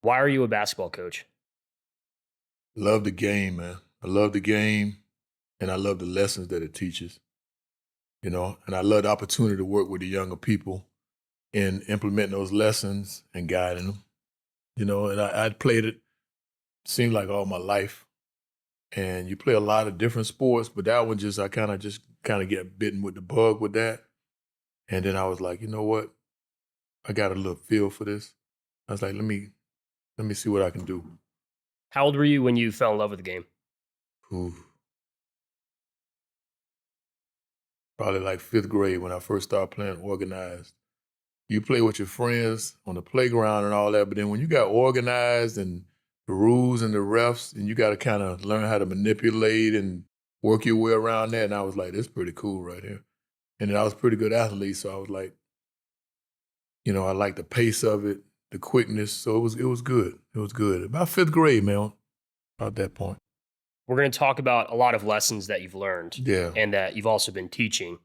Why are you a basketball coach? Love the game, man. I love the game, and I love the lessons that it teaches, and I love the opportunity to work with the younger people in implementing those lessons and guiding them, and I'd played it, seemed like all my life, and you play a lot of different sports, but that one I kind of get bitten with the bug with that, and then I was like, you know what? I got a little feel for this. I was like, let me see what I can do. How old were you when you fell in love with the game? Ooh. Probably like fifth grade when I first started playing organized. You play with your friends on the playground and all that, but then when you got organized and the rules and the refs, and you got to kind of learn how to manipulate and work your way around that, and I was like, this is pretty cool right here. And then I was a pretty good athlete, so I was like, I like the pace of it, the quickness, so it was good. It was good. About fifth grade, man, about that point. We're going to talk about a lot of lessons that you've learned Yeah. and that you've also been teaching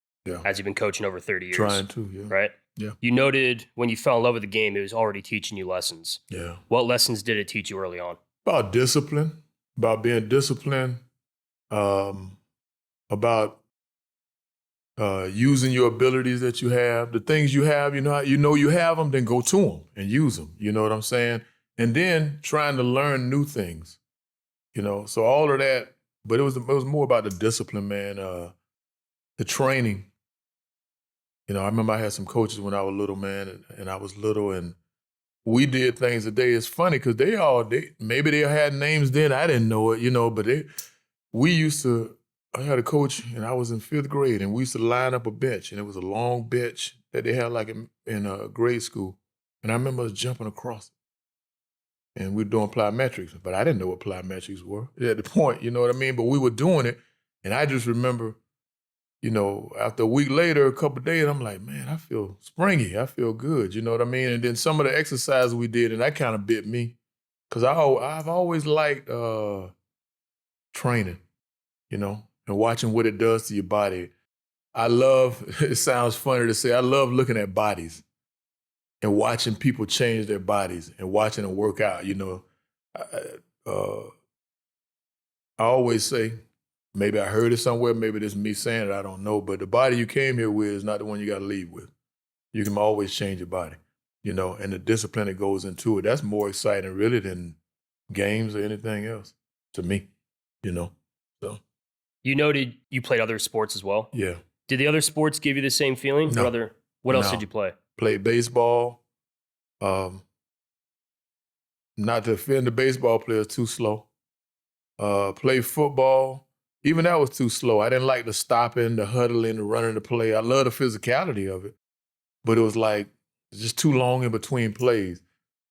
as you've been coaching over 30 years. Trying to, yeah. Right? Yeah. You noted when you fell in love with the game, it was already teaching you lessons. Yeah. What lessons did it teach you early on? About discipline, about being disciplined, about using your abilities that you have, the things you have, you have them, then go to them and use them. You know what I'm saying? And then trying to learn new things. So all of that, but it was more about the discipline, man, the training. I remember I had some coaches when I was little, man, and I was little, and we did things today. It's funny because maybe they had names then, I didn't know it, but I had a coach, and I was in fifth grade, and we used to line up a bench, and it was a long bench that they had like in grade school, and I remember us jumping across it. And we were doing plyometrics, but I didn't know what plyometrics were at the point, you know what I mean? But we were doing it, and I just remember, after a week later, a couple of days, I'm like, man, I feel springy. I feel good, you know what I mean? And then some of the exercises we did, and that kind of bit me, because I've always liked training, and watching what it does to your body. It sounds funny to say, I love looking at bodies and watching people change their bodies and watching them work out, I always say, maybe I heard it somewhere, maybe this is me saying it, I don't know, but the body you came here with is not the one you got to leave with. You can always change your body, and the discipline that goes into it. That's more exciting really than games or anything else to me, so. You noted you played other sports as well? Yeah. Did the other sports give you the same feeling? No. What else did you play? Played baseball. Not to offend the baseball players, too slow. Played football. Even that was too slow. I didn't like the stopping, the huddling, the running, the play. I love the physicality of it, but it was like just too long in between plays.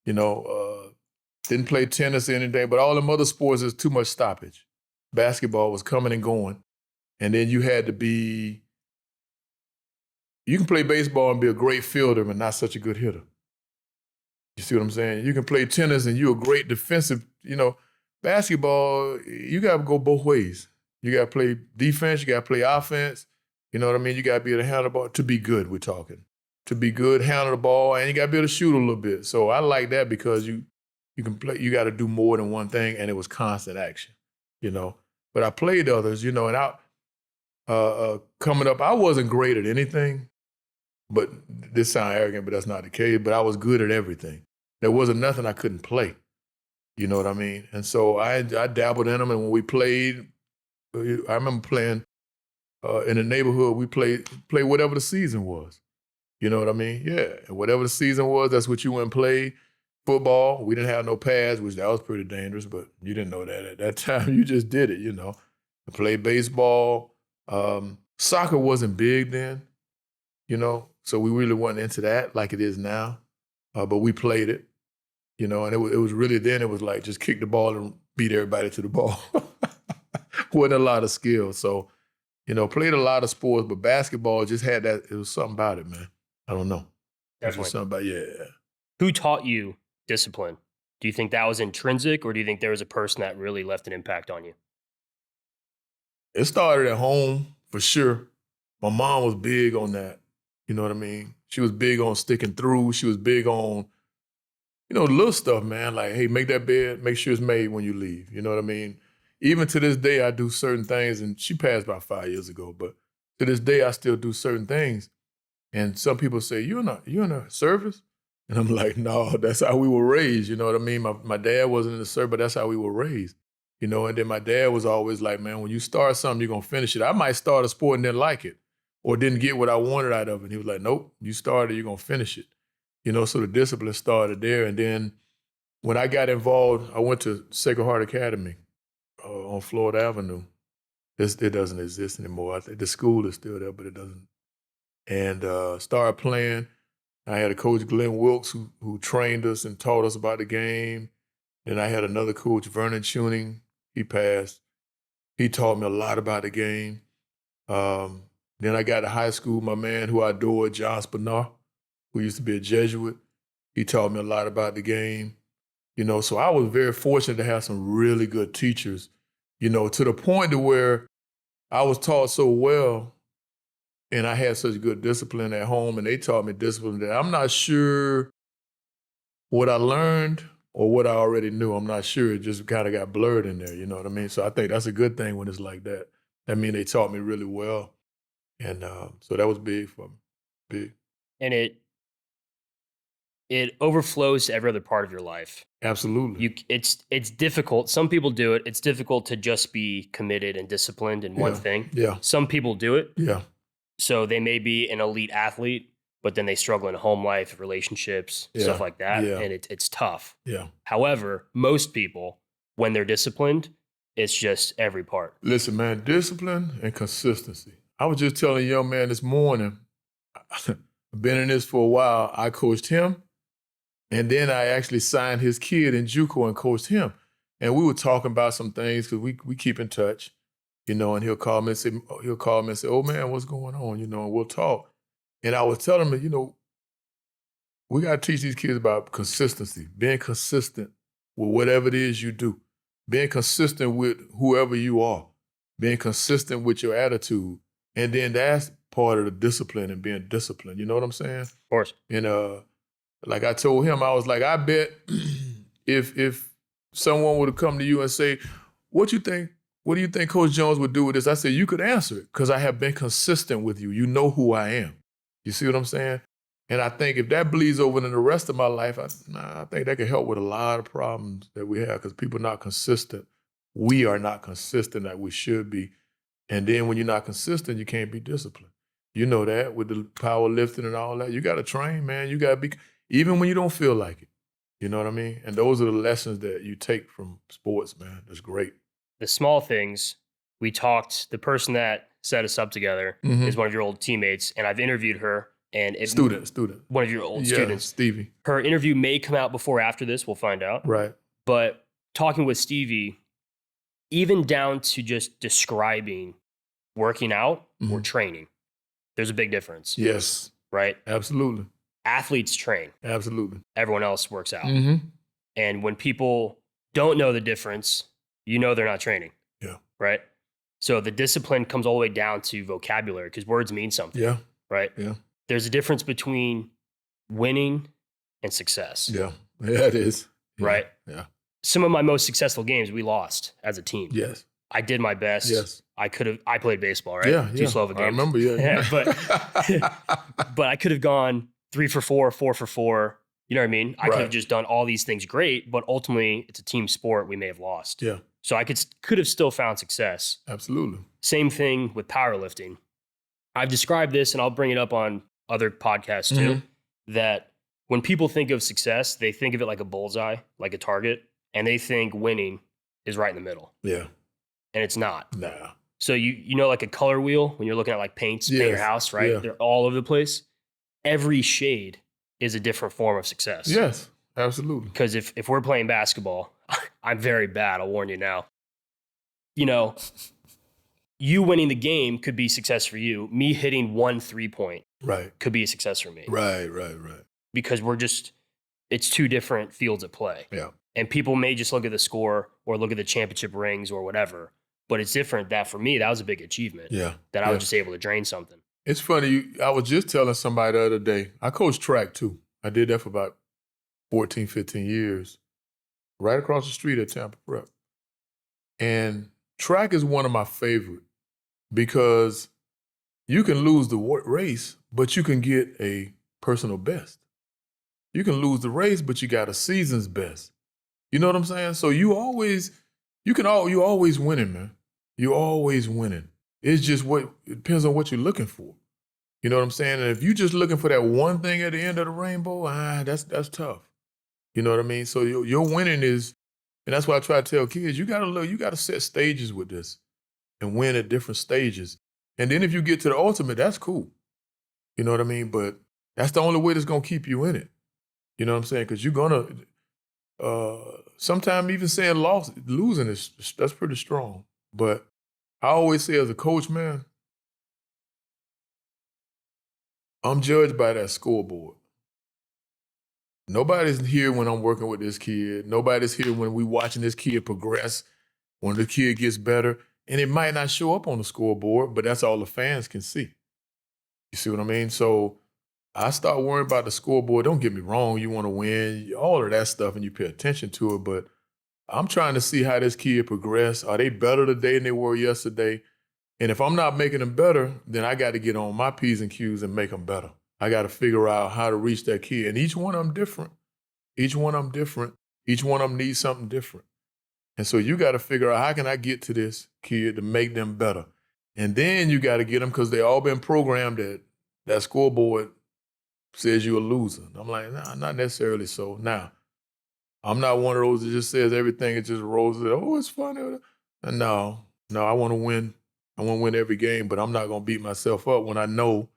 Didn't play tennis or anything, but all them other sports is too much stoppage. Basketball was coming and going, and then you had to be. You can play baseball and be a great fielder, but not such a good hitter. You see what I'm saying? You can play tennis and you're a great defensive, basketball, you got to go both ways. You got to play defense, you got to play offense. You know what I mean? You got to be able to handle the ball. To be good, we're talking. To be good, handle the ball, and you got to be able to shoot a little bit. So I like that because you can play, you got to do more than one thing, and it was constant action, But I played others, and coming up, I wasn't great at anything. But this sounds arrogant, but that's not the case. But I was good at everything. There wasn't nothing I couldn't play. You know what I mean? And so I dabbled in them. And when we played, I remember playing in the neighborhood. We played whatever the season was. You know what I mean? Yeah. And whatever the season was, that's what you went and played. Football, we didn't have no pads, which that was pretty dangerous. But you didn't know that at that time. You just did it. I played baseball. Soccer wasn't big then. So we really wasn't into that like it is now, but we played it, and it was really then it was like just kick the ball and beat everybody to the ball. Wasn't a lot of skill. So, played a lot of sports, but basketball just had that, it was something about it, man. I don't know. Definitely. Something about, yeah. Who taught you discipline? Do you think that was intrinsic, or do you think there was a person that really left an impact on you? It started at home, for sure. My mom was big on that. You know what I mean? She was big on sticking through. She was big on, little stuff, man. Like, hey, make that bed, make sure it's made when you leave. You know what I mean? Even to this day, I do certain things, and she passed about 5 years ago, but to this day, I still do certain things. And some people say, you in a service? And I'm like, no, that's how we were raised. You know what I mean? My dad wasn't in the service, but that's how we were raised. And then my dad was always like, man, when you start something, you're going to finish it. I might start a sport and didn't like it or didn't get what I wanted out of it. And he was like, nope, you started, you're going to finish it. So the discipline started there. And then when I got involved, I went to Sacred Heart Academy on Florida Avenue. It doesn't exist anymore. I think the school is still there, but it doesn't. And started playing. I had a coach, Glenn Wilkes, who trained us and taught us about the game. Then I had another coach, Vernon Tuning. He passed. He taught me a lot about the game. Then I got to high school, my man who I adored, John Spinar, who used to be a Jesuit. He taught me a lot about the game. So I was very fortunate to have some really good teachers, to the point to where I was taught so well and I had such good discipline at home, and they taught me discipline that I'm not sure what I learned or what I already knew. I'm not sure. It just kind of got blurred in there, you know what I mean? So I think that's a good thing when it's like that. That means they taught me really well. And so that was big for me, big. And it overflows to every other part of your life. Absolutely. It's difficult. Some people do it. It's difficult to just be committed and disciplined in one thing. Yeah. Some people do it. Yeah. So they may be an elite athlete, but then they struggle in home life, relationships, stuff like that. Yeah. And it's tough. Yeah. However, most people, when they're disciplined, it's just every part. Listen, man, discipline and consistency. I was just telling a young man this morning, I've been in this for a while. I coached him, and then I actually signed his kid in JUCO and coached him. And we were talking about some things because we keep in touch, and he'll call me and say, oh man, what's going on? And we'll talk. And I was telling him, we got to teach these kids about consistency, being consistent with whatever it is you do, being consistent with whoever you are, being consistent with your attitude. And then that's part of the discipline and being disciplined. You know what I'm saying? Of course. And like I told him, I was like, I bet if someone would have come to you and say, what do you think Coach Jones would do with this? I said, you could answer it because I have been consistent with you. You know who I am. You see what I'm saying? And I think if that bleeds over into the rest of my life, I think that could help with a lot of problems that we have because people are not consistent. We are not consistent like we should be. And then when you're not consistent, you can't be disciplined. You know that with the powerlifting and all that. You got to train, man. You got to be, even when you don't feel like it. You know what I mean? And those are the lessons that you take from sports, man. That's great. The small things, we talked, the person that set us up together is one of your old teammates, and I've interviewed her. And Student. One of your old students. Stevie. Her interview may come out before or after this. We'll find out. Right. But talking with Stevie, even down to just describing working out or training, there's a big difference. Yes. Right? Absolutely. Athletes train. Absolutely. Everyone else works out. Mm-hmm. And when people don't know the difference, they're not training. Yeah. Right? So the discipline comes all the way down to vocabulary because words mean something. Yeah. Right? Yeah. There's a difference between winning and success. Yeah. Yeah, it is. Yeah. Right? Yeah. Some of my most successul games, we lost as a team. Yes. I did my best. Yes. I played baseball, right? Yeah. Too slow of a game. I remember, yeah. But I could have gone 3 for 4, 4 for 4. You know what I mean? I could have just done all these things great, but ultimately it's a team sport. We may have lost. Yeah. So I could have still found success. Absolutely. Same thing with powerlifting. I've described this, and I'll bring it up on other podcasts too, that when people think of success, they think of it like a bullseye, like a target, and they think winning is right in the middle. Yeah. And it's not. Nah. So you know like a color wheel when you're looking at like paint your house, right? Yeah. They're all over the place. Every shade is a different form of success. Yes, absolutely. Because if we're playing basketball, I'm very bad, I'll warn you now. You winning the game could be success for you. Me hitting 1 3-point could be a success for me. Right. Because it's two different fields at play. Yeah. And people may just look at the score or look at the championship rings or whatever. But it's different that for me, that was a big achievement. Yeah. That I was just able to drain something. It's funny. I was just telling somebody the other day, I coached track too. I did that for about 14, 15 years, right across the street at Tampa Prep. And track is one of my favorite because you can lose the race, but you can get a personal best. You can lose the race, but you got a season's best. You know what I'm saying? So you always winning, man. You're always winning. It's just it depends on what you're looking for. You know what I'm saying? And if you're just looking for that one thing at the end of the rainbow, that's tough. You know what I mean? So your winning is, and that's why I try to tell kids, you gotta set stages with this and win at different stages. And then if you get to the ultimate, that's cool. You know what I mean? But that's the only way that's gonna keep you in it. You know what I'm saying? Because you're gonna, sometimes even saying losing that's pretty strong. But I always say as a coach, man, I'm judged by that scoreboard. Nobody's here when I'm working with this kid. Nobody's here when we watching this kid progress, when the kid gets better. And it might not show up on the scoreboard, but that's all the fans can see. You see what I mean? So I start worrying about the scoreboard. Don't get me wrong. You want to win, all of that stuff, and you pay attention to it. But I'm trying to see how this kid progress. Are they better today than they were yesterday? And if I'm not making them better, then I got to get on my P's and Q's and make them better. I got to figure out how to reach that kid. And each one of them different. Each one of them different. Each one of them needs something different. And so you got to figure out, how can I get to this kid to make them better? And then you got to get them, because they all been programmed that scoreboard says you're a loser. I'm like, nah, not necessarily so. Now, I'm not one of those that just says everything is just roses. Oh, it's funny. No, I want to win. I want to win every game, but I'm not going to beat myself up when I know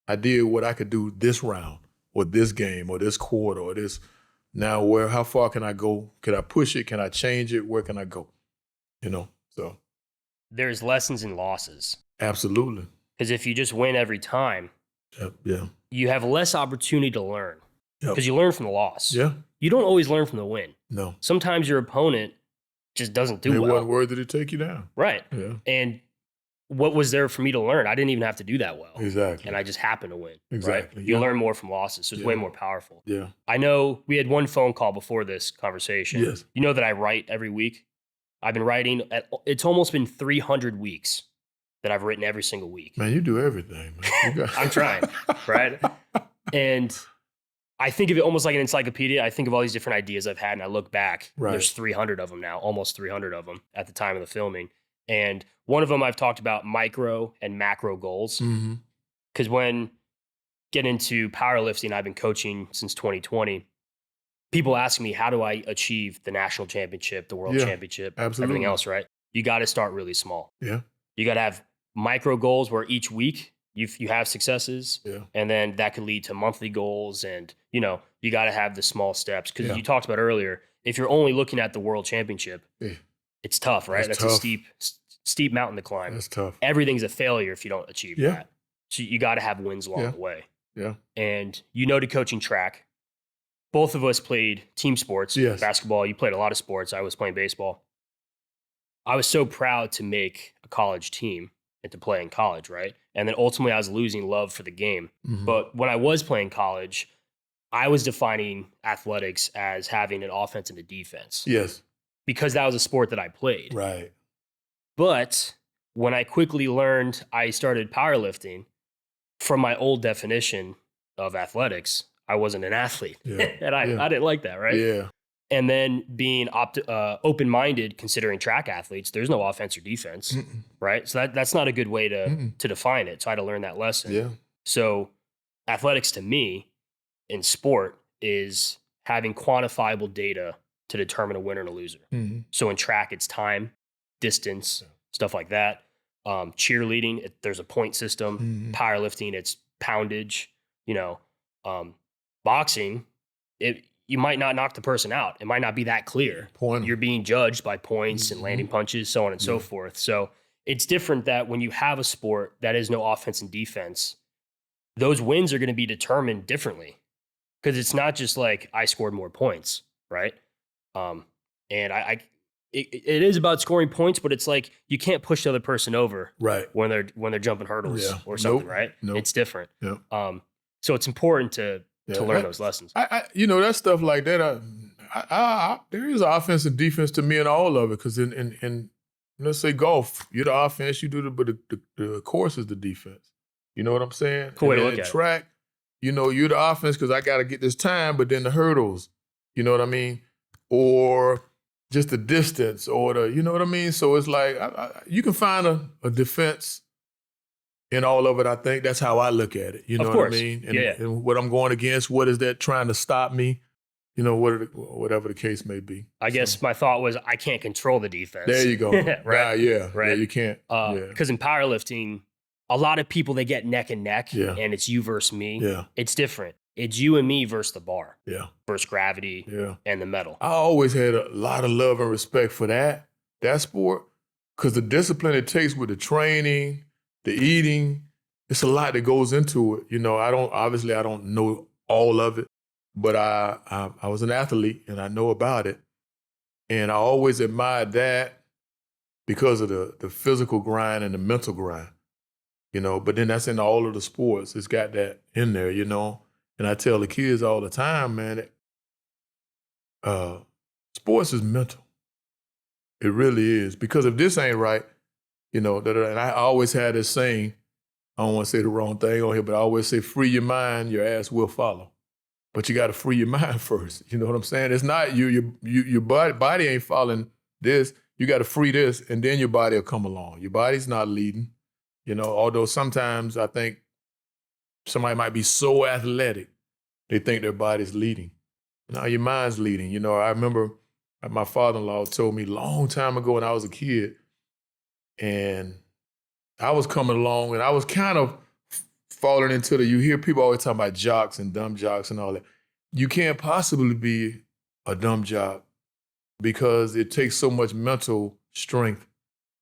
I did what I could do this round or this game or this quarter or this. Now, how far can I go? Can I push it? Can I change it? Where can I go? You know, so. There's lessons in losses. Absolutely. Because if you just win every time, yeah, you have less opportunity to learn. Because you learn from the loss. Yeah. You don't always learn from the win. No. Sometimes your opponent just doesn't do well. It wasn't worthy to take you down. Right. Yeah. And what was there for me to learn? I didn't even have to do that well. Exactly. And I just happened to win. Exactly. Right? You learn more from losses, so it's way more powerful. Yeah. I know we had one phone call before this conversation. Yes. You know that I write every week? I've been writing, it's almost been 300 weeks that I've written every single week. Man, you do everything, man. I'm trying, right? And I think of it almost like an encyclopedia. I think of all these different ideas I've had, and I look back. Right. There's 300 of them now, almost 300 of them at the time of the filming. And one of them I've talked about micro and macro goals. Because when get into powerlifting, I've been coaching since 2020. People ask me, how do I achieve the national championship, the world championship, everything else, right? You got to start really small. Yeah. You got to have micro goals where each week you have successes. Yeah. And then that could lead to monthly goals. And, you got to have the small steps. Because you talked about earlier, if you're only looking at the world championship, it's tough, right? That's tough. A steep mountain to climb. That's tough. Everything's a failure if you don't achieve that. So you got to have wins along the way. Yeah. And to coaching track, both of us played team sports, basketball. You played a lot of sports. I was playing baseball. I was so proud to make a college team and to play in college, right? And then ultimately I was losing love for the game. But when I was playing college, I was defining athletics as having an offense and a defense. Yes. Because that was a sport that I played. Right. But when I quickly learned, I started powerlifting, from my old definition of athletics, I wasn't an athlete. And I didn't like that, right? Yeah. And then being open-minded, considering track athletes, there's no offense or defense, right? So that's not a good way to define it. So I had to learn that lesson. Yeah. So athletics to me in sport is having quantifiable data to determine a winner and a loser. So in track, it's time, distance, stuff like that. Cheerleading, there's a point system. Powerlifting, it's poundage. Boxing, you might not knock the person out. It might not be that clear. You're being judged by points and landing punches, so on and so forth. So it's different that when you have a sport that is no offense and defense, those wins are going to be determined differently, because it's not just like I scored more points, right? And it is about scoring points, but it's like you can't push the other person over when they're jumping hurdles or something, right? It's different. So it's important to Yeah, to learn those lessons. That stuff like that. There is offense and defense to me in all of it. Because in let's say golf, you're the offense, you do but the course is the defense. You know what I'm saying? Cool way to And look then at it. track, you're the offense because I got to get this time, but then the hurdles, you know what I mean? Or just the distance or you know what I mean? So it's like, you can find a defense in all of it. I think that's how I look at it. You know what I mean? And what I'm going against, what is that trying to stop me? Whatever the case may be. I guess my thought was I can't control the defense. There you go. Right? Yeah, right. You can't. Because in powerlifting, a lot of people, they get neck and neck, and it's you versus me. Yeah. It's different. It's you and me versus the bar. Yeah. Versus gravity and the metal. I always had a lot of love and respect for that sport, because the discipline it takes with the training, the eating, it's a lot that goes into it. I don't know all of it, but I was an athlete and I know about it. And I always admired that because of the physical grind and the mental grind, but then that's in all of the sports. It's got that in there, And I tell the kids all the time, man, sports is mental. It really is. Because if this ain't right, and I always had this saying, I don't want to say the wrong thing on here, but I always say, free your mind, your ass will follow. But you got to free your mind first. You know what I'm saying? It's not your body ain't following this. You got to free this, and then your body will come along. Your body's not leading, although sometimes I think somebody might be so athletic, they think their body's leading. No, your mind's leading. I remember my father-in-law told me a long time ago when I was a kid, and I was coming along and I was kind of falling into you hear people always talking about jocks and dumb jocks and all that. You can't possibly be a dumb jock because it takes so much mental strength.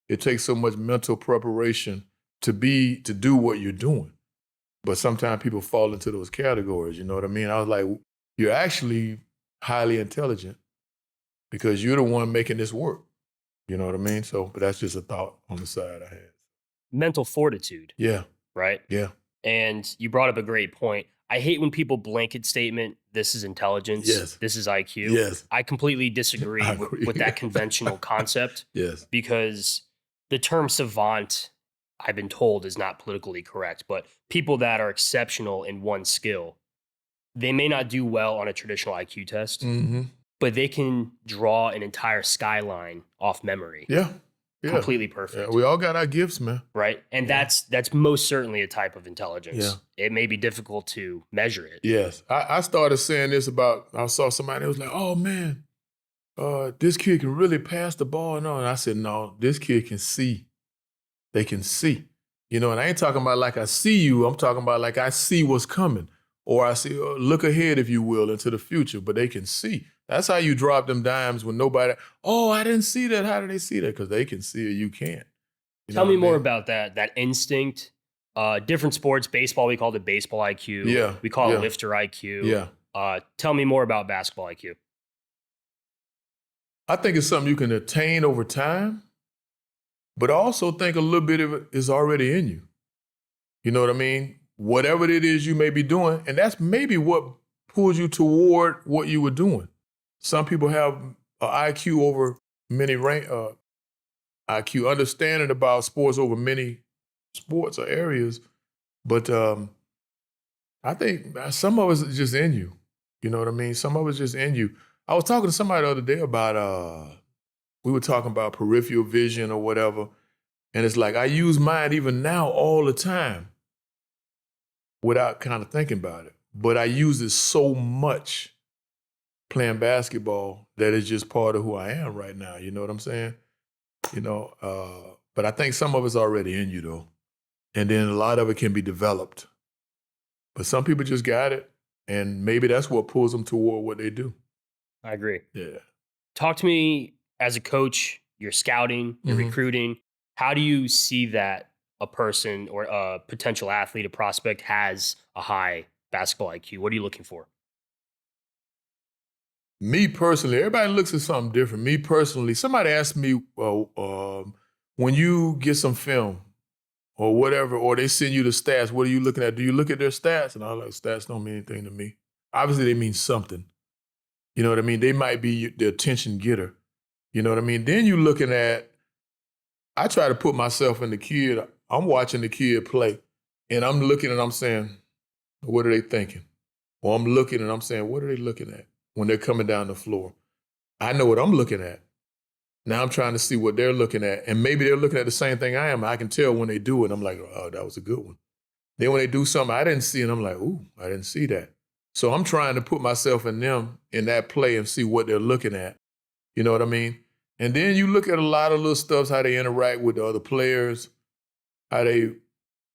It takes so much mental preparation to do what you're doing. But sometimes people fall into those categories, you know what I mean? I was like, you're actually highly intelligent because you're the one making this work. You know what I mean? So, but that's just a thought on the side I had. Mental fortitude. Yeah. Right? Yeah. And you brought up a great point. I hate when people blanket statement, this is intelligence, yes. This is IQ. Yes. I completely disagree with that conventional concept. Yes. Because the term savant, I've been told, is not politically correct. But people that are exceptional in one skill, they may not do well on a traditional IQ test, but they can draw an entire skyline off memory. Yeah. Completely perfect. Yeah, we all got our gifts, man. Right? And that's most certainly a type of intelligence. Yeah. It may be difficult to measure it. Yes. I started saying this I saw somebody that was like, oh man, this kid can really pass the ball and all. And I said, no, this kid can see. They can see. And I ain't talking about like I see you. I'm talking about like I see what's coming. Or I see, look ahead, if you will, into the future. But they can see. That's how you drop them dimes when nobody, I didn't see that. How do they see that? Because they can see it, you can't. Tell me more about that instinct. Different sports, baseball, we call it baseball IQ. Yeah. We call it lifter IQ. Yeah. Tell me more about basketball IQ. I think it's something you can attain over time, but I also think a little bit of it is already in you. You know what I mean? Whatever it is you may be doing, and that's maybe what pulls you toward what you were doing. Some people have an IQ over many IQ understanding about sports over many sports or areas, but I think some of us is just in you. You know what I mean? Some of us just in you. I was talking to somebody the other day about we were talking about peripheral vision or whatever, and it's like I use mine even now all the time without kind of thinking about it, but I use it so much playing basketball that it's just part of who I am right now. You know what I'm saying? But I think some of it's already in you though. And then a lot of it can be developed. But some people just got it, and maybe that's what pulls them toward what they do. I agree. Yeah. Talk to me as a coach, you're scouting, you're recruiting. How do you see that a person or a potential athlete, a prospect has a high basketball IQ? What are you looking for? Me personally, everybody looks at something different. Me personally, somebody asked me, when you get some film or whatever, or they send you the stats, what are you looking at? Do you look at their stats? And I was like, stats don't mean anything to me. obviously they mean something. You know what I mean? They might be the attention getter. You know what I mean? Then you looking at, I try to put myself in the kid. I'm watching the kid play, and I'm looking and I'm saying, what are they thinking? Or I'm looking and I'm saying, what are they looking at when they're coming down the floor? I know what I'm looking at. Now I'm trying to see what they're looking at. And maybe they're looking at the same thing I am. I can tell when they do it. I'm like, oh, that was a good one. Then when they do something I didn't see, and I'm like, ooh, I didn't see that. So I'm trying to put myself in them in that play and see what they're looking at. You know what I mean? And then you look at a lot of little stuff, how they interact with the other players, how they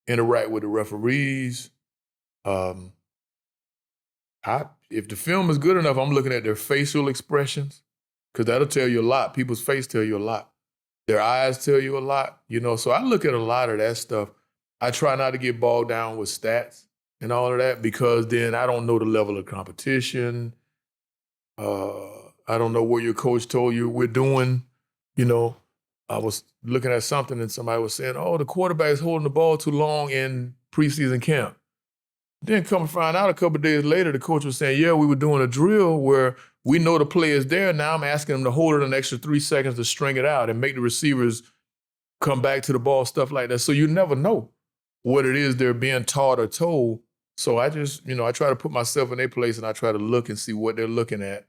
interact with the referees. If the film is good enough, I'm looking at their facial expressions, because that'll tell you a lot. People's face tell you a lot. Their eyes tell you a lot, you know. So I look at a lot of that stuff. I try not to get bogged down with stats and all of that, because then I don't know the level of competition. I don't know what your coach told you we're doing. You know, I was looking at something and somebody was saying, oh, the quarterback is holding the ball too long in preseason camp. Then come and find out a couple of days later, the coach was saying, yeah, we were doing a drill where we know the play is there. Now I'm asking them to hold it an extra 3 seconds to string it out and make the receivers come back to the ball, stuff like that. So you never know what it is they're being taught or told. So I just, you know, I try to put myself in their place and I try to look and see what they're looking at.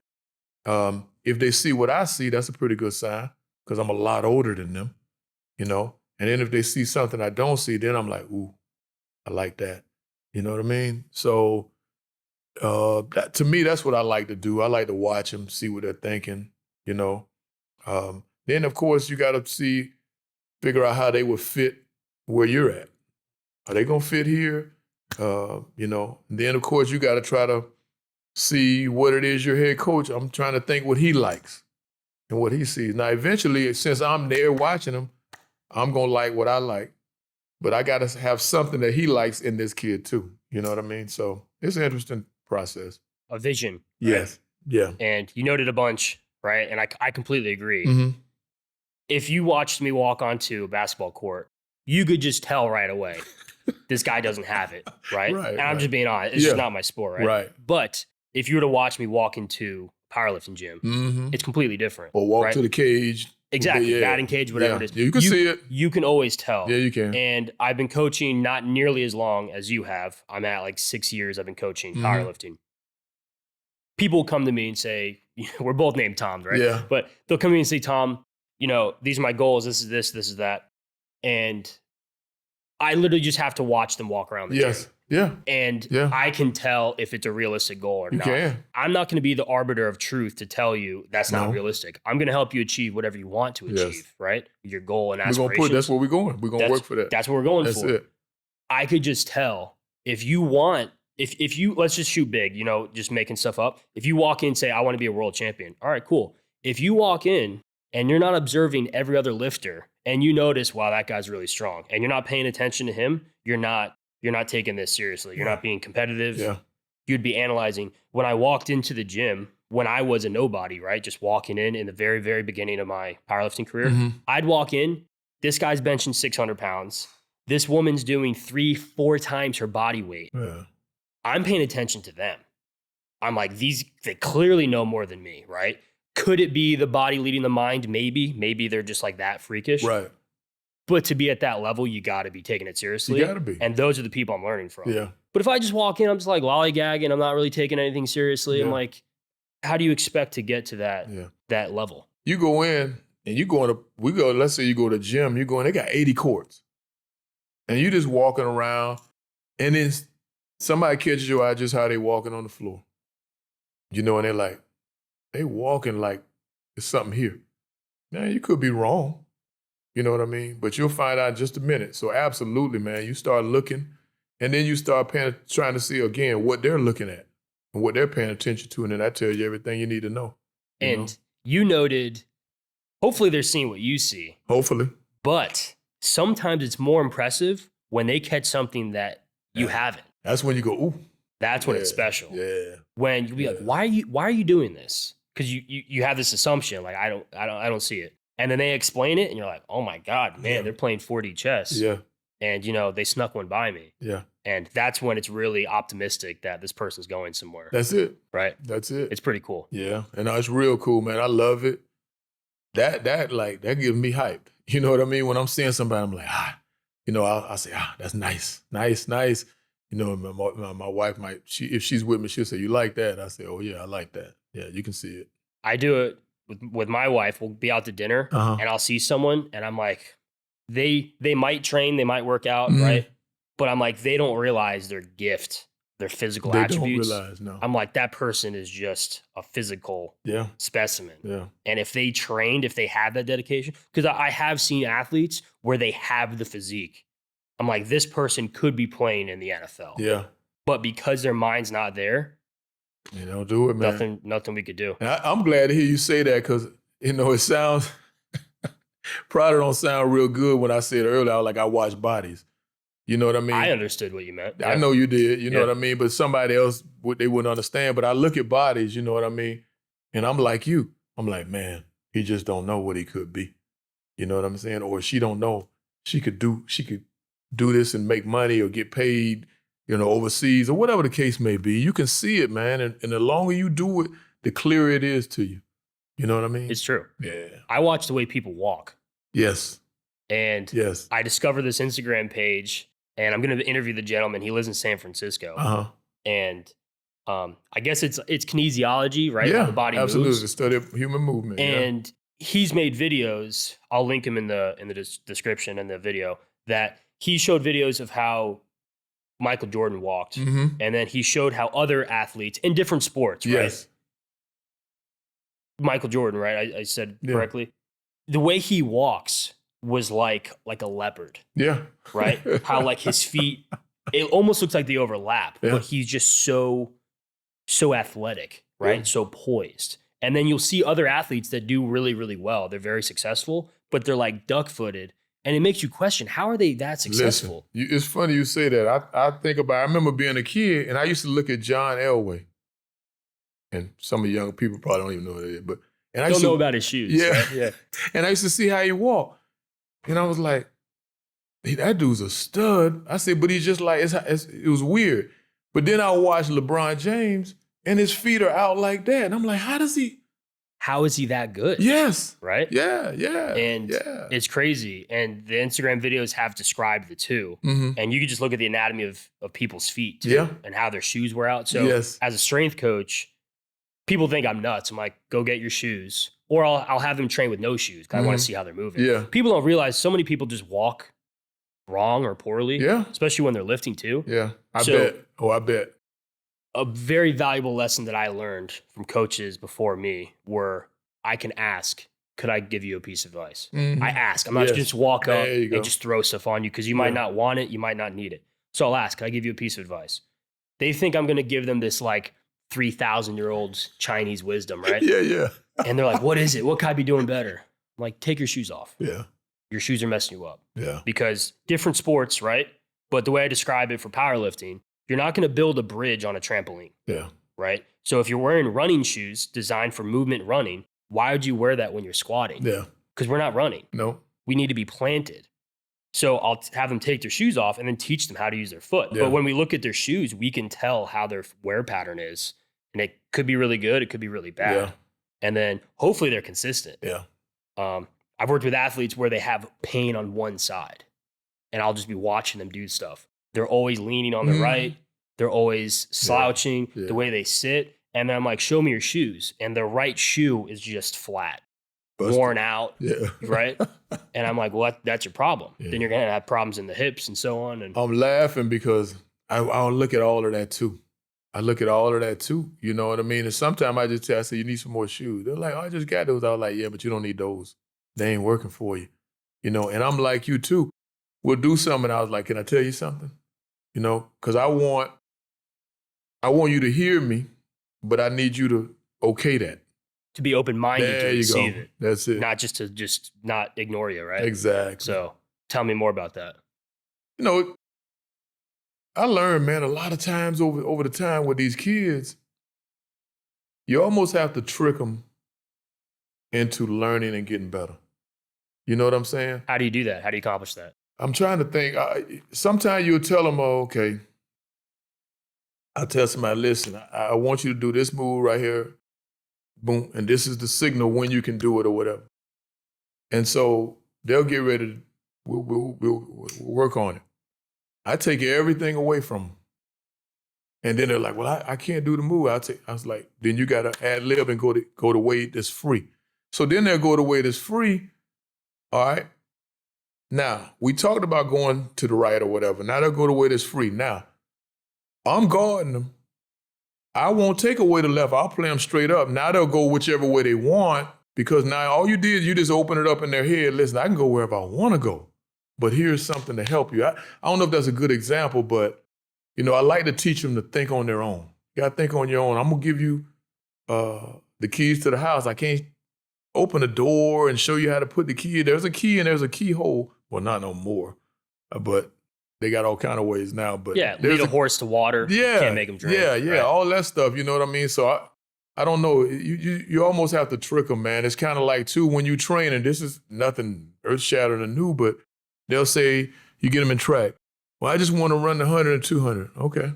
If they see what I see, that's a pretty good sign, because I'm a lot older than them, you know. And then if they see something I don't see, then I'm like, ooh, I like that. You know what I mean? So to me, that's what I like to do. I like to watch them, see what they're thinking, you know. Then, of course, you got to figure out how they would fit where you're at. Are they going to fit here? You know, and then, of course, you got to try to see what it is your head coach. I'm trying to think what he likes and what he sees. Now, eventually, since I'm there watching him, I'm going to like what I like. But I got to have something that he likes in this kid too. You know what I mean? So it's an interesting process. A vision. Yes. Right? Yeah. And you noted a bunch, right? And I completely agree. Mm-hmm. If you watched me walk onto a basketball court, you could just tell right away, this guy doesn't have it, right? And I'm just being honest. It's just not my sport, right? Right. But if you were to watch me walk into a powerlifting gym, it's completely different. Or walk to the cage. Exactly, batting cage, whatever it is. You can see it. You can always tell. Yeah, you can. And I've been coaching not nearly as long as you have. I'm at like 6 years I've been coaching powerlifting. People come to me and say, we're both named Tom, right? Yeah. But they'll come to me and say, Tom, you know, these are my goals. This is this is that. And I literally just have to watch them walk around the gym. Yeah. And I can tell if it's a realistic goal or not. Can. I'm not going to be the arbiter of truth to tell you that's not realistic. I'm going to help you achieve whatever you want to achieve, right? Your goal and aspirations. That's where we're going. We're going to work for that. That's what we're going for. That's it. I could just tell if you want, if you, let's just shoot big, you know, just making stuff up. If you walk in and say, I want to be a world champion. All right, cool. If you walk in and you're not observing every other lifter and you notice, wow, that guy's really strong, and you're not paying attention to him, you're not taking this seriously. You're not being competitive. Yeah. You'd be analyzing. When I walked into the gym, when I was a nobody, right? Just walking in the very, very beginning of my powerlifting career, I'd walk in, this guy's benching 600 pounds. This woman's doing 3-4 times her body weight. Yeah. I'm paying attention to them. I'm like, they clearly know more than me, right? Could it be the body leading the mind? Maybe. Maybe they're just like that freakish. Right. But to be at that level, you got to be taking it seriously. You got to be. And those are the people I'm learning from. Yeah. But if I just walk in, I'm just like lollygagging, I'm not really taking anything seriously. I'm like, how do you expect to get to that level? You go in and let's say you go to the gym, you go in, they got 80 courts. And you just walking around, and then somebody catches your eye just how they walking on the floor. You know, and they're like, they walking like there's something here. Man, you could be wrong. You know what I mean? But you'll find out in just a minute. So absolutely, man, you start looking, and then you start trying to see again what they're looking at and what they're paying attention to, and then that tells you everything you need to know. You noted, hopefully they're seeing what you see. Hopefully. But sometimes it's more impressive when they catch something that you haven't. That's when you go, ooh. That's when it's special. Yeah. When you be like, why are you doing this? Because you have this assumption, like I don't see it. And then they explain it, and you're like, oh my God, man, they're playing 4D chess. Yeah. and, you know, they snuck one by me. Yeah. And that's when it's really optimistic that this person's going somewhere. That's it. Right? That's it. It's pretty cool. Yeah. And it's real cool, man. I love it. That gives me hype. You know what I mean? When I'm seeing somebody, I'm like, you know, I'll say, that's nice. Nice. You know, my wife might, if she's with me, she'll say, you like that? I say, oh yeah, I like that. Yeah, you can see it. I do it with my wife. We'll be out to dinner and I'll see someone and I'm like, they might train, they might work out, right? But I'm like, they don't realize their gift, their physical attributes. They don't realize, no. I'm like, that person is just a physical specimen. Yeah. And if they trained, if they have that dedication, because I have seen athletes where they have the physique. I'm like, this person could be playing in the NFL. Yeah. But because their mind's not there, they don't do it, man. Nothing we could do. And I'm glad to hear you say that because, you know, it sounds, probably don't sound real good when I said earlier, I watch bodies. You know what I mean? I understood what you meant. I know you did. You know what I mean? But somebody else, they wouldn't understand. But I look at bodies, you know what I mean? And I'm like you. I'm like, man, he just don't know what he could be. You know what I'm saying? Or she don't know she could do this and make money or get paid, you know, overseas or whatever the case may be. You can see it, man. And the longer you do it, the clearer it is to you. You know what I mean? It's true. Yeah. I watch the way people walk. Yes. And I discovered this Instagram page, and I'm going to interview the gentleman. He lives in San Francisco. And I guess it's kinesiology, right? Yeah, how the body absolutely. moves. The study of human movement. And he's made videos. I'll link him in the description and the video that he showed videos of how Michael Jordan walked. And then he showed how other athletes in different sports, right? Michael Jordan, right? I said correctly. The way he walks was like a leopard. Yeah. Right? How like his feet, it almost looks like they overlap, but he's just so athletic, right? So poised. And then you'll see other athletes that do really, really well. They're very successful, but they're like duck-footed. And it makes you question, how are they that successful? Listen, it's funny you say that. I remember being a kid and I used to look at John Elway. And some of the young people probably don't even know who that is, but I don't know about his shoes. Yeah. Right? Yeah. And I used to see how he walked. And I was like, hey, that dude's a stud. I said, but he's just like, it was weird. But then I watched LeBron James and his feet are out like that. And I'm like, how is he that good? Yes. Right? Yeah. And it's crazy. And the Instagram videos have described the two. And you can just look at the anatomy of people's feet too, and how their shoes wear out. So as a strength coach, people think I'm nuts. I'm like, go get your shoes. Or I'll have them train with no shoes because I want to see how they're moving. Yeah. People don't realize so many people just walk wrong or poorly. Yeah. Especially when they're lifting too. Yeah. I bet. A very valuable lesson that I learned from coaches before me were I can ask, could I give you a piece of advice? I ask. I'm not just walk up and just throw stuff on you because you might not want it. You might not need it. So I'll ask, can I give you a piece of advice? They think I'm going to give them this like 3,000-year-old Chinese wisdom, right? Yeah. And they're like, what is it? What could I be doing better? I'm like, take your shoes off. Yeah. Your shoes are messing you up. Yeah. Because different sports, right? But the way I describe it for powerlifting, you're not going to build a bridge on a trampoline. Yeah. Right? So if you're wearing running shoes designed for movement running, why would you wear that when you're squatting? Yeah. Because we're not running. No. We need to be planted. So I'll have them take their shoes off and then teach them how to use their foot. Yeah. But when we look at their shoes, we can tell how their wear pattern is. And it could be really good. It could be really bad. Yeah. And then hopefully they're consistent. Yeah. I've worked with athletes where they have pain on one side and I'll just be watching them do stuff. They're always leaning on the right. They're always slouching the way they sit. And then I'm like, show me your shoes. And their right shoe is just flat, worn out, right? And I'm like, well, that's your problem. Yeah. Then you're going to have problems in the hips and so on. And I'm laughing because I'll look at all of that too. You know what I mean? And sometimes I say, you need some more shoes. They're like, oh, I just got those. I was like, yeah, but you don't need those. They ain't working for you. You know, and I'm like you too. We'll do something. I was like, can I tell you something? You know, because I want you to hear me, but I need you to okay that. To be open-minded to receive it. That's it. Not just to not ignore you, right? Exactly. So tell me more about that. You know, I learned, man, a lot of times over the time with these kids, you almost have to trick them into learning and getting better. You know what I'm saying? How do you do that? How do you accomplish that? I'm trying to think. Sometimes you'll tell them, oh, okay, I'll tell somebody, listen, I want you to do this move right here, boom, and this is the signal when you can do it or whatever. And so they'll get ready to, we'll work on it. I take everything away from them. And then they're like, well, I can't do the move. I was like, then you got to ad lib and go the way that's free. So then they'll go the way that's free, all right? Now, we talked about going to the right or whatever. Now they'll go the way that's free. Now, I'm guarding them. I won't take away the left. I'll play them straight up. Now they'll go whichever way they want because now all you did, you just open it up in their head. Listen, I can go wherever I want to go, but here's something to help you. I don't know if that's a good example, but I like to teach them to think on their own. You got to think on your own. I'm going to give you the keys to the house. I can't open the door and show you how to put the key in. There's a key and there's a keyhole. Well, not no more, but they got all kind of ways now. But yeah, lead a horse to water. Yeah, can't make them drink. Yeah, right? all that stuff. You know what I mean? So I don't know. You almost have to trick them, man. It's kind of like too when you train, and this is nothing earth shattering or new, but they'll say you get them in track. Well, I just want to run the 100 and 200. Okay.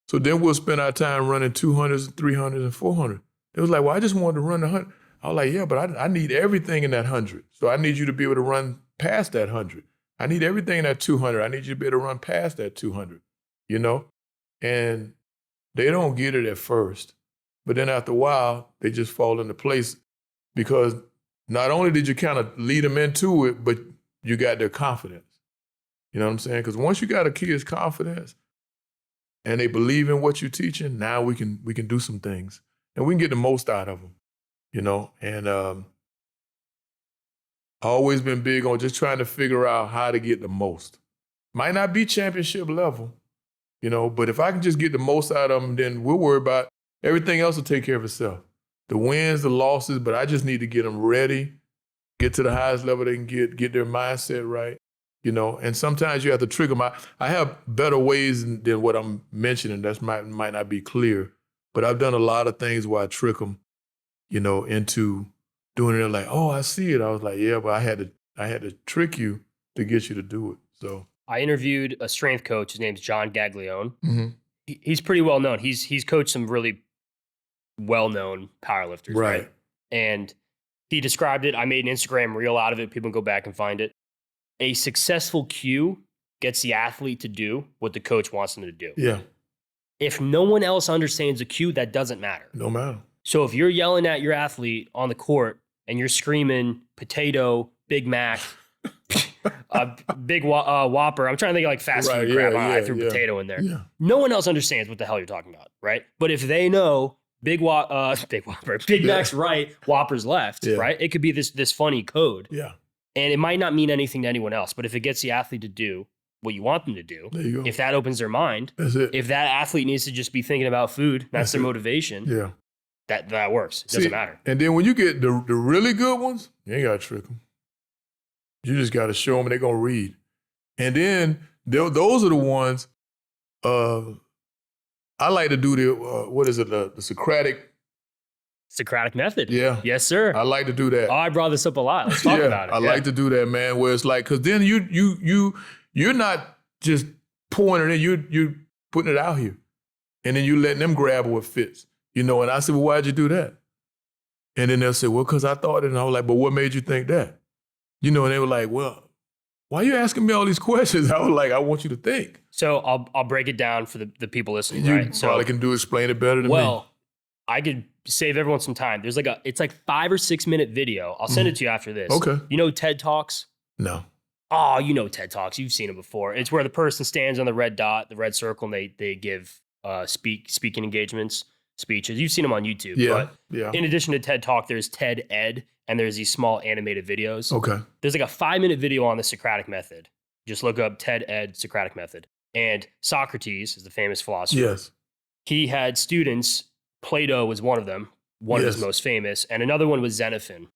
So then we'll spend our time running 200s, 300s, and 400. It was like, well, I just wanted to run the 100. I was like, yeah, but I need everything in that 100. So I need you to be able to run past that 100. I need everything in that 200. I need you to be able to run past that 200, And they don't get it at first. But then after a while, they just fall into place because not only did you kind of lead them into it, but you got their confidence. You know what I'm saying? Because once you got a kid's confidence and they believe in what you're teaching, now we can do some things and we can get the most out of them, And I've always been big on just trying to figure out how to get the most. Might not be championship level, but if I can just get the most out of them, then we'll worry about everything else will take care of itself. The wins, the losses, but I just need to get them ready, get to the highest level they can get their mindset right. And sometimes you have to trick them. I have better ways than what I'm mentioning. That might not be clear, but I've done a lot of things where I trick them, into doing it. Like, oh, I see it. I was like, yeah, but I had to trick you to get you to do it. So I interviewed a strength coach. His name's John Gaglione. Mm-hmm. He's pretty well known. He's coached some really well-known powerlifters, right? And he described it. I made an Instagram reel out of it. People can go back and find it. A successful cue gets the athlete to do what the coach wants them to do. Yeah. If no one else understands the cue, that doesn't matter. No matter. So if you're yelling at your athlete on the court and you're screaming potato, Big Mac, big Whopper, I'm trying to think of like fast food crap. I threw potato in there. Yeah. No one else understands what the hell you're talking about, right? But if they know Big Whopper, Big Mac's right, Whopper's left, right? It could be this funny code. Yeah. And it might not mean anything to anyone else, but if it gets the athlete to do what you want them to do, there you go. If that opens their mind, that's it. If that athlete needs to just be thinking about food, that's their motivation. Yeah. That works. It doesn't matter. And then when you get the really good ones, you ain't got to trick them. You just got to show them and they're going to read. And then those are the ones I like to do the Socratic method. Yeah. Yes, sir. I like to do that. Oh, I brought this up a lot. Let's talk about it. I like to do that, man, where it's like, because then you're not just pouring it in, you're putting it out here. And then you letting them grab what fits. And I said, well, why'd you do that? And then they'll say, well, because I thought it. And I was like, but what made you think that? And they were like, well, why are you asking me all these questions? I was like, I want you to think. So I'll break it down for the people listening, you right? probably can explain it better than me. Well, I could save everyone some time. There's it's like 5 or 6 minute video. I'll send it to you after this. Okay. TED Talks? No. Oh, TED Talks. You've seen it before. It's where the person stands on the red dot, the red circle, and they give speaking engagements, speeches. You've seen them on YouTube. Yeah. But in addition to TED Talk, there's TED Ed, and there's these small animated videos. Okay. There's like a 5-minute video on the Socratic method. Just look up TED Ed Socratic method. And Socrates is the famous philosopher. Yes. He had students. Plato was one of them, one of his most famous, and another one was Xenophon.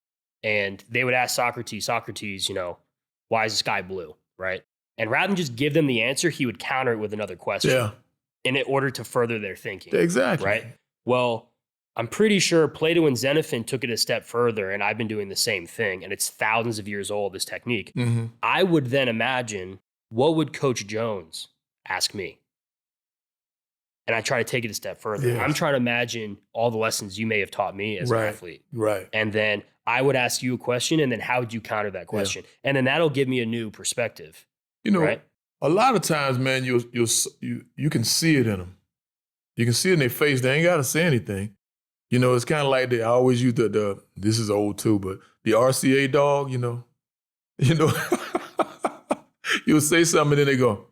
And they would ask Socrates, why is the sky blue, right? And rather than just give them the answer, he would counter it with another question in order to further their thinking. Exactly. Right? Well, I'm pretty sure Plato and Xenophon took it a step further, and I've been doing the same thing, and it's thousands of years old, this technique. Mm-hmm. I would then imagine what would Coach Jones ask me? And I try to take it a step further. Yes. I'm trying to imagine all the lessons you may have taught me as an athlete. Right. And then I would ask you a question, and then how would you counter that question? Yeah. And then that'll give me a new perspective. You know, right? A lot of times, man, you can see it in them. You can see it in their face. They ain't got to say anything. You know, it's kind of like I always use the this is old too, but the RCA dog, you know, you'll say something and then they go,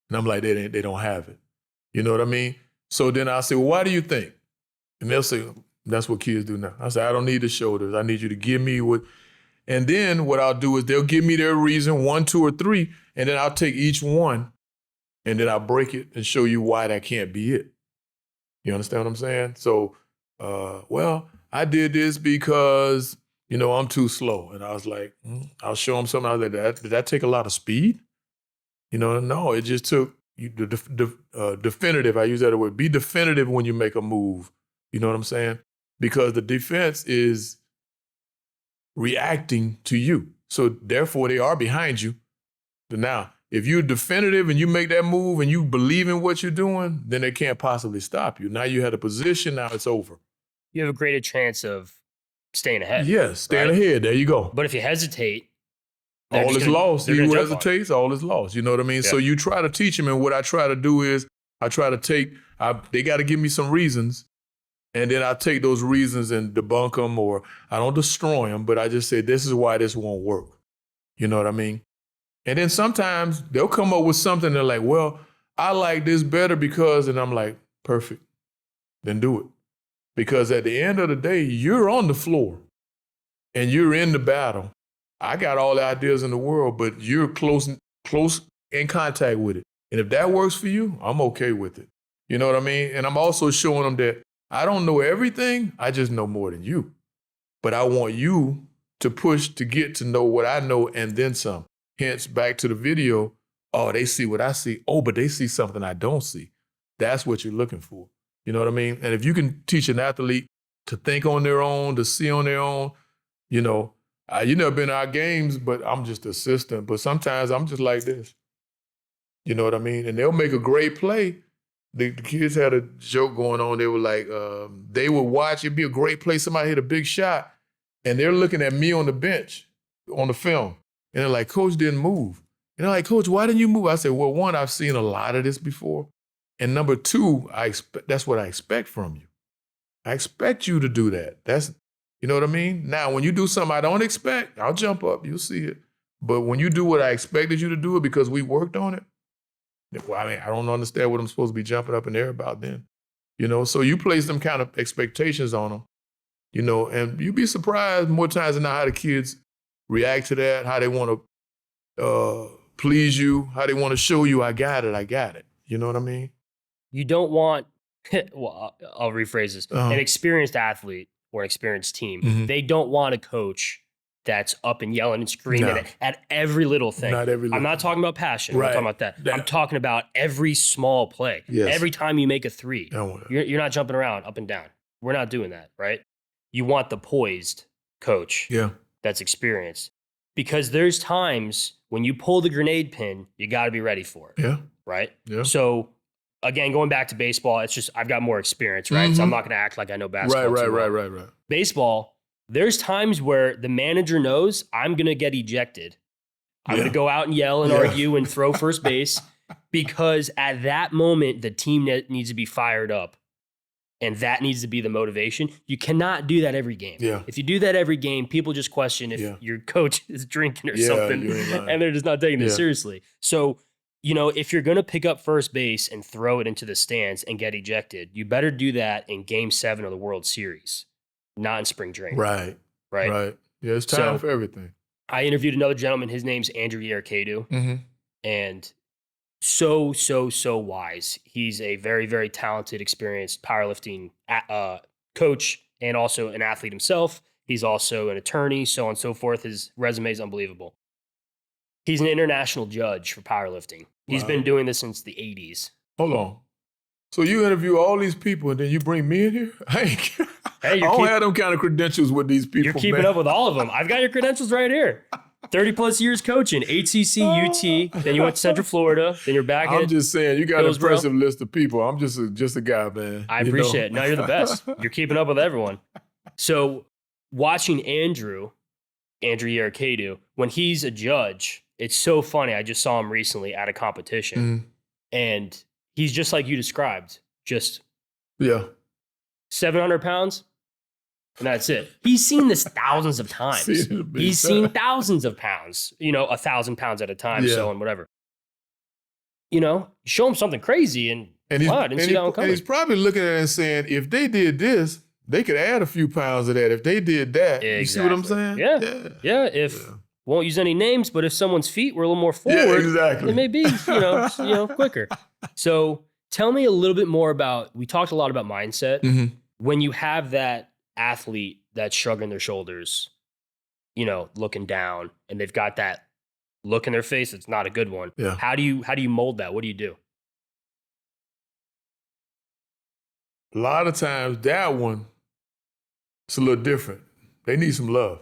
and I'm like, they don't have it. You know what I mean? So then I'll say, well, why do you think? And they'll say, that's what kids do now. I say, I don't need the shoulders. I need you to give me what. And then what I'll do is they'll give me their reason, 1, 2, or 3, and then I'll take each one and then I'll break it and show you why that can't be it. You understand what I'm saying? So, well, I did this because, you know, I'm too slow. And I was like, I'll show them something. I was like, did that take a lot of speed? You know, no, it just took definitive. I use that word. Be definitive when you make a move. You know what I'm saying? Because the defense is reacting to you. So therefore, they are behind you. Now, if you're definitive and you make that move and you believe in what you're doing, then they can't possibly stop you. Now you had a position, now it's over. You have a greater chance of staying ahead. Yes, staying ahead. There you go. But if you hesitate, all is lost. He who hesitates, all is lost. You know what I mean? Yeah. So you try to teach them, and what I try to do is I try to they got to give me some reasons, and then I take those reasons and debunk them, or I don't destroy them, but I just say, this is why this won't work. You know what I mean? And then sometimes they'll come up with something, they're like, well, I like this better because, and I'm like, perfect, then do it. Because at the end of the day, you're on the floor, and you're in the battle. I got all the ideas in the world, but you're close in contact with it. And if that works for you, I'm okay with it. You know what I mean? And I'm also showing them that I don't know everything. I just know more than you. But I want you to push to get to know what I know and then some. Hence, back to the video, oh, they see what I see. Oh, but they see something I don't see. That's what you're looking for. You know what I mean? And if you can teach an athlete to think on their own, to see on their own, you know, you never been to our games, but I'm just assistant. But sometimes I'm just like this. You know what I mean? And they'll make a great play. The kids had a joke going on. They were like, they would watch, it'd be a great play. Somebody hit a big shot, and they're looking at me on the bench, on the film. And they're like, Coach didn't move. And they're like, Coach, why didn't you move? I said, well, 1, I've seen a lot of this before. And number 2, that's what I expect from you. I expect you to do that. You know what I mean? Now, when you do something I don't expect, I'll jump up. You'll see it. But when you do what I expected you to do it because we worked on it, well, I mean, I don't understand what I'm supposed to be jumping up in the air about then. You know, so you place them kind of expectations on them, you know, and you'd be surprised more times than not how the kids react to that, how they want to please you, how they want to show you, I got it. You know what I mean? You don't want, well, I'll rephrase this, an experienced athlete or an experienced team, they don't want a coach that's up and yelling and screaming at every little thing. Not every little I'm not talking about passion. Right. I'm not talking about that. I'm talking about every small play. Yes. Every time you make a 3, you're not jumping around up and down. We're not doing that, right? You want the poised coach that's experienced. Because there's times when you pull the grenade pin, you got to be ready for it. Yeah. Right? Yeah. So, again, going back to baseball, it's just I've got more experience, right? So I'm not going to act like I know basketball. Right. Baseball, there's times where the manager knows I'm going to get ejected. I'm going to go out and yell and argue and throw first base because at that moment, the team needs to be fired up. And that needs to be the motivation. You cannot do that every game. Yeah. If you do that every game, people just question if your coach is drinking or something and they're just not taking it seriously. So, you know, if you're going to pick up first base and throw it into the stands and get ejected, you better do that in Game 7 of the World Series, not in spring training. Right. Yeah, it's time for everything. I interviewed another gentleman. His name's Andrew Yerkedu. And so wise. He's a very, very talented, experienced powerlifting coach and also an athlete himself. He's also an attorney, so on and so forth. His resume is unbelievable. He's an international judge for powerlifting. He's been doing this since the 80s. Hold on. So you interview all these people and then you bring me in here? I don't have them kind of credentials with these people. You're keeping up with all of them. I've got your credentials right here. 30 plus years coaching, HCC, UT, then you went to Central Florida, then you're back I'm at just saying, you got an Hillsborough. impressive list of people. I'm just a guy, man. I appreciate it. No, you're the best. You're keeping up with everyone. So watching Andrew Yerkadu, when he's a judge, it's so funny. I just saw him recently at a competition, and he's just like you described, just 700 pounds, and that's it. He's seen this thousands of times. He's seen thousands of pounds, 1,000 pounds at a time, so and whatever. Show him something crazy, and wow, I didn't see that one coming. And he's probably looking at it and saying, if they did this, they could add a few pounds of that. If they did that, you see what I'm saying? Yeah. Won't use any names, but if someone's feet were a little more forward, it may be, quicker. So tell me a little bit more about, we talked a lot about mindset. When you have that athlete that's shrugging their shoulders, looking down, and they've got that look in their face, it's not a good one. Yeah. How do you mold that? What do you do? A lot of times that one, it's a little different. They need some love.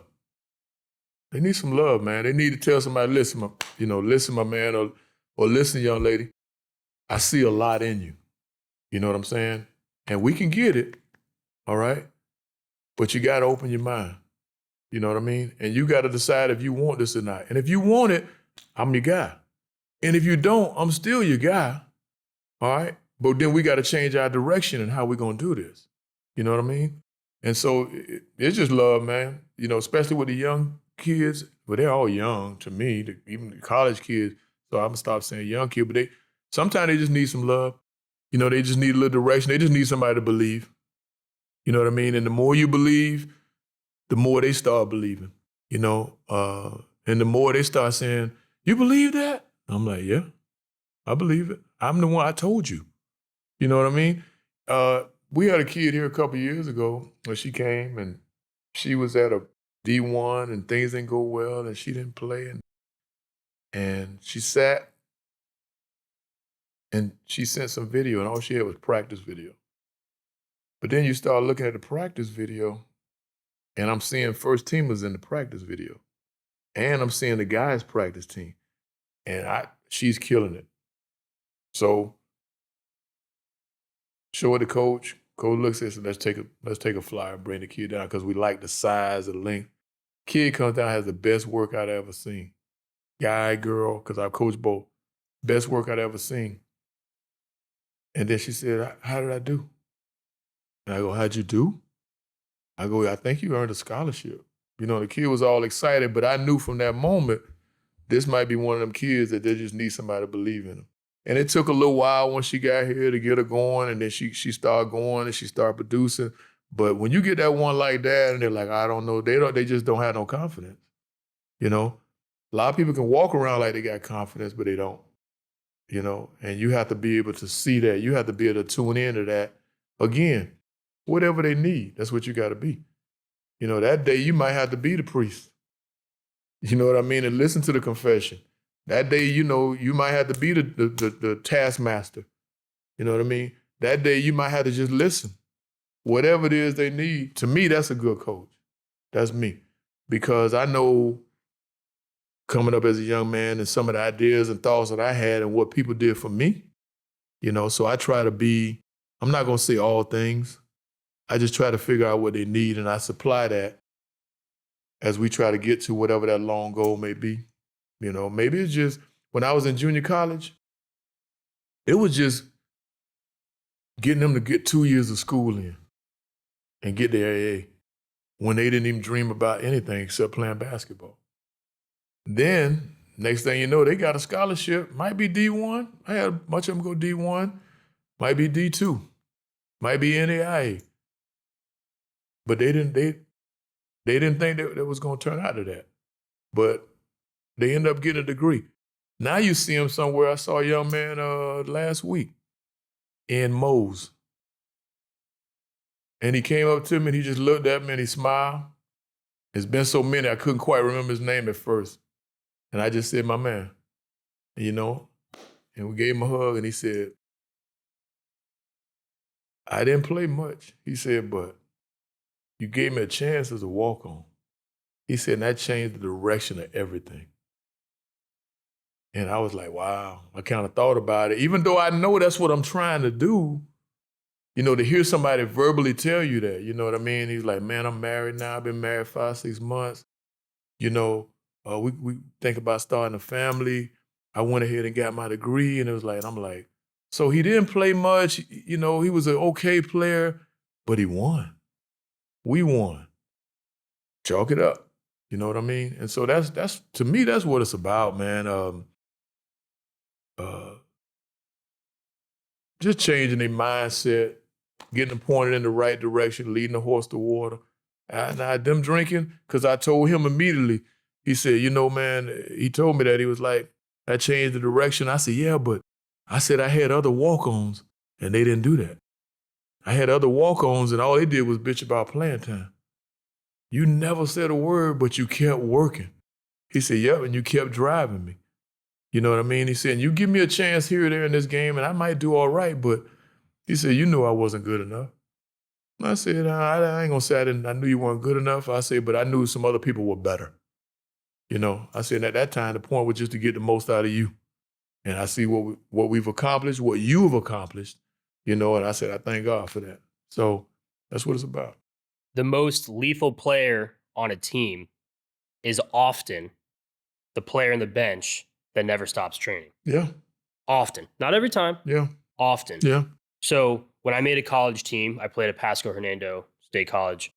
They need some love, man. They need to tell somebody, listen, my man, or listen, young lady, I see a lot in you. You know what I'm saying? And we can get it, all right? But you got to open your mind. You know what I mean? And you got to decide if you want this or not. And if you want it, I'm your guy. And if you don't, I'm still your guy, all right? But then we got to change our direction and how we're going to do this. You know what I mean? And so it's just love, man. Especially with the young kids. But they're all young to me, even the college kids. So I'm going to stop saying young kids. But sometimes they just need some love. They just need a little direction. They just need somebody to believe. You know what I mean? And the more you believe, the more they start believing. And the more they start saying, you believe that? I'm like, yeah, I believe it. I'm the one, I told you. You know what I mean? We had a kid here a couple years ago when she came, and she was at a D1 and things didn't go well and she didn't play. And she sat and she sent some video, and all she had was practice video. But then you start looking at the practice video, and I'm seeing first teamers in the practice video. And I'm seeing the guys' practice team. And she's killing it. So show it to coach. Coach looks at it, let's take a flyer, bring the kid down, because we like the size, the length. Kid comes down, has the best workout I ever seen. Guy, girl, because I've coached both. Best workout I ever seen. And then she said, how did I do? And I go, how'd you do? I go, I think you earned a scholarship. The kid was all excited, but I knew from that moment, this might be one of them kids that they just need somebody to believe in them. And it took a little while when she got here to get her going, and then she started going and she started producing. But when you get that one like that, and they're like, I don't know, they just don't have no confidence. A lot of people can walk around like they got confidence, but they don't. And you have to be able to see that. You have to be able to tune into that. Again, whatever they need, that's what you got to be. That day you might have to be the priest. You know what I mean? And listen to the confession. That day, you might have to be the taskmaster. You know what I mean? That day you might have to just listen. Whatever it is they need, to me, that's a good coach. That's me. Because I know coming up as a young man and some of the ideas and thoughts that I had and what people did for me, so I try to be, I'm not going to say all things. I just try to figure out what they need, and I supply that as we try to get to whatever that long goal may be. Maybe it's just, when I was in junior college, it was just getting them to get 2 years of school in and get their AA when they didn't even dream about anything except playing basketball. Then, next thing you know, they got a scholarship, might be D1. I had a bunch of them go D1, might be D2, might be NAIA. But they didn't think that was going to turn out to that. But they end up getting a degree. Now you see them somewhere. I saw a young man last week in Mose. And he came up to me and he just looked at me and he smiled. It's been so many, I couldn't quite remember his name at first. And I just said, my man, and we gave him a hug, and he said, I didn't play much. He said, but you gave me a chance as a walk-on. He said, and that changed the direction of everything. And I was like, wow, I kind of thought about it. Even though I know that's what I'm trying to do, you know, to hear somebody verbally tell you that, you know what I mean? He's like, man, I'm married now. I've been married 5-6 months. You know, we think about starting a family. I went ahead and got my degree, and it was like, I'm like, so he didn't play much. You know, he was an okay player, but he won. We won. Chalk it up. You know what I mean? And so that's to me, that's what it's about, man. Just changing their mindset, getting them pointed in the right direction, leading the horse to water. And them drinking, because I told him immediately, he said, you know, man, he told me that. He was like, I changed the direction. I said, yeah, but I said I had other walk-ons, and they didn't do that. I had other walk-ons, and all they did was bitch about playing time. You never said a word, but you kept working. He said, yep, and you kept driving me. You know what I mean? He said, you give me a chance here or there in this game, and I might do all right, but he said, you knew I wasn't good enough. I said, I ain't gonna say I knew you weren't good enough. I said, but I knew some other people were better. You know, I said, at that time, the point was just to get the most out of you. And I see what we've accomplished, what you've accomplished, you know, and I said, I thank God for that. So that's what it's about. The most lethal player on a team is often the player in the bench that never stops training. Yeah. Often. Not every time. Yeah. Often. Yeah. So when I made a college team, I played at Pasco Hernando State College.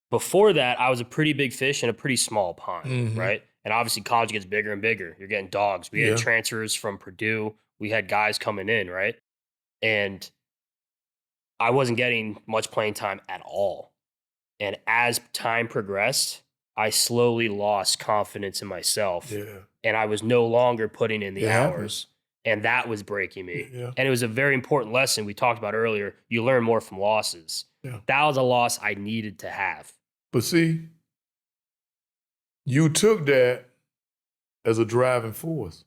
Before that, I was a pretty big fish in a pretty small pond, right? And obviously college gets bigger and bigger. You're getting dogs. We had transfers from Purdue. We had guys coming in, right? And I wasn't getting much playing time at all. And as time progressed, I slowly lost confidence in myself. Yeah. And I was no longer putting in the It hours. happens. And that was breaking me. Yeah. And it was a very important lesson we talked about earlier. You learn more from losses. Yeah. That was a loss I needed to have. But see, you took that as a driving force.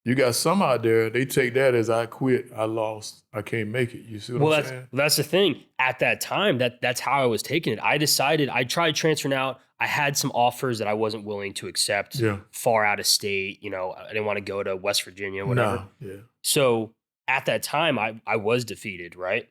You got some out there, they take that as I quit, I lost, I can't make it. You see what I'm saying? That's the thing. At that time, that's how I was taking it. I decided, I tried transferring out. I had some offers that I wasn't willing to accept far out of state. You know, I didn't want to go to West Virginia, whatever. No. Yeah. So at that time, I was defeated, right?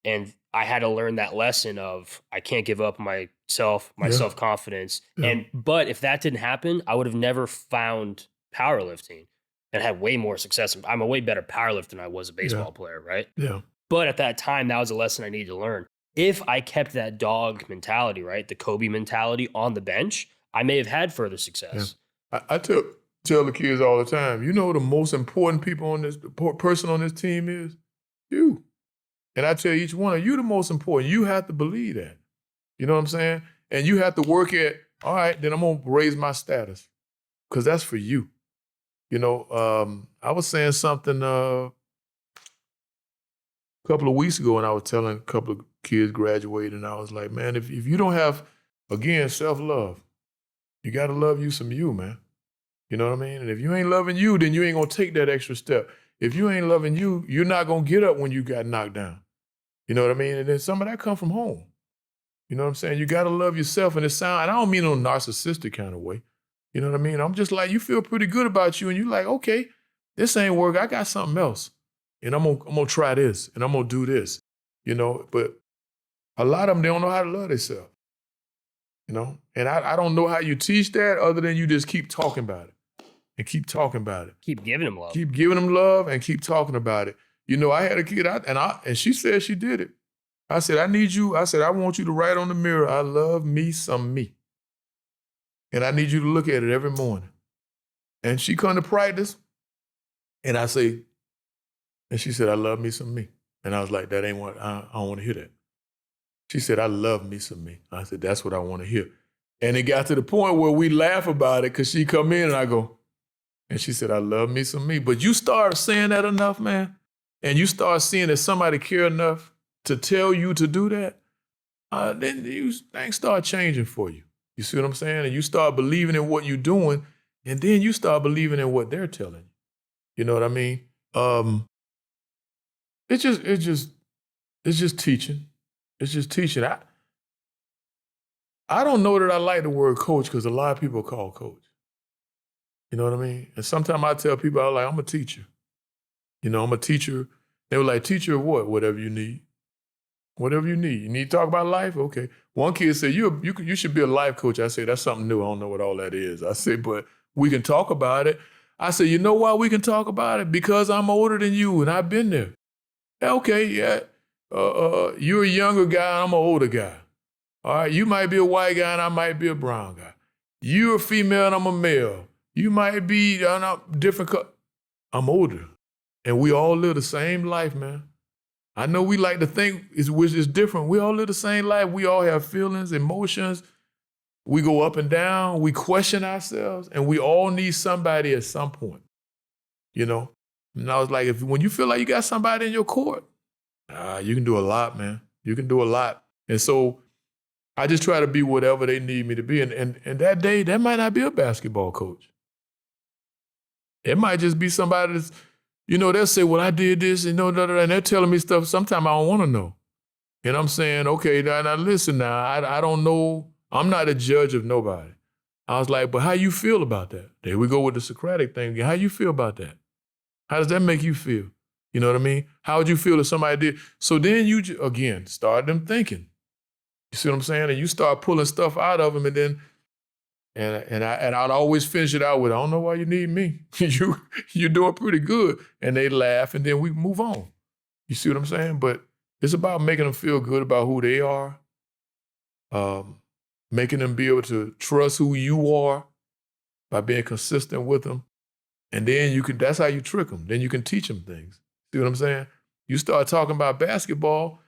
And I had to learn that lesson of I can't give up my self-confidence. Yeah. But if that didn't happen, I would have never found powerlifting and had way more success. I'm a way better powerlifter than I was a baseball player, right? Yeah. But at that time, that was a lesson I needed to learn. If I kept that dog mentality, right, the Kobe mentality on the bench, I may have had further success. Yeah. I tell the kids all the time, you know the most important person on this team is? You. And I tell each one of you the most important. You have to believe that. You know what I'm saying? And you have to work at, all right, then I'm going to raise my status because that's for you. You know, I was saying something a couple of weeks ago and I was telling a couple of kids graduating, and I was like, man, if you don't have, again, self-love, you got to love you some you, man. You know what I mean? And if you ain't loving you, then you ain't going to take that extra step. If you ain't loving you, you're not going to get up when you got knocked down. You know what I mean? And then some of that come from home. You know what I'm saying? You got to love yourself. And and I don't mean in a narcissistic kind of way. You know what I mean? I'm just like, you feel pretty good about you and you're like, okay, this ain't work. I got something else. And I'm gonna try this and I'm gonna do this. You know, but a lot of them, they don't know how to love themselves. You know? And I don't know how you teach that other than you just keep talking about it and keep talking about it. Keep giving them love. Keep giving them love and keep talking about it. You know, I had a kid and she said she did it. I said, I want you to write on the mirror, I love me some me. And I need you to look at it every morning. And she come to practice, and I say, and she said, I love me some me. And I was like, that ain't what, I don't want to hear that. She said, I love me some me. I said, that's what I want to hear. And it got to the point where we laugh about it because she come in and I go, and she said, I love me some me. But you start saying that enough, man, and you start seeing that somebody care enough to tell you to do that, then things start changing for you. You see what I'm saying? And you start believing in what you're doing, and then you start believing in what they're telling you. You know what I mean? It's just teaching. It's just teaching. I don't know that I like the word coach because a lot of people call coach. You know what I mean? And sometimes I tell people, I'm a teacher. You know, I'm a teacher. They were like, teacher of what? Whatever you need. Whatever you need. You need to talk about life? Okay. One kid said, you should be a life coach. I said, that's something new. I don't know what all that is. I said, but we can talk about it. I said, you know why we can talk about it? Because I'm older than you and I've been there. Okay, yeah. You're a younger guy, I'm an older guy. All right, you might be a white guy and I might be a brown guy. You're a female and I'm a male. You might be different. I'm older. And we all live the same life, man. I know we like to think which is different. We all live the same life. We all have feelings, emotions. We go up and down. We question ourselves. And we all need somebody at some point, you know? And I was like, when you feel like you got somebody in your court, you can do a lot, man. You can do a lot. And so I just try to be whatever they need me to be. And that day, that might not be a basketball coach. It might just be somebody that's, they'll say, well, I did this, and they're telling me stuff sometimes I don't want to know. And I'm saying, okay, now listen now, I don't know. I'm not a judge of nobody. I was like, but how you feel about that? There we go with the Socratic thing. How you feel about that? How does that make you feel? You know what I mean? How would you feel if somebody did? So then you, again, start them thinking. You see what I'm saying? And you start pulling stuff out of them, and then, and I'd always finish it out with, I don't know why you need me. You're doing pretty good. And they laugh, and then we move on. You see what I'm saying? But it's about making them feel good about who they are, making them be able to trust who you are by being consistent with them. And then that's how you trick them. Then you can teach them things. See what I'm saying? You start talking about basketball,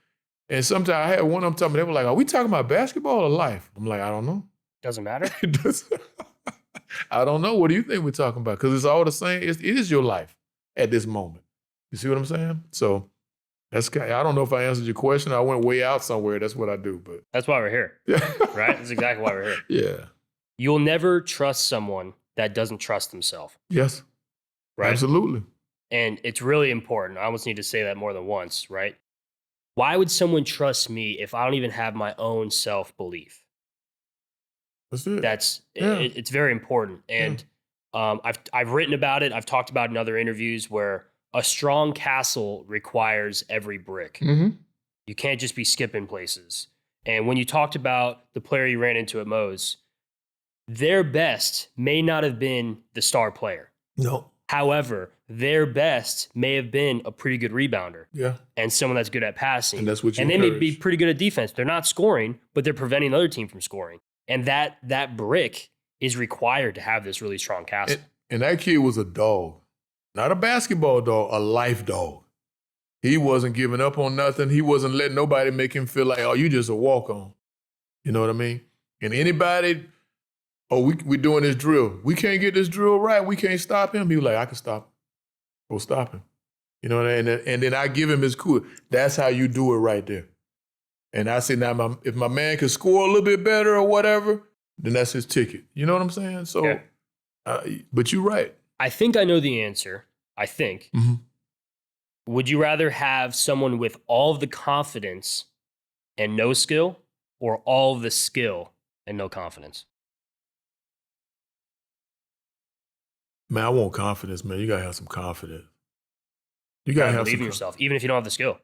and sometimes I had one of them tell me, they were like, are we talking about basketball or life? I'm like, I don't know. Doesn't matter? I don't know. What do you think we're talking about? Because it's all the same. It is your life at this moment. You see what I'm saying? So I don't know if I answered your question. I went way out somewhere. That's what I do. But that's why we're here. Right? That's exactly why we're here. Yeah. You'll never trust someone that doesn't trust themselves. Yes. Right? Absolutely. And it's really important. I almost need to say that more than once, right? Why would someone trust me if I don't even have my own self-belief? That's it. It's very important. And I've written about it. I've talked about it in other interviews where a strong castle requires every brick. Mm-hmm. You can't just be skipping places. And when you talked about the player you ran into at Moe's, their best may not have been the star player. No. However, their best may have been a pretty good rebounder. Yeah. And someone that's good at passing. And that's what you And they may be pretty good at defense. They're not scoring, but they're preventing the other team from scoring. And that brick is required to have this really strong castle. And that kid was a dog. Not a basketball dog, a life dog. He wasn't giving up on nothing. He wasn't letting nobody make him feel like, oh, you just a walk-on. You know what I mean? And anybody, we doing this drill. We can't get this drill right. We can't stop him. He was like, I can stop him. Go stop him. You know what I mean? And then I give him his cool. That's how you do it right there. And I say, now, if my man can score a little bit better or whatever, then that's his ticket. You know what I'm saying? So, but you're right. I think I know the answer. I think. Mm-hmm. Would you rather have someone with all of the confidence and no skill, or all of the skill and no confidence? Man, I want confidence, man. You got to have some confidence. You got to have believe in yourself, even if you don't have the skill.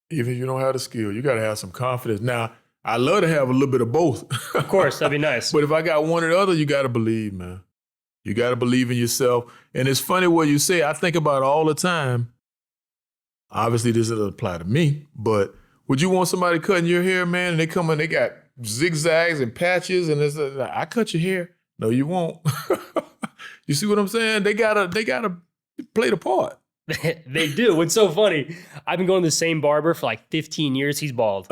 Even if you don't have the skill, you got to have some confidence. Now, I love to have a little bit of both. Of course, that'd be nice. But if I got one or the other, you got to believe, man. You got to believe in yourself. And it's funny what you say. I think about it all the time. Obviously, this doesn't apply to me, but would you want somebody cutting your hair, man, and they come in, they got zigzags and patches, and it's like, I cut your hair. No, you won't. You see what I'm saying? They gotta play the part. They do. It's so funny. I've been going to the same barber for like 15 years. He's bald.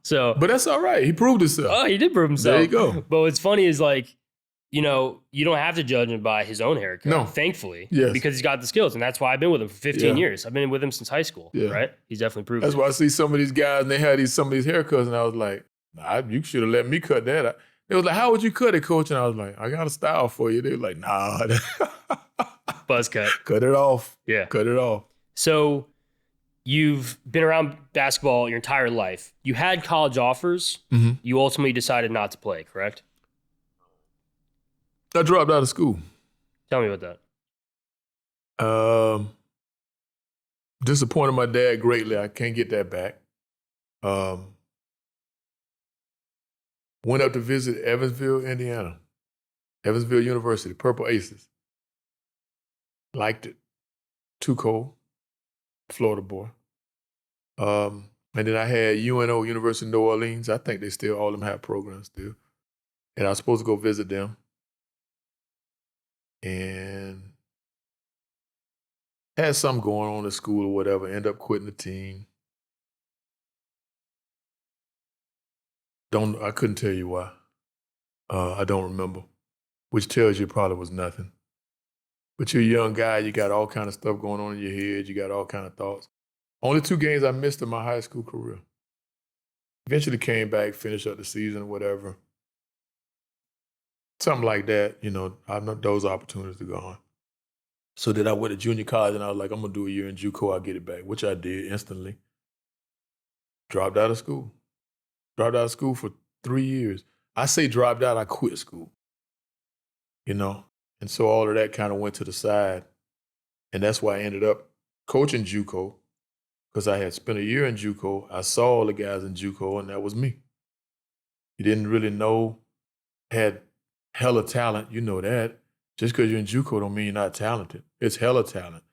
So, but that's all right. He proved himself. Oh, he did prove himself. There you go. But what's funny is like, you don't have to judge him by his own haircut. No. Thankfully. Yes. Because he's got the skills. And that's why I've been with him for 15 years. I've been with him since high school. Yeah. Right? He's definitely proven That's why I see some of these guys and they had some of these haircuts and I was like, you should have let me cut that. They was like, how would you cut it, coach? And I was like, I got a style for you. They were like, nah. Buzz cut. Cut it off. Yeah. Cut it off. So you've been around basketball your entire life. You had college offers. Mm-hmm. You ultimately decided not to play, correct? I dropped out of school. Tell me about that. Disappointed my dad greatly. I can't get that back. Went up to visit Evansville, Indiana. Evansville University, Purple Aces. Liked it. Too cold. Florida boy. And then I had UNO, University of New Orleans. I think they still, all of them have programs still. And I was supposed to go visit them. And had something going on at school or whatever. End up quitting the team. I couldn't tell you why. I don't remember. Which tells you it probably was nothing. But you're a young guy, you got all kind of stuff going on in your head, you got all kind of thoughts. Only 2 games I missed in my high school career. Eventually came back, finished up the season, whatever. Something like that, I know those opportunities to go on. So then I went to junior college and I was like, I'm gonna do a year in JUCO, I'll get it back, which I did instantly. Dropped out of school. Dropped out of school for 3 years. I say dropped out, I quit school. And so all of that kind of went to the side. And that's why I ended up coaching JUCO, because I had spent a year in JUCO. I saw all the guys in JUCO, and that was me. You didn't really know, had hella talent, you know that. Just because you're in JUCO don't mean you're not talented. It's hella talent.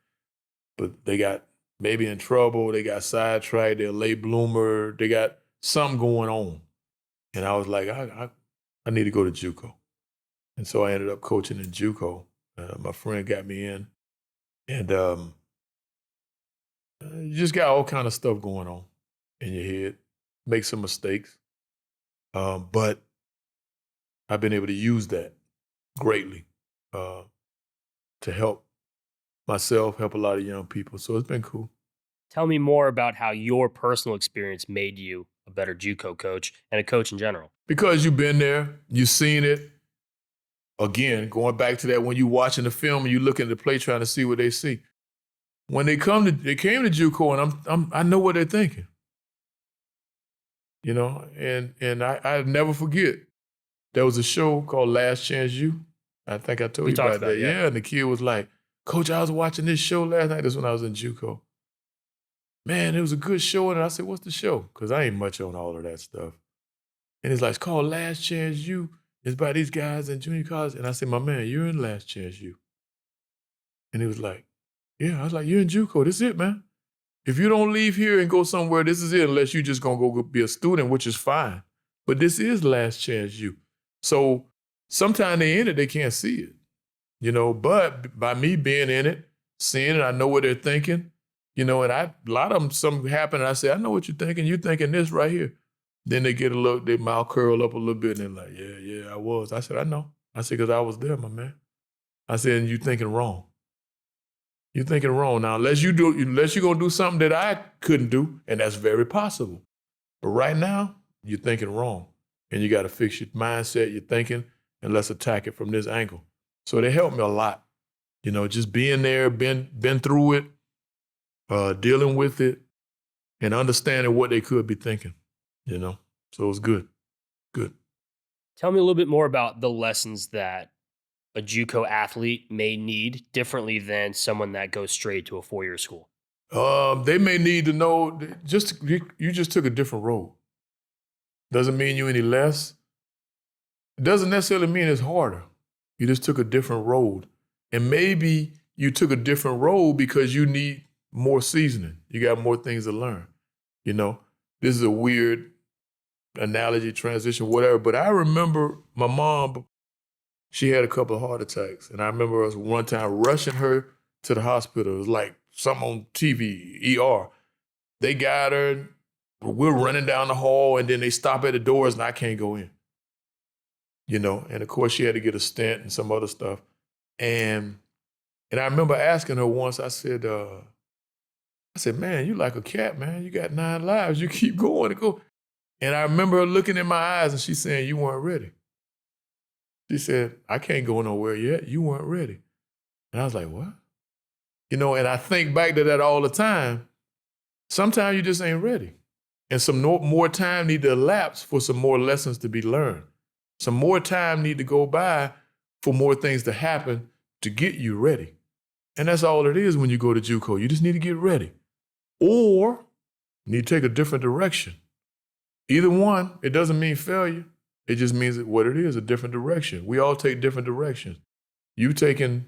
But they got maybe in trouble, they got sidetracked, they're a late bloomer, they got something going on. And I was like, I need to go to JUCO. And so I ended up coaching in JUCO. My friend got me in. And you just got all kind of stuff going on in your head. Make some mistakes. But I've been able to use that greatly to help myself, help a lot of young people. So it's been cool. Tell me more about how your personal experience made you a better JUCO coach and a coach in general. Because you've been there, you've seen it. Again, going back to that, when you're watching the film and you look at the play trying to see what they see. When they came to JUCO, and I know what they're thinking. And I never forget. There was a show called Last Chance U. I think I told you about that. Yeah, and the kid was like, Coach, I was watching this show last night. That's when I was in JUCO. Man, it was a good show. And I said, what's the show? Because I ain't much on all of that stuff. And it's like, it's called Last Chance U. It's by these guys in junior college. And I said, my man, you're in Last Chance U. And he was like, yeah. I was like, you're in JUCO. This is it, man. If you don't leave here and go somewhere, this is it, unless you just going to go be a student, which is fine. But this is Last Chance U. So sometimes they in it, they can't see it. But by me being in it, seeing it, I know what they're thinking, and a lot of them, something happened, and I say, I know what you're thinking. You're thinking this right here. Then they get their mouth curl up a little bit, and they're like, yeah, I was. I said, I know. I said, because I was there, my man. I said, and you thinking wrong. You're thinking wrong. Now, unless you're going to do something that I couldn't do, and that's very possible. But right now, you're thinking wrong. And you got to fix your mindset, your thinking, and let's attack it from this angle. So they helped me a lot. Just being there, been through it, dealing with it, and understanding what they could be thinking, So it was good. Good. Tell me a little bit more about the lessons that a JUCO athlete may need differently than someone that goes straight to a 4-year school. They may need to know, you just took a different road. Doesn't mean you any less. It doesn't necessarily mean it's harder. You just took a different road. And maybe you took a different road because you need more seasoning. You got more things to learn. This is a weird analogy, transition, whatever. But I remember my mom, she had a couple of heart attacks. And I remember us one time rushing her to the hospital. It was like something on TV, ER. They got her, we're running down the hall, and then they stop at the doors, and I can't go in. And of course she had to get a stent and some other stuff. And I remember asking her once, I said, man, you like a cat, man. You got 9 lives. You keep going and go. And I remember her looking in my eyes and she saying, you weren't ready. She said, I can't go nowhere yet. You weren't ready. And I was like, what? And I think back to that all the time. Sometimes you just ain't ready. And some more time need to elapse for some more lessons to be learned. Some more time need to go by for more things to happen to get you ready. And that's all it is when you go to JUCO. You just need to get ready. Or you need to take a different direction. Either one, it doesn't mean failure. It just means that what it is, a different direction. We all take different directions. You've taken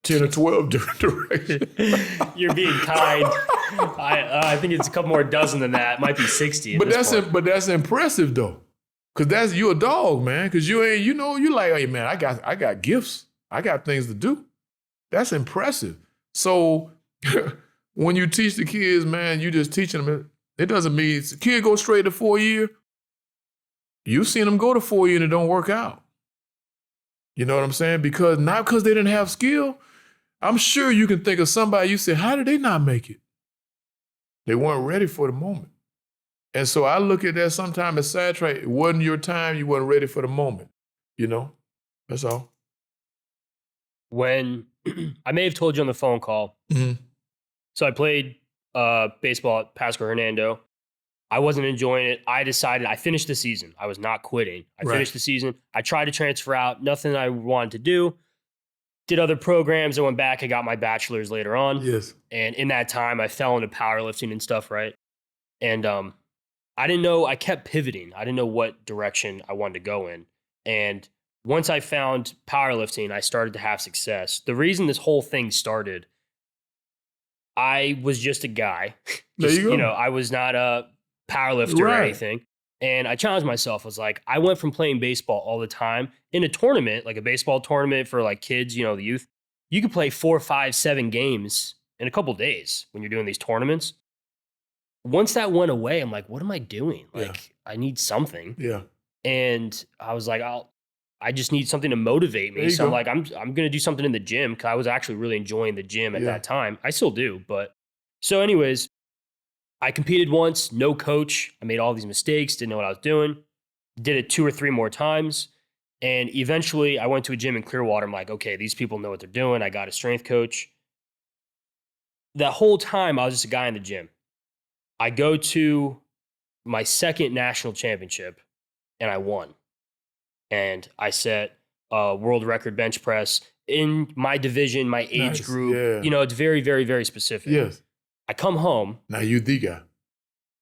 10 or 12 different directions. You're being kind. I think it's a couple more dozen than that. It might be 60. But that's impressive though. Cause you a dog, man. Cause you ain't, you like, hey man, I got gifts. I got things to do. That's impressive. So when you teach the kids, man, you just teaching them. It doesn't mean the kid go straight to 4 year. You've seen them go to 4 year and it don't work out. You know what I'm saying? Not because they didn't have skill. I'm sure you can think of somebody, you say, how did they not make it? They weren't ready for the moment. And so I look at that sometimes as sidetrack. It wasn't your time. You weren't ready for the moment. That's all. When I may have told you on the phone call. Mm-hmm. So I played baseball at Pasco Hernando. I wasn't enjoying it. I decided I finished the season. I was not quitting. I finished the season. I tried to transfer out. Nothing I wanted to do. Did other programs. I went back. I got my bachelor's later on. Yes. And in that time, I fell into powerlifting and stuff, right? And I didn't know. I kept pivoting. I didn't know what direction I wanted to go in. And once I found powerlifting, I started to have success. The reason this whole thing started, I was just a guy. There you go. I was not a powerlifter or anything. And I challenged myself. I was like, I went from playing baseball all the time in a tournament, like a baseball tournament for like kids, the youth. You could play 4, 5, 7 games in a couple days when you're doing these tournaments. Once that went away, I'm like, what am I doing? Like, I need something. Yeah. And I was like, I just need something to motivate me. So I'm like, I'm going to do something in the gym, because I was actually really enjoying the gym at that time. I still do. But so anyways, I competed once, no coach. I made all these mistakes, didn't know what I was doing. Did it 2 or 3 more times. And eventually I went to a gym in Clearwater. I'm like, okay, these people know what they're doing. I got a strength coach. That whole time I was just a guy in the gym. I go to my second national championship and I won. And I set a world record bench press in my division, my age group. Yeah. It's very, very, very specific. Yes. I come home. Now you the guy.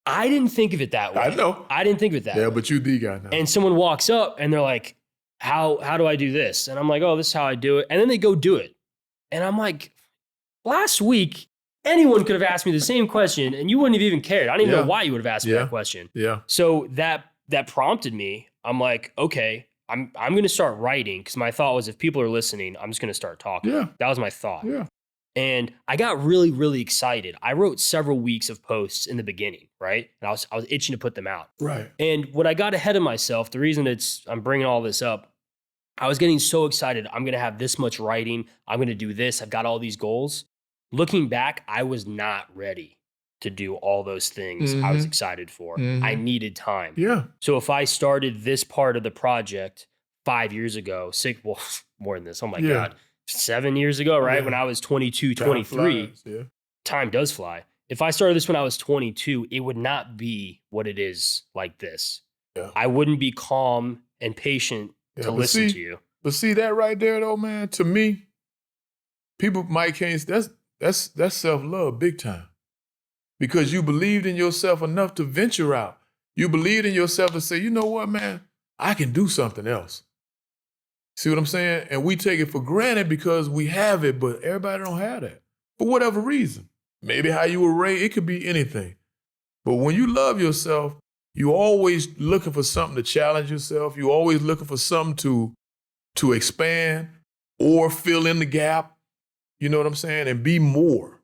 I didn't think of it that way. I know. I didn't think of it that way. Yeah, but you the guy now. And someone walks up and they're like, how do I do this? And I'm like, oh, this is how I do it. And then they go do it. And I'm like, last week, anyone could have asked me the same question and you wouldn't have even cared. I don't even know why you would have asked me that question. Yeah. So that prompted me. I'm like, okay, I'm going to start writing, because my thought was, if people are listening, I'm just going to start talking. Yeah. That was my thought. Yeah. And I got really, really excited. I wrote several weeks of posts in the beginning, right? And I was itching to put them out. Right. And when I got ahead of myself, the reason I'm bringing all this up, I was getting so excited. I'm going to have this much writing. I'm going to do this. I've got all these goals. Looking back, I was not ready to do all those things I was excited for. I needed time. Yeah. So if I started this part of the project 5 years ago, more than this, oh my God, 7 years ago, right? When I was 22, 23, time does fly. If I started this when I was 22, it would not be what it is like this. Yeah. I wouldn't be calm and patient to listen to you. But see that right there though, man, to me, people might can't, that's self-love big time. Because you believed in yourself enough to venture out. You believed in yourself to say, you know what, man, I can do something else. See what I'm saying? And we take it for granted because we have it, but everybody don't have that for whatever reason. Maybe how you were raised, it could be anything. But when you love yourself, you always looking for something to challenge yourself. You always looking for something to expand or fill in the gap. You know what I'm saying? And be more.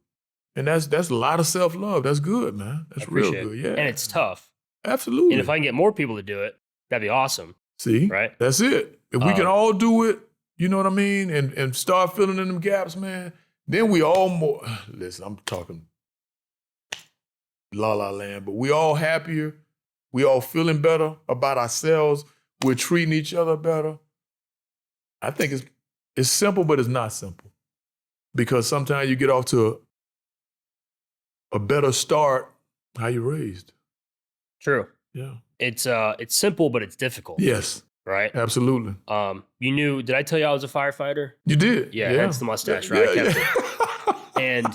And that's a lot of self-love. That's good, man. That's real good. Yeah. And it's tough. Absolutely. And if I can get more people to do it, that'd be awesome. See? Right? That's it. If we can all do it, you know what I mean? And start filling in them gaps, man, then we all more, listen, I'm talking la la land, but we all happier. We all feeling better about ourselves. We're treating each other better. I think it's simple, but it's not simple. Because sometimes you get off to a better start how you raised. True. Yeah. It's simple, but it's difficult. Yes, Right. absolutely. Did I tell you I was a firefighter? You did. Yeah. Yeah. Hence the mustache, right? I kept it. And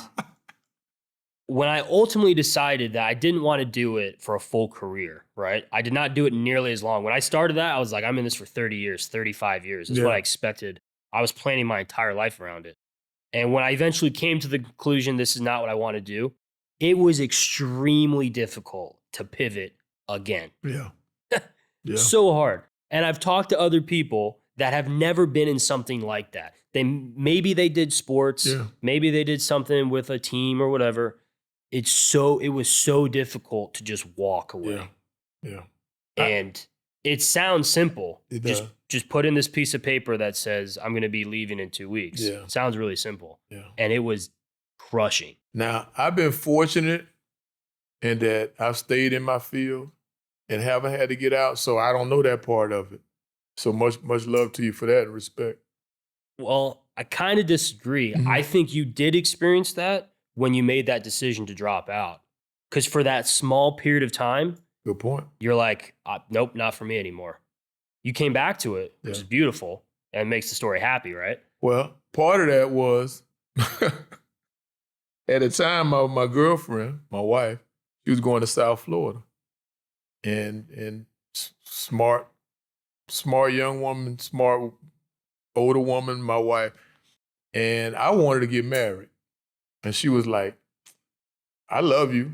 when I ultimately decided that I didn't want to do it for a full career, right? I did not do it nearly as long. When I started that, I was like, I'm in this for 30 years, 35 years. That's what I expected. I was planning my entire life around it. And when I eventually came to the conclusion this is not what I want to do, it was extremely difficult to pivot again. Yeah. Yeah. So hard. And I've talked to other people that have never been in something like that. Maybe they did sports, Yeah. maybe they did something with a team or whatever. It was so difficult to just walk away. Yeah. And it sounds simple. It Just put in this piece of paper that says I'm going to be leaving in 2 weeks. Yeah. Sounds really simple. Yeah. And it was crushing. Now, I've been fortunate in that I've stayed in my field and haven't had to get out, so I don't know that part of it. So much love to you for that and respect. Well, I kind of disagree. Mhm. I think you did experience that when you made that decision to drop out. Because for that small period of time, Good point. you're like, nope, not for me anymore. You came back to it, which is beautiful and makes the story happy, right? Well, part of that was at the time my girlfriend, my wife, she was going to South Florida. And smart young woman, smart older woman, my wife. And I wanted to get married. And she was like, I love you,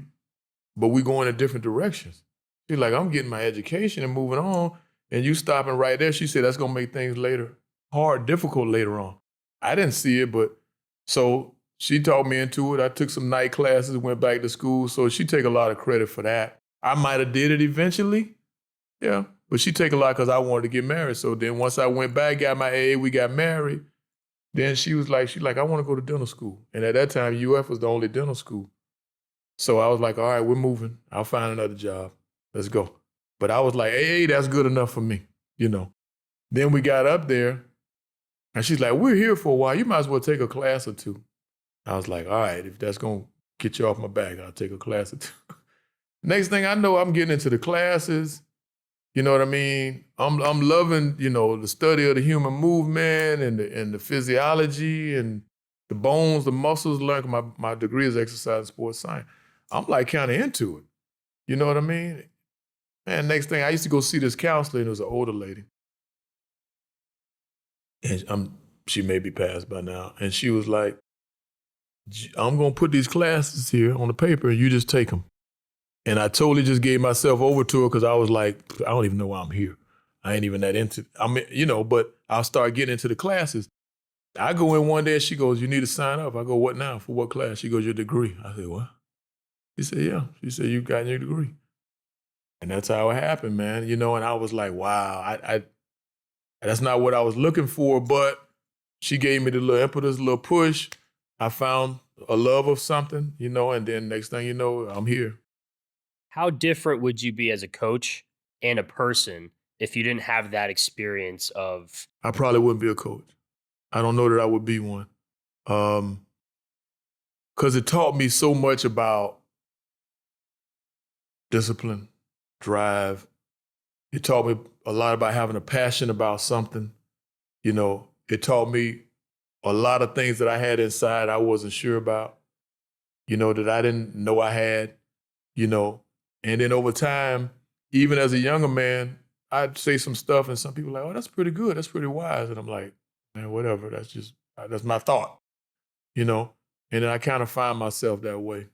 but we going in different directions. She's like, I'm getting my education and moving on, and you stopping right there. She said, that's gonna make things difficult later on. I didn't see it, but so she talked me into it. I took some night classes, went back to school, so she take a lot of credit for that. I might have did it eventually, yeah, but she take a lot because I wanted to get married. So then once I went back, got my AA, we got married, then she like, I want to go to dental school. And at that time, UF was the only dental school. So I was like, all right, we're moving. I'll find another job. Let's go. But I was like, hey, that's good enough for me, you know. Then we got up there, and she's like, we're here for a while. You might as well take a class or two. I was like, all right, if that's going to get you off my back, I'll take a class or two. Next thing I know, I'm getting into the classes. You know what I mean? I'm loving, the study of the human movement and the physiology and the bones, the muscles. Learning my degree is exercise and sports science. I'm like kind of into it. You know what I mean? And next thing, I used to go see this counselor, and it was an older lady. And she may be passed by now. And she was like, I'm going to put these classes here on the paper, and you just take them. And I totally just gave myself over to her because I was like, I don't even know why I'm here. I ain't even that into it. But I'll start getting into the classes. I go in one day and she goes, you need to sign up. I go, what now? For what class? She goes, your degree. I said, what? She said, yeah. She said, you got your degree. And that's how it happened, man. And I was like, wow, I that's not what I was looking for, but she gave me the little impetus, little push. I found a love of something, and then next thing you know, I'm here. How different would you be as a coach and a person if you didn't have that experience of? I probably wouldn't be a coach. I don't know that I would be one. Because it taught me so much about discipline, drive. It taught me a lot about having a passion about something. It taught me a lot of things that I had inside I wasn't sure about, that I didn't know I had, And then over time, even as a younger man, I'd say some stuff and some people like, oh, that's pretty good. That's pretty wise. And I'm like, man, whatever. That's my thought, And then I kind of find myself that way,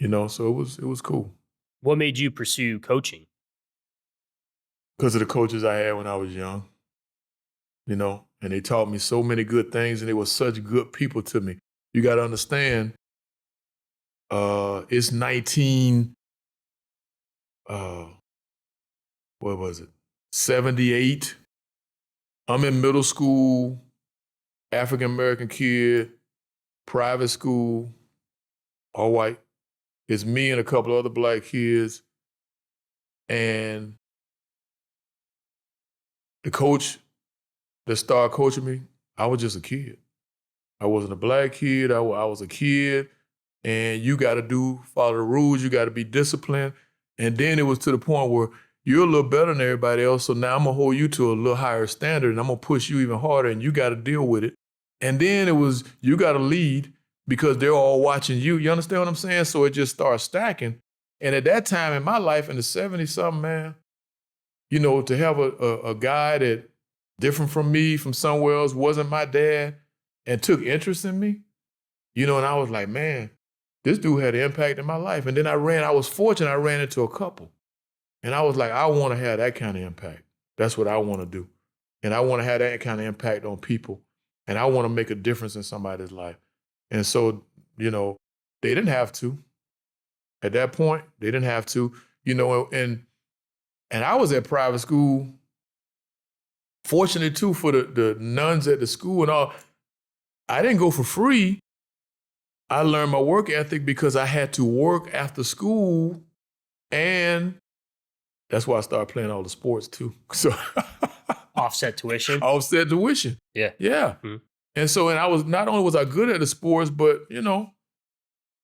So it was cool. What made you pursue coaching? Because of the coaches I had when I was young, and they taught me so many good things, and they were such good people to me. You got to understand, it's 78. I'm in middle school, African-American kid, private school, all white. It's me and a couple of other black kids. And the coach that started coaching me, I was just a kid. I wasn't a black kid. I was a kid and you got to follow the rules. You got to be disciplined. And then it was to the point where you're a little better than everybody else. So now I'm going to hold you to a little higher standard, and I'm going to push you even harder, and you got to deal with it. And then it was, you got to lead because they're all watching you. You understand what I'm saying? So it just starts stacking. And at that time in my life, in the 70-something, man, you know, to have a guy that different from me, from somewhere else, wasn't my dad, and took interest in me, you know, and I was like, man, this dude had an impact in my life. And then I was fortunate, I ran into a couple. And I was like, I want to have that kind of impact. That's what I want to do. And I want to have that kind of impact on people. And I want to make a difference in somebody's life. And so, you know, they didn't have to. At that point, they didn't have to, you know, and I was at private school, fortunate too for the nuns at the school and all. I didn't go for free. I learned my work ethic because I had to work after school, and that's why I started playing all the sports too. So offset tuition. Offset tuition. Yeah. Yeah. Mm-hmm. And so, and I was, not only was I good at the sports, but you know,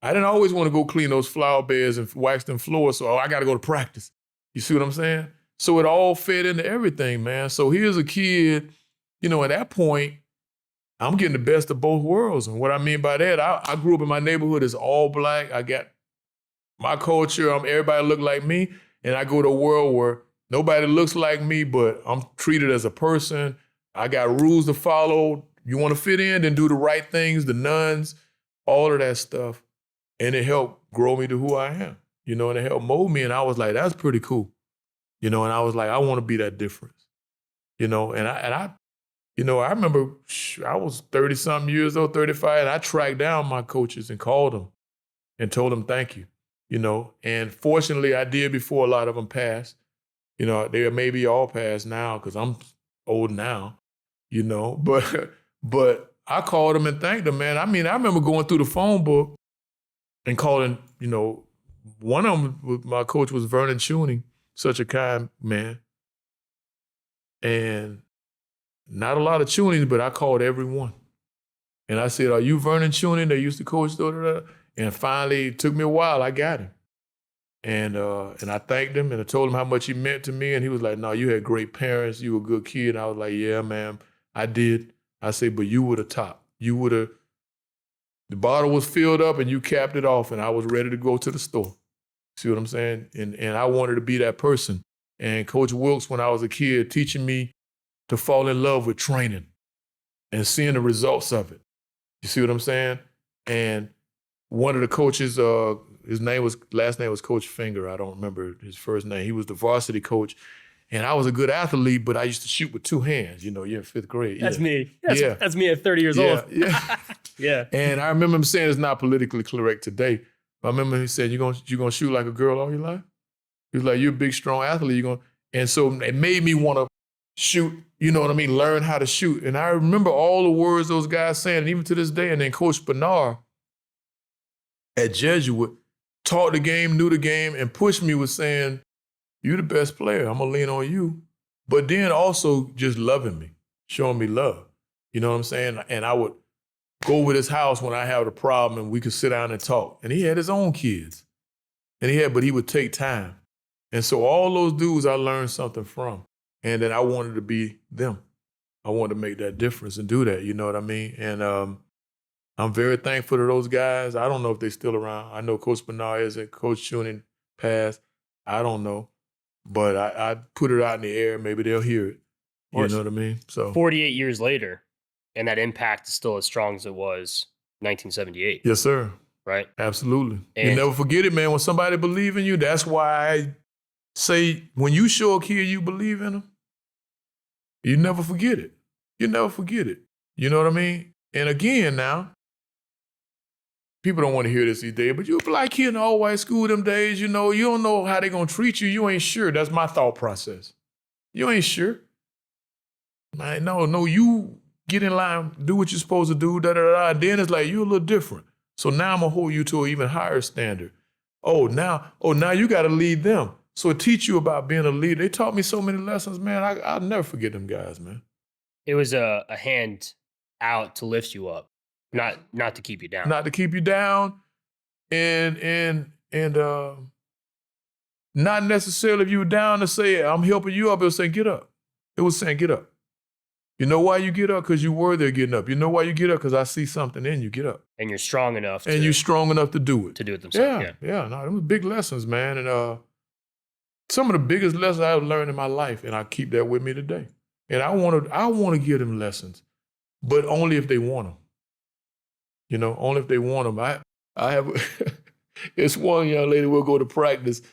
I didn't always want to go clean those flower beds and wax them floors. So I got to go to practice. You see what I'm saying? So it all fed into everything, man. So here's a kid, you know, at that point, I'm getting the best of both worlds. And what I mean by that, I grew up in my neighborhood as all black. I got my culture. Everybody look like me. And I go to a world where nobody looks like me, but I'm treated as a person. I got rules to follow. You want to fit in, then do the right things, the nuns, all of that stuff. And it helped grow me to who I am, you know, and it helped mold me. And I was like, that's pretty cool. You know, and I was like, I want to be that difference. You know, and I you know, I remember I was 30-something years old, 35, and I tracked down my coaches and called them and told them thank you, you know. And fortunately, I did before a lot of them passed. You know, they maybe all passed now because I'm old now, you know. But I called them and thanked them, man. I mean, I remember going through the phone book and calling, you know, one of them, my coach was Vernon Tuning, such a kind man. And not a lot of tunings, but I called everyone. And I said, are you Vernon Tuning? They used to coach, and finally, it took me a while, I got him. And I thanked him, and I told him how much he meant to me, and he was like, no, you had great parents, you were a good kid. And I was like, yeah, ma'am, I did. I said, but you were the top. You were the bottle was filled up, and you capped it off, and I was ready to go to the store. See what I'm saying? And I wanted to be that person. And Coach Wilkes, when I was a kid, teaching me to fall in love with training and seeing the results of it. You see what I'm saying? And one of the coaches, last name was Coach Finger. I don't remember his first name. He was the varsity coach. And I was a good athlete, but I used to shoot with two hands. You know, you're in fifth grade. That's me. That's me at 30 years old. Yeah. Yeah. And I remember him saying it's not politically correct today. But I remember he said, you gonna shoot like a girl all your life? He was like, you're a big, strong athlete. And so it made me want to shoot, you know what I mean, learn how to shoot. And I remember all the words those guys saying, and even to this day. And then Coach Bernard at Jesuit taught the game, knew the game, and pushed me with saying, you're the best player. I'm going to lean on you. But then also just loving me, showing me love. You know what I'm saying? And I would go over his house when I had a problem and we could sit down and talk. And he had his own kids. But he would take time. And so all those dudes I learned something from. And then I wanted to be them. I wanted to make that difference and do that, you know what I mean? And I'm very thankful to those guys. I don't know if they're still around. I know Coach Bernard isn't, Coach Tuning passed. I don't know. But I put it out in the air. Maybe they'll hear it. You know what I mean? So 48 years later, and that impact is still as strong as it was 1978. Yes, sir. Right? Absolutely. And you never forget it, man. When somebody believes in you, that's why I say when you show a kid you believe in them, you never forget it. You never forget it. You know what I mean? And again now, people don't want to hear this these days, but you a black kid in an all-white school them days, you know, you don't know how they're going to treat you. You ain't sure. That's my thought process. You ain't sure. Man, no, you get in line, do what you're supposed to do, and then it's like, you're a little different. So now I'm going to hold you to an even higher standard. Now you got to lead them. So it teach you about being a leader. They taught me so many lessons, man. I'll never forget them guys, man. It was a hand out to lift you up, not to keep you down. Not to keep you down. and not necessarily if you were down to say, I'm helping you up, it was saying, get up. It was saying, get up. You know why you get up? Because you were there getting up. You know why you get up? Because I see something in you. Get up. And you're strong enough. And you're strong enough to do it. To do it themselves. Yeah. No, them were big lessons, man. And some of the biggest lessons I've learned in my life, and I keep that with me today. And I want to give them lessons, but only if they want them. You know, only if they want them. I have, it's one young lady, we'll go to practice,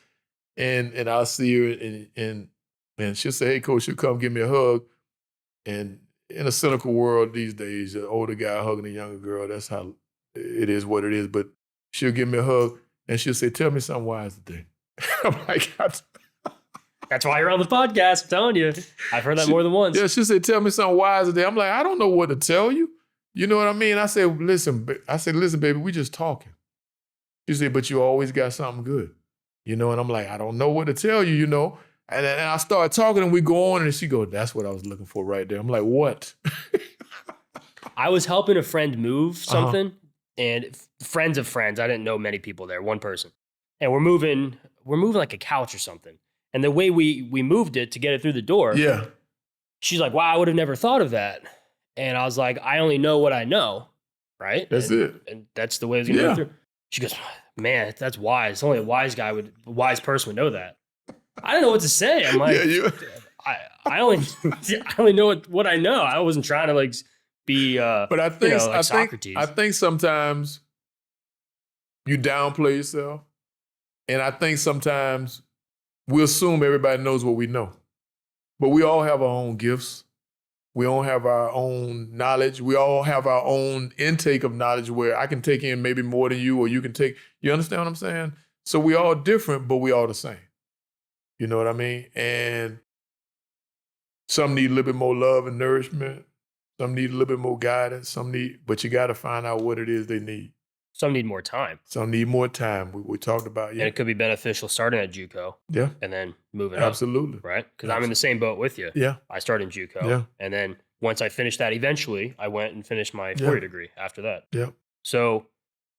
and I'll see her, and she'll say, hey, coach, she'll come give me a hug. And in a cynical world these days, an older guy hugging a younger girl, that's how it is what it is. But she'll give me a hug, and she'll say, tell me something wise today. I'm like, that's why you're on the podcast, I'm telling you. I've heard that more than once. Yeah, she'll say, tell me something wise today. I'm like, I don't know what to tell you. You know what I mean? I said, listen, baby, we just talking. She said, but you always got something good. You know, and I'm like, I don't know what to tell you, you know. And I start talking and we go on and she goes, that's what I was looking for right there. I'm like, what? I was helping a friend move something and friends of friends. I didn't know many people there, one person. And we're moving like a couch or something. And the way we moved it to get it through the door. Yeah. She's like, wow, I would have never thought of that. And I was like, I only know what I know. Right. That's it. And that's the way it's going to go through. She goes, man, that's wise. Only a wise person would know that. I don't know what to say. I'm like, I only know what I know. I wasn't trying to like be, but I think, like Socrates. I think sometimes you downplay yourself, and I think sometimes we assume everybody knows what we know, but we all have our own gifts. We all have our own knowledge. We all have our own intake of knowledge where I can take in maybe more than you, or you can take. You understand what I'm saying? So we all different, but we all the same. You know what I mean? And some need a little bit more love and nourishment. Some need a little bit more guidance. But you got to find out what it is they need. Some need more time. Some need more time. We talked about, And it could be beneficial starting at JUCO. Yeah. And then moving Absolutely. up. Right? Because I'm in the same boat with you. Yeah. I started in JUCO. Yeah. And then once I finished that, eventually, I went and finished my 4-year degree after that. Yeah. So,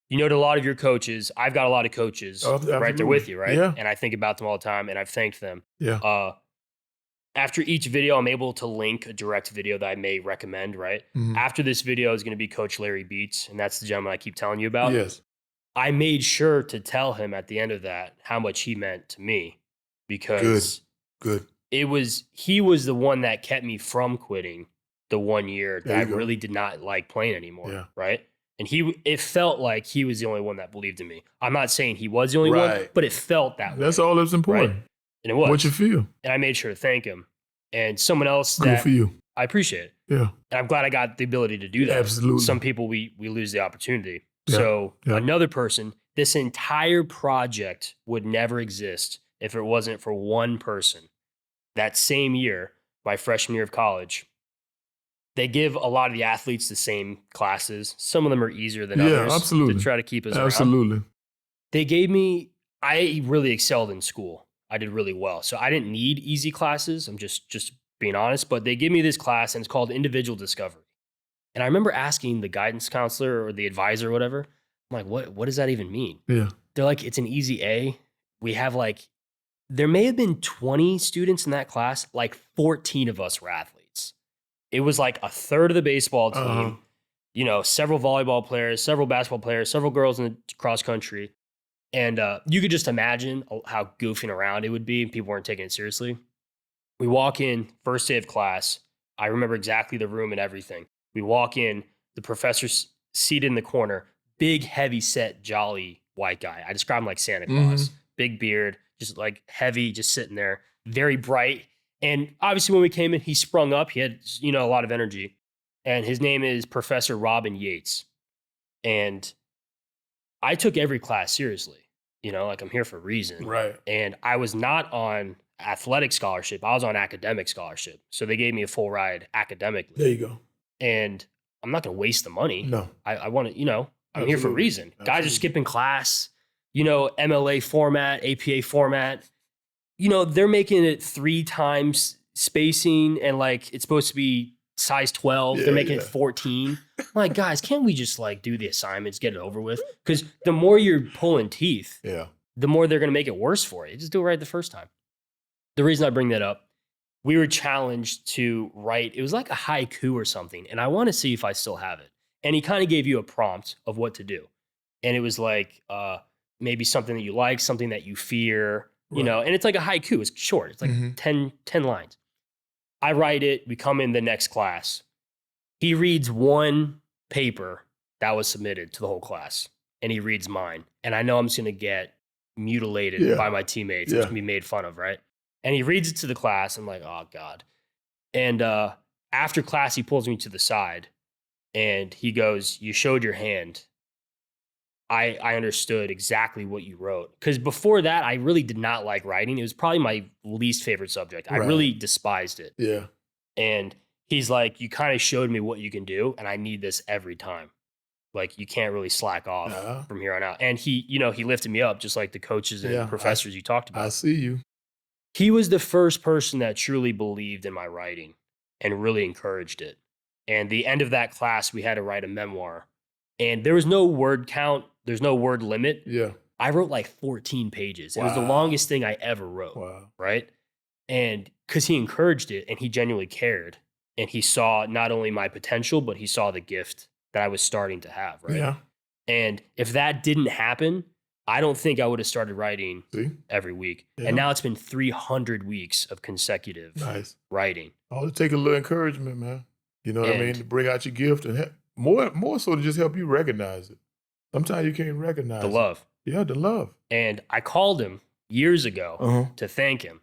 you know, to a lot of your coaches, I've got a lot of coaches right there with you, right? Yeah. And I think about them all the time, and I've thanked them. Yeah. After each video, I'm able to link a direct video that I may recommend, right? Mm-hmm. After this video is going to be Coach Larry Beats, and that's the gentleman I keep telling you about. Yes. I made sure to tell him at the end of that how much he meant to me, because Good. he was the one that kept me from quitting the 1 year that I really did not like playing anymore, right? And it felt like he was the only one that believed in me. I'm not saying he was the only one, but it felt that way. That's all that's important. Right? And it was. What you feel. And I made sure to thank him. And someone else Good for you. I appreciate it. Yeah. And I'm glad I got the ability to do that. Absolutely. Some people, we lose the opportunity. Yeah. So another person, this entire project would never exist if it wasn't for one person. That same year, my freshman year of college, they give a lot of the athletes the same classes. Some of them are easier than others. Absolutely. To try to keep us Absolutely. around. They gave me, I really excelled in school. I did really well. So I didn't need easy classes. I'm just being honest. But they gave me this class, and it's called Individual Discovery. And I remember asking the guidance counselor or the advisor or whatever, I'm like, what does that even mean? Yeah. They're like, it's an easy A. We have there may have been 20 students in that class. Like 14 of us were athletes. It was like a third of the baseball team, you know, several volleyball players, several basketball players, several girls in the cross country. And you could just imagine how goofing around it would be. People weren't taking it seriously. We walk in, first day of class. I remember exactly the room and everything. We walk in, the professor's seated in the corner, big, heavy set, jolly white guy. I describe him like Santa Claus, big beard, just like heavy, just sitting there, very bright. And obviously when we came in, he sprung up. He had, you know, a lot of energy. And his name is Professor Robin Yates. And I took every class seriously. You know, like I'm here for a reason. Right. And I was not on athletic scholarship. I was on academic scholarship. So they gave me a full ride academically. There you go. And I'm not going to waste the money. No. I want to, you know, I'm Absolutely. here for a reason. Absolutely. Guys are skipping class, you know, MLA format, APA format. You know, they're making it 3 times spacing, and like it's supposed to be size 12. They're making it 14. I'm like, guys, can't we just like do the assignments, get it over with? Because the more you're pulling teeth, the more they're going to make it worse for you. Just do it right the first time. The reason I bring that up, we were challenged to write, it was like a haiku or something. And I want to see if I still have it. And he kind of gave you a prompt of what to do. And it was like maybe something that you like, something that you fear, you know, and it's like a haiku. It's short. It's like 10 lines. I write it. We come in the next class. He reads one paper that was submitted to the whole class, and he reads mine. And I know I'm just going to get mutilated by my teammates. It's going to be made fun of, right? And he reads it to the class. I'm like, oh, God. And after class, he pulls me to the side, and he goes, you showed your hand. I understood exactly what you wrote. Because before that, I really did not like writing. It was probably my least favorite subject. I really despised it. Yeah. And he's like, you kind of showed me what you can do, and I need this every time. Like, you can't really slack off from here on out. And he, you know, he lifted me up just like the coaches and professors you talked about. I see you. He was the first person that truly believed in my writing and really encouraged it. And the end of that class, we had to write a memoir. And there was no word count. There's no word limit. Yeah. I wrote like 14 pages. It was the longest thing I ever wrote. Wow. Right? And because he encouraged it and he genuinely cared. And he saw not only my potential, but he saw the gift that I was starting to have. Right? Yeah. And if that didn't happen, I don't think I would have started writing every week. Yeah. And now it's been 300 weeks of consecutive writing. All to take a little encouragement, man. You know what I mean? To bring out your gift and more so to just help you recognize it. Sometimes you can't recognize the love. Yeah, the love. And I called him years ago to thank him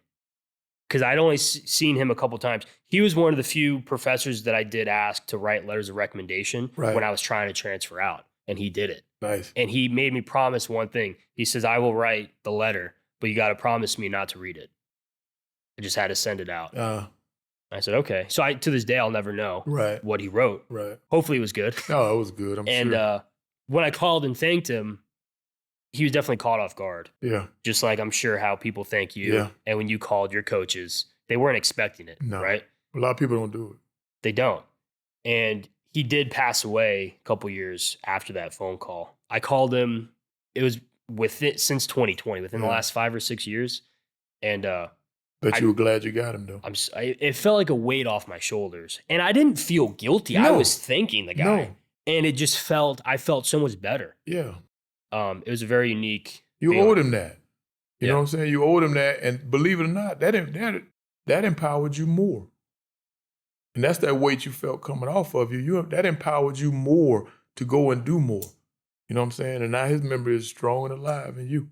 because I'd only seen him a couple times. He was one of the few professors that I did ask to write letters of recommendation when I was trying to transfer out, and he did it. Nice. And he made me promise one thing. He says, I will write the letter, but you got to promise me not to read it. I just had to send it out. I said, okay. So to this day, I'll never know what he wrote. Right. Hopefully it was good. Oh, it was good. I'm sure. And when I called and thanked him, he was definitely caught off guard. Yeah. Just like I'm sure how people thank you. Yeah. And when you called your coaches, they weren't expecting it. No. Right. A lot of people don't do it. They don't. And he did pass away a couple years after that phone call. I called him. It was since 2020, within the last 5 or 6 years. And but you were glad you got him, though. It felt like a weight off my shoulders. And I didn't feel guilty. No. I was thanking the guy. No. And it just I felt so much better. Yeah. It was a very unique feeling. Owed him that. You know what I'm saying? You owed him that. And believe it or not, that empowered you more. And that's that weight you felt coming off of you. That empowered you more to go and do more. You know what I'm saying? And now his memory is strong and alive in you.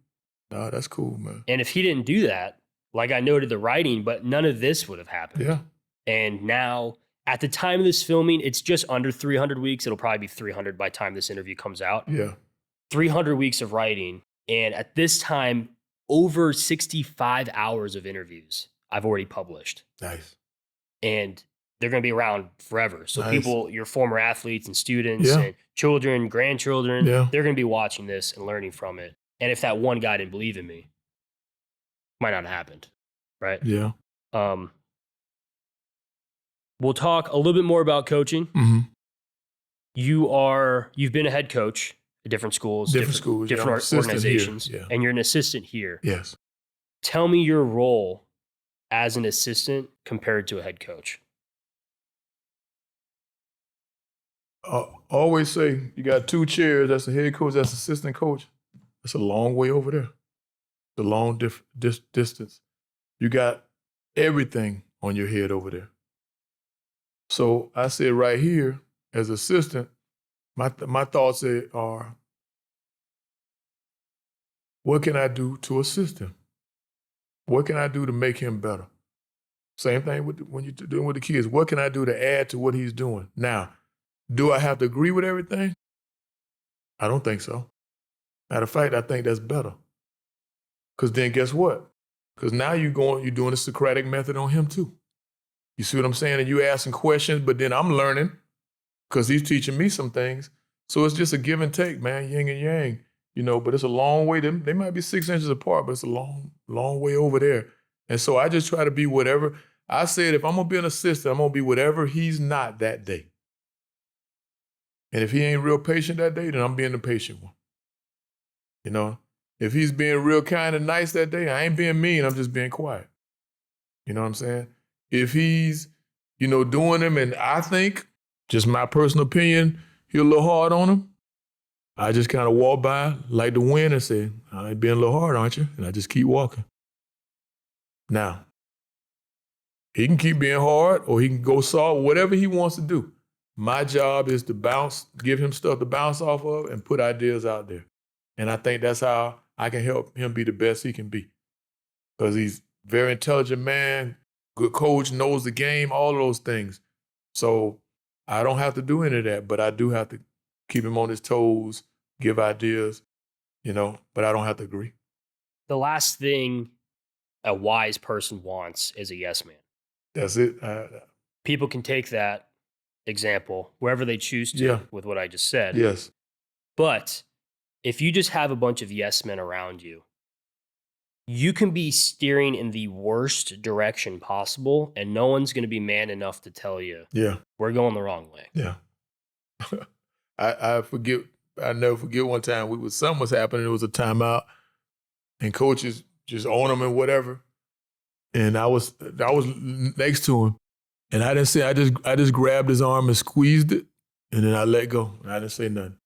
No, that's cool, man. And if he didn't do that, like I noted the writing, but none of this would have happened. Yeah. And now, at the time of this filming, it's just under 300 weeks. It'll probably be 300 by the time this interview comes out. Yeah. 300 weeks of writing. And at this time, over 65 hours of interviews I've already published. Nice. And they're going to be around forever. So people, your former athletes and students and children, grandchildren, they're going to be watching this and learning from it. And if that one guy didn't believe in me, might not have happened, right? Yeah. We'll talk a little bit more about coaching. Mm-hmm. You've been a head coach at different schools, different organizations, and you're an assistant here. Yes. Tell me your role as an assistant compared to a head coach. Always say you got 2 chairs. That's a head coach. That's assistant coach. That's a long way over there. It's a long distance. You got everything on your head over there. So I said right here, as assistant, my thoughts are, what can I do to assist him? What can I do to make him better? Same thing when you're doing with the kids. What can I do to add to what he's doing? Now, do I have to agree with everything? I don't think so. Matter of fact, I think that's better. Because then guess what? Because now you're doing the Socratic method on him too. You see what I'm saying? And you asking questions, but then I'm learning because he's teaching me some things. So it's just a give and take, man, yin and yang, but it's a long way. They might be 6 inches apart, but it's a long, long way over there. And so I just try to be whatever. I said, if I'm going to be an assistant, I'm going to be whatever he's not that day. And if he ain't real patient that day, then I'm being the patient one. You know, if he's being real kind and nice that day, I ain't being mean, I'm just being quiet. You know what I'm saying? If he's, doing them and I think, just my personal opinion, he's a little hard on him, I just kind of walk by like the wind and say, "I ain't being a little hard, aren't you?" And I just keep walking. Now, he can keep being hard or he can go soft, whatever he wants to do. My job is to give him stuff to bounce off of and put ideas out there. And I think that's how I can help him be the best he can be. Because he's a very intelligent man, good coach, knows the game, all of those things. So I don't have to do any of that, but I do have to keep him on his toes, give ideas, but I don't have to agree. The last thing a wise person wants is a yes man. That's it. People can take that example wherever they choose to with what I just said. Yes. But if you just have a bunch of yes men around you, you can be steering in the worst direction possible, and no one's going to be man enough to tell you, we're going the wrong way. Yeah. I never forget one time something was happening, it was a timeout, and coaches just own them and whatever. And I was next to him, and I didn't say, I just grabbed his arm and squeezed it, and then I let go. And I didn't say nothing.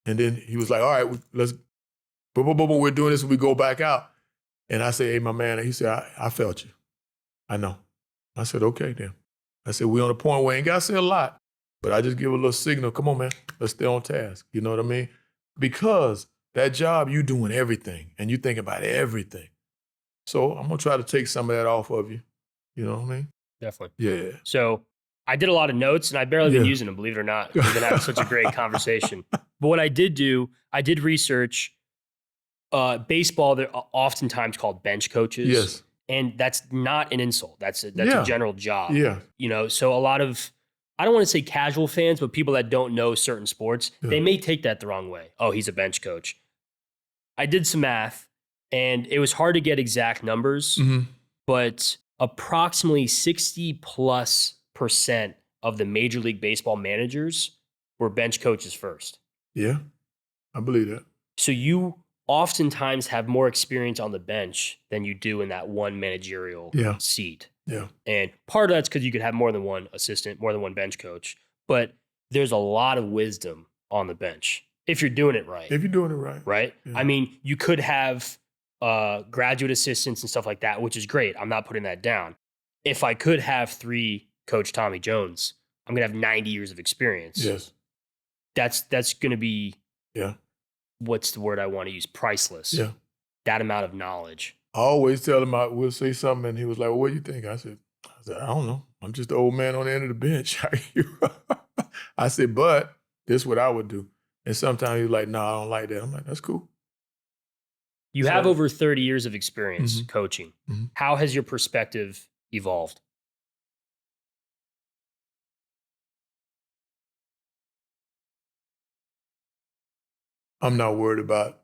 And then he was like, all right, let's, we're doing this and we go back out. And I said, hey, my man, and he said, I felt you. I know. I said, okay, then. I said, we on a point where I ain't got to say a lot, but I just give a little signal. Come on, man, let's stay on task. You know what I mean? Because that job, you doing everything and you think about everything. So I'm going to try to take some of that off of you. You know what I mean? Definitely. Yeah. So I did a lot of notes and I've barely been using them, believe it or not. We've been having such a great conversation. But what I did do, I did research baseball. They're oftentimes called bench coaches. Yes. And that's not an insult. That's a general job. Yeah. So a lot of, I don't want to say casual fans, but people that don't know certain sports, they may take that the wrong way. Oh, he's a bench coach. I did some math and it was hard to get exact numbers, but approximately 60+% of the Major League Baseball managers were bench coaches first. Yeah, I believe that. So you oftentimes have more experience on the bench than you do in that one managerial seat. Yeah. And part of that's because you could have more than one assistant, more than one bench coach. But there's a lot of wisdom on the bench if you're doing it right. If you're doing it right. Right? Yeah. I mean, you could have graduate assistants and stuff like that, which is great. I'm not putting that down. If I could have 3 Coach Tommy Jones, I'm going to have 90 years of experience. Yes. That's going to be, what's the word I want to use? Priceless. Yeah. That amount of knowledge. I always tell him we'll say something, and he was like, well, what do you think? I said, I don't know. I'm just the old man on the end of the bench. I said, but this is what I would do. And sometimes he's like, no, I don't like that. I'm like, that's cool. You have over 30 years of experience coaching. How has your perspective evolved? I'm not worried about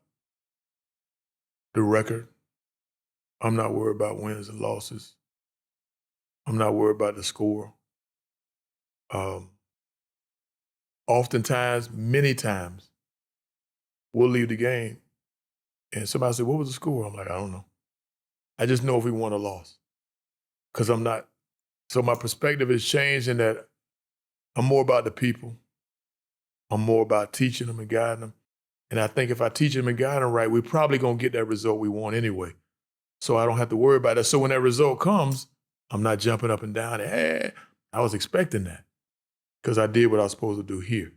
the record. I'm not worried about wins and losses. I'm not worried about the score. Oftentimes, many times, we'll leave the game and somebody said, what was the score? I'm like, I don't know. I just know if we won or lost. Because I'm not. So my perspective has changed in that I'm more about the people. I'm more about teaching them and guiding them. And I think if I teach them and guide them right, we're probably going to get that result we want anyway. So I don't have to worry about that. So when that result comes, I'm not jumping up and down. Hey, I was expecting that because I did what I was supposed to do here.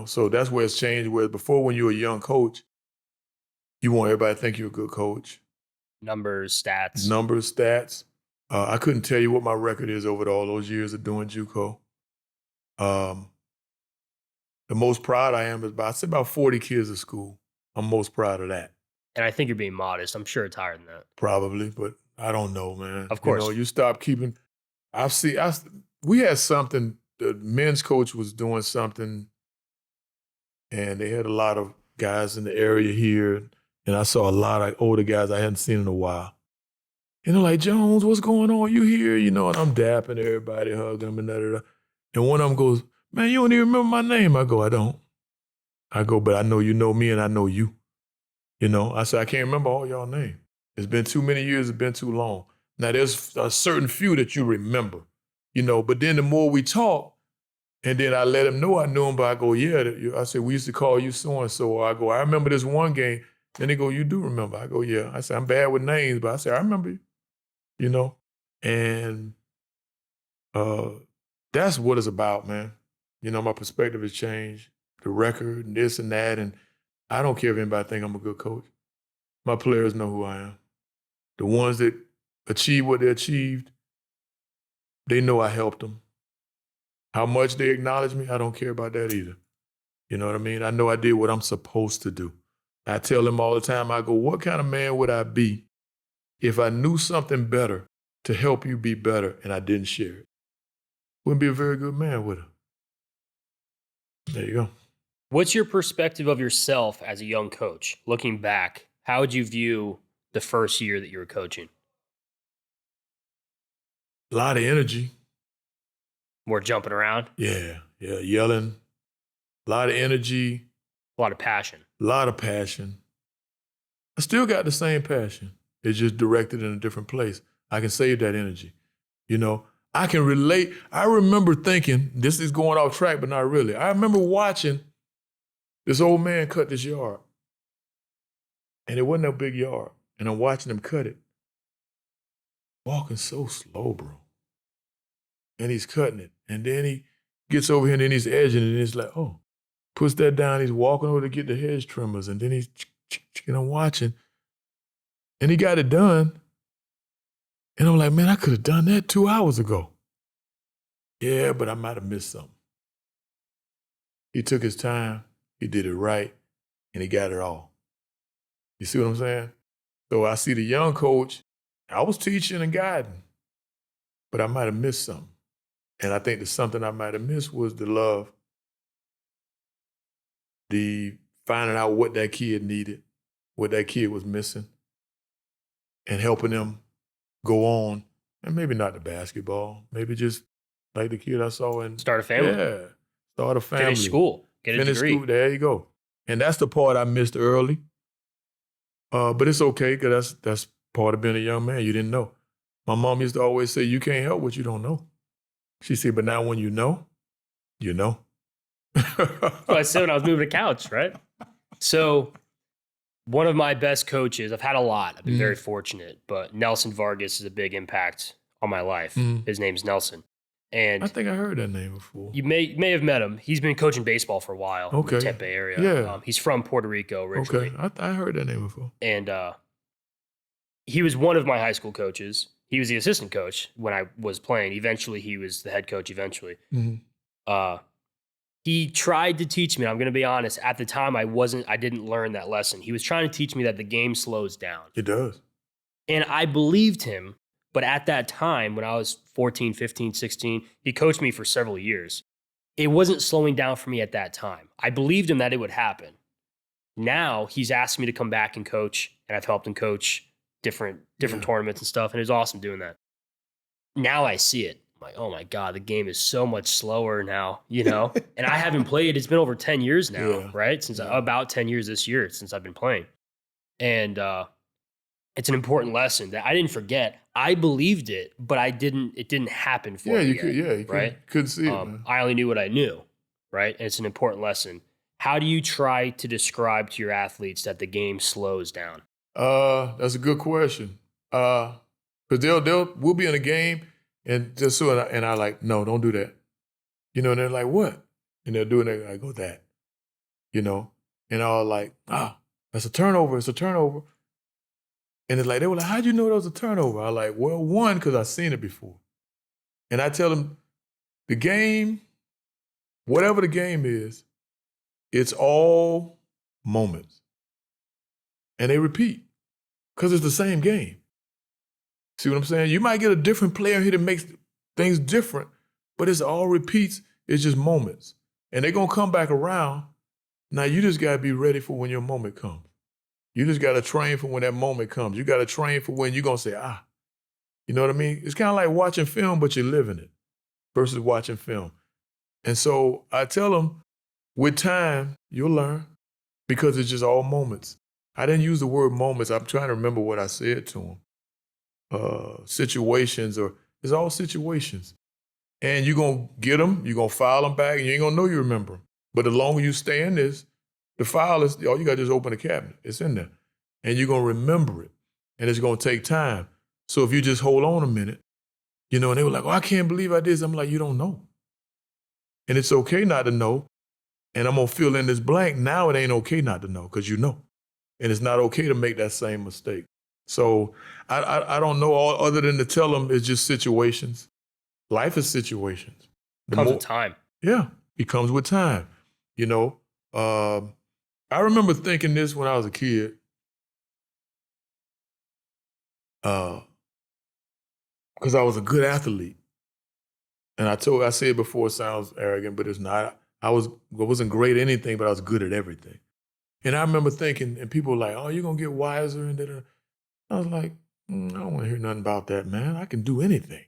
So that's where it's changed. Whereas before, when you were a young coach, you want everybody to think you're a good coach. Numbers, stats. I couldn't tell you what my record is over all those years of doing JUCO. The most proud I am is about 40 kids at school. I'm most proud of that. And I think you're being modest. I'm sure it's higher than that. Probably, but I don't know, man. Of course. You stop keeping. We had something, the men's coach was doing something, and they had a lot of guys in the area here, and I saw a lot of older guys I hadn't seen in a while. And they're like, Jones, what's going on? You here? You know, and I'm dapping everybody, hugging them and da-da-da. And one of them goes, man, you don't even remember my name. I go, I don't. I go, but I know you know me and I know you. You know, I said, I can't remember all y'all names. It's been too many years. It's been too long. Now, there's a certain few that you remember, you know, but then the more we talk, and then I let him know I knew him, but I go, yeah. I said, we used to call you so-and-so. Or I go, I remember this one game. Then they go, you do remember? I go, yeah. I said, I'm bad with names, but I said, I remember you, you know? And that's what it's about, man. You know, my perspective has changed, the record and this and that. And I don't care if anybody think I'm a good coach. My players know who I am. The ones that achieve what they achieved, they know I helped them. How much they acknowledge me, I don't care about that either. You know what I mean? I know I did what I'm supposed to do. I tell them all the time, I go, what kind of man would I be if I knew something better to help you be better and I didn't share it? Wouldn't be a very good man, would I? There you go. What's your perspective of yourself as a young coach? Looking back, how would you view the first year that you were coaching? A lot of energy. More jumping around? Yeah, yelling. A lot of energy. A lot of passion. A lot of passion. I still got the same passion. It's just directed in a different place. I can save that energy. You know, I can relate. I remember thinking, this is going off track, but not really. I remember watching this old man cut this yard. And it wasn't a big yard. And I'm watching him cut it. Walking so slow, bro. And he's cutting it. And then he gets over here and then he's edging it. And it's like, oh, puts that down. He's walking over to get the hedge trimmers. And then he's, and I'm watching. And he got it done. And I'm like, man, I could have done that 2 hours ago. Yeah, but I might have missed something. He took his time. He did it right. And he got it all. You see what I'm saying? So I see the young coach. I was teaching and guiding. But I might have missed something. And I think the something I might have missed was the love, the finding out what that kid needed, what that kid was missing, and helping them go on, and maybe not the basketball, maybe just like the kid I saw in... Start a family. Yeah, start a family. Finish school, get a degree. School, there you go. And that's the part I missed early. But it's okay, because that's part of being a young man. You didn't know. My mom used to always say, you can't help what you don't know. She said, but now when you know, you know. Well, I said when I was moving a couch, right? So one of my best coaches, I've had a lot. I've been very fortunate, but Nelson Vargas is a big impact on my life. His name's Nelson. And I think I heard that name before. You may have met him. He's been coaching baseball for a while in the Tampa Bay area. Yeah. He's from Puerto Rico originally. Okay, I heard that name before. And he was one of my high school coaches. He was the assistant coach when I was playing. Eventually, he was the head coach eventually. He tried to teach me, and I'm going to be honest, at the time, I didn't learn that lesson. He was trying to teach me that the game slows down. It does. And I believed him, but at that time, when I was 14, 15, 16, he coached me for several years. It wasn't slowing down for me at that time. I believed him that it would happen. Now, he's asked me to come back and coach, and I've helped him coach different tournaments and stuff, and it was awesome doing that. Now I see it. I'm like, oh my God, the game is so much slower now, you know? And I haven't played, it's been over 10 years now, right? About 10 years this year since I've been playing. And it's an important lesson that I didn't forget. I believed it, but it didn't happen for me yet, right? Couldn't see it, man. I only knew what I knew, right? And it's an important lesson. How do you try to describe to your athletes that the game slows down? That's a good question. Because we'll be in a game and just so and I like, no, don't do that. You know, and they're like, what? And they're doing it, I go, that. You know? And I'll like, that's a turnover, it's a turnover. And it's like, they were like, how'd you know that was a turnover? I like, well, one, because I've seen it before. And I tell them, the game, whatever the game is, it's all moments. And they repeat, because it's the same game. See what I'm saying? You might get a different player here that makes things different, but it's all repeats. It's just moments. And they're going to come back around. Now, you just got to be ready for when your moment comes. You just got to train for when that moment comes. You got to train for when you're going to say, You know what I mean? It's kind of like watching film, but you're living it versus watching film. And so I tell them, with time, you'll learn because it's just all moments. I didn't use the word moments. I'm trying to remember what I said to them. Situations, or it's all situations. And you're going to get them, you're going to file them back, and you ain't going to know you remember them. But the longer you stay in this, the file is, all you got to do is open the cabinet. It's in there. And you're going to remember it. And it's going to take time. So if you just hold on a minute, you know, and they were like, oh, I can't believe I did this. I'm like, you don't know. And it's okay not to know. And I'm going to fill in this blank. Now it ain't okay not to know because you know. And it's not okay to make that same mistake. So I don't know, all other than to tell them it's just situations. Life is situations. Comes with time. Yeah, it comes with time. You know, I remember thinking this when I was a kid. Because I was a good athlete. And I said before, it sounds arrogant, but it's not. I wasn't great at anything, but I was good at everything. And I remember thinking, and people were like, oh, you're going to get wiser. And da-da. I was like, I don't want to hear nothing about that, man. I can do anything.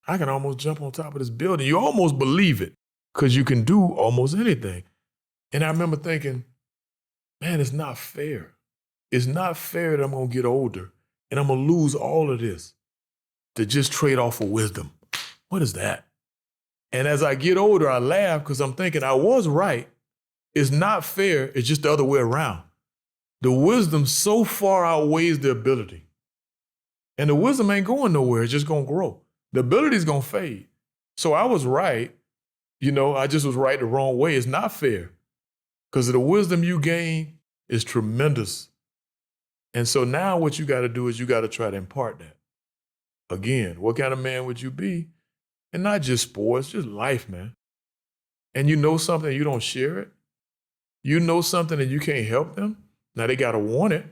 I can almost jump on top of this building. You almost believe it because you can do almost anything. And I remember thinking, man, it's not fair. It's not fair that I'm going to get older and I'm going to lose all of this to just trade off for wisdom. What is that? And as I get older, I laugh because I'm thinking I was right. It's not fair. It's just the other way around. The wisdom so far outweighs the ability. And the wisdom ain't going nowhere. It's just going to grow. The ability is going to fade. So I was right. You know, I just was right the wrong way. It's not fair because the wisdom you gain is tremendous. And so now what you got to do is you got to try to impart that. Again, what kind of man would you be? And not just sports, just life, man. And you know something and you don't share it. You know something and you can't help them. Now they got to want it,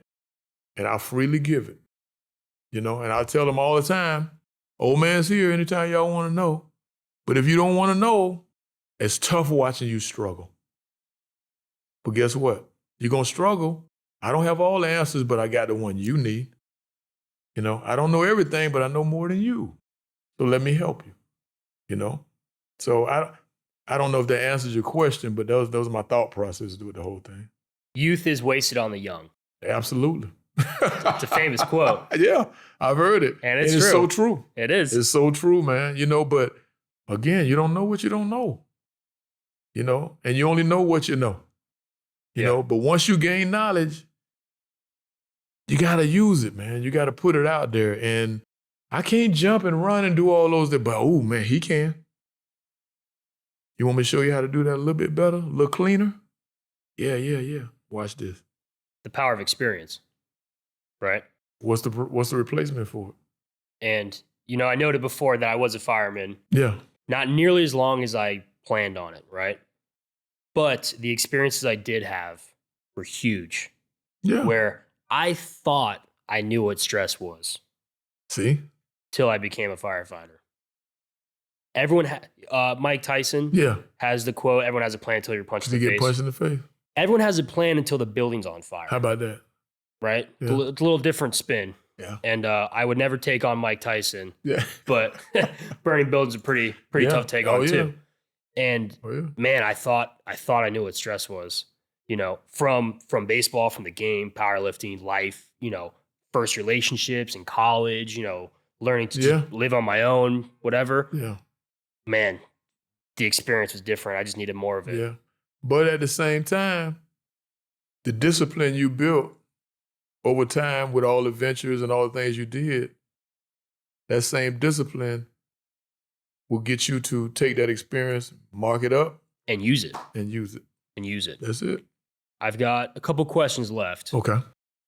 and I'll freely give it. You know, and I tell them all the time, old man's here anytime y'all want to know. But if you don't want to know, it's tough watching you struggle. But guess what? You're going to struggle. I don't have all the answers, but I got the one you need. You know, I don't know everything, but I know more than you. So let me help you, you know? So I don't know if that answers your question, but those are my thought processes with the whole thing. Youth is wasted on the young. Absolutely. It's a famous quote. Yeah, I've heard it. And it's so true. It is. It's so true, man. You know, but again, you don't know what you don't know. You know, and you only know what you know. You know, but once you gain knowledge, you got to use it, man. You got to put it out there. And I can't jump and run and do all those, but oh, man, he can. You want me to show you how to do that a little bit better, a little cleaner? Yeah. Watch this. The power of experience, right? What's the replacement for it? And, you know, I noted before that I was a fireman. Yeah. Not nearly as long as I planned on it, right? But the experiences I did have were huge. Yeah. Where I thought I knew what stress was. See? Till I became a firefighter. Everyone, Mike Tyson has the quote, everyone has a plan until you're punched in the face. You get punched in the face. Everyone has a plan until the building's on fire. How about that? Right? Yeah. It's a little different spin. Yeah. And I would never take on Mike Tyson. Yeah. But burning buildings a pretty tough take on too. And man, I thought I knew what stress was. You know, from baseball, from the game, powerlifting, life, you know, first relationships in college, you know, learning to just live on my own, whatever. Yeah. Man, the experience was different. I just needed more of it. Yeah. But at the same time, the discipline you built over time with all the ventures and all the things you did, that same discipline will get you to take that experience, mark it up. And use it. And use it. That's it. I've got a couple questions left. Okay.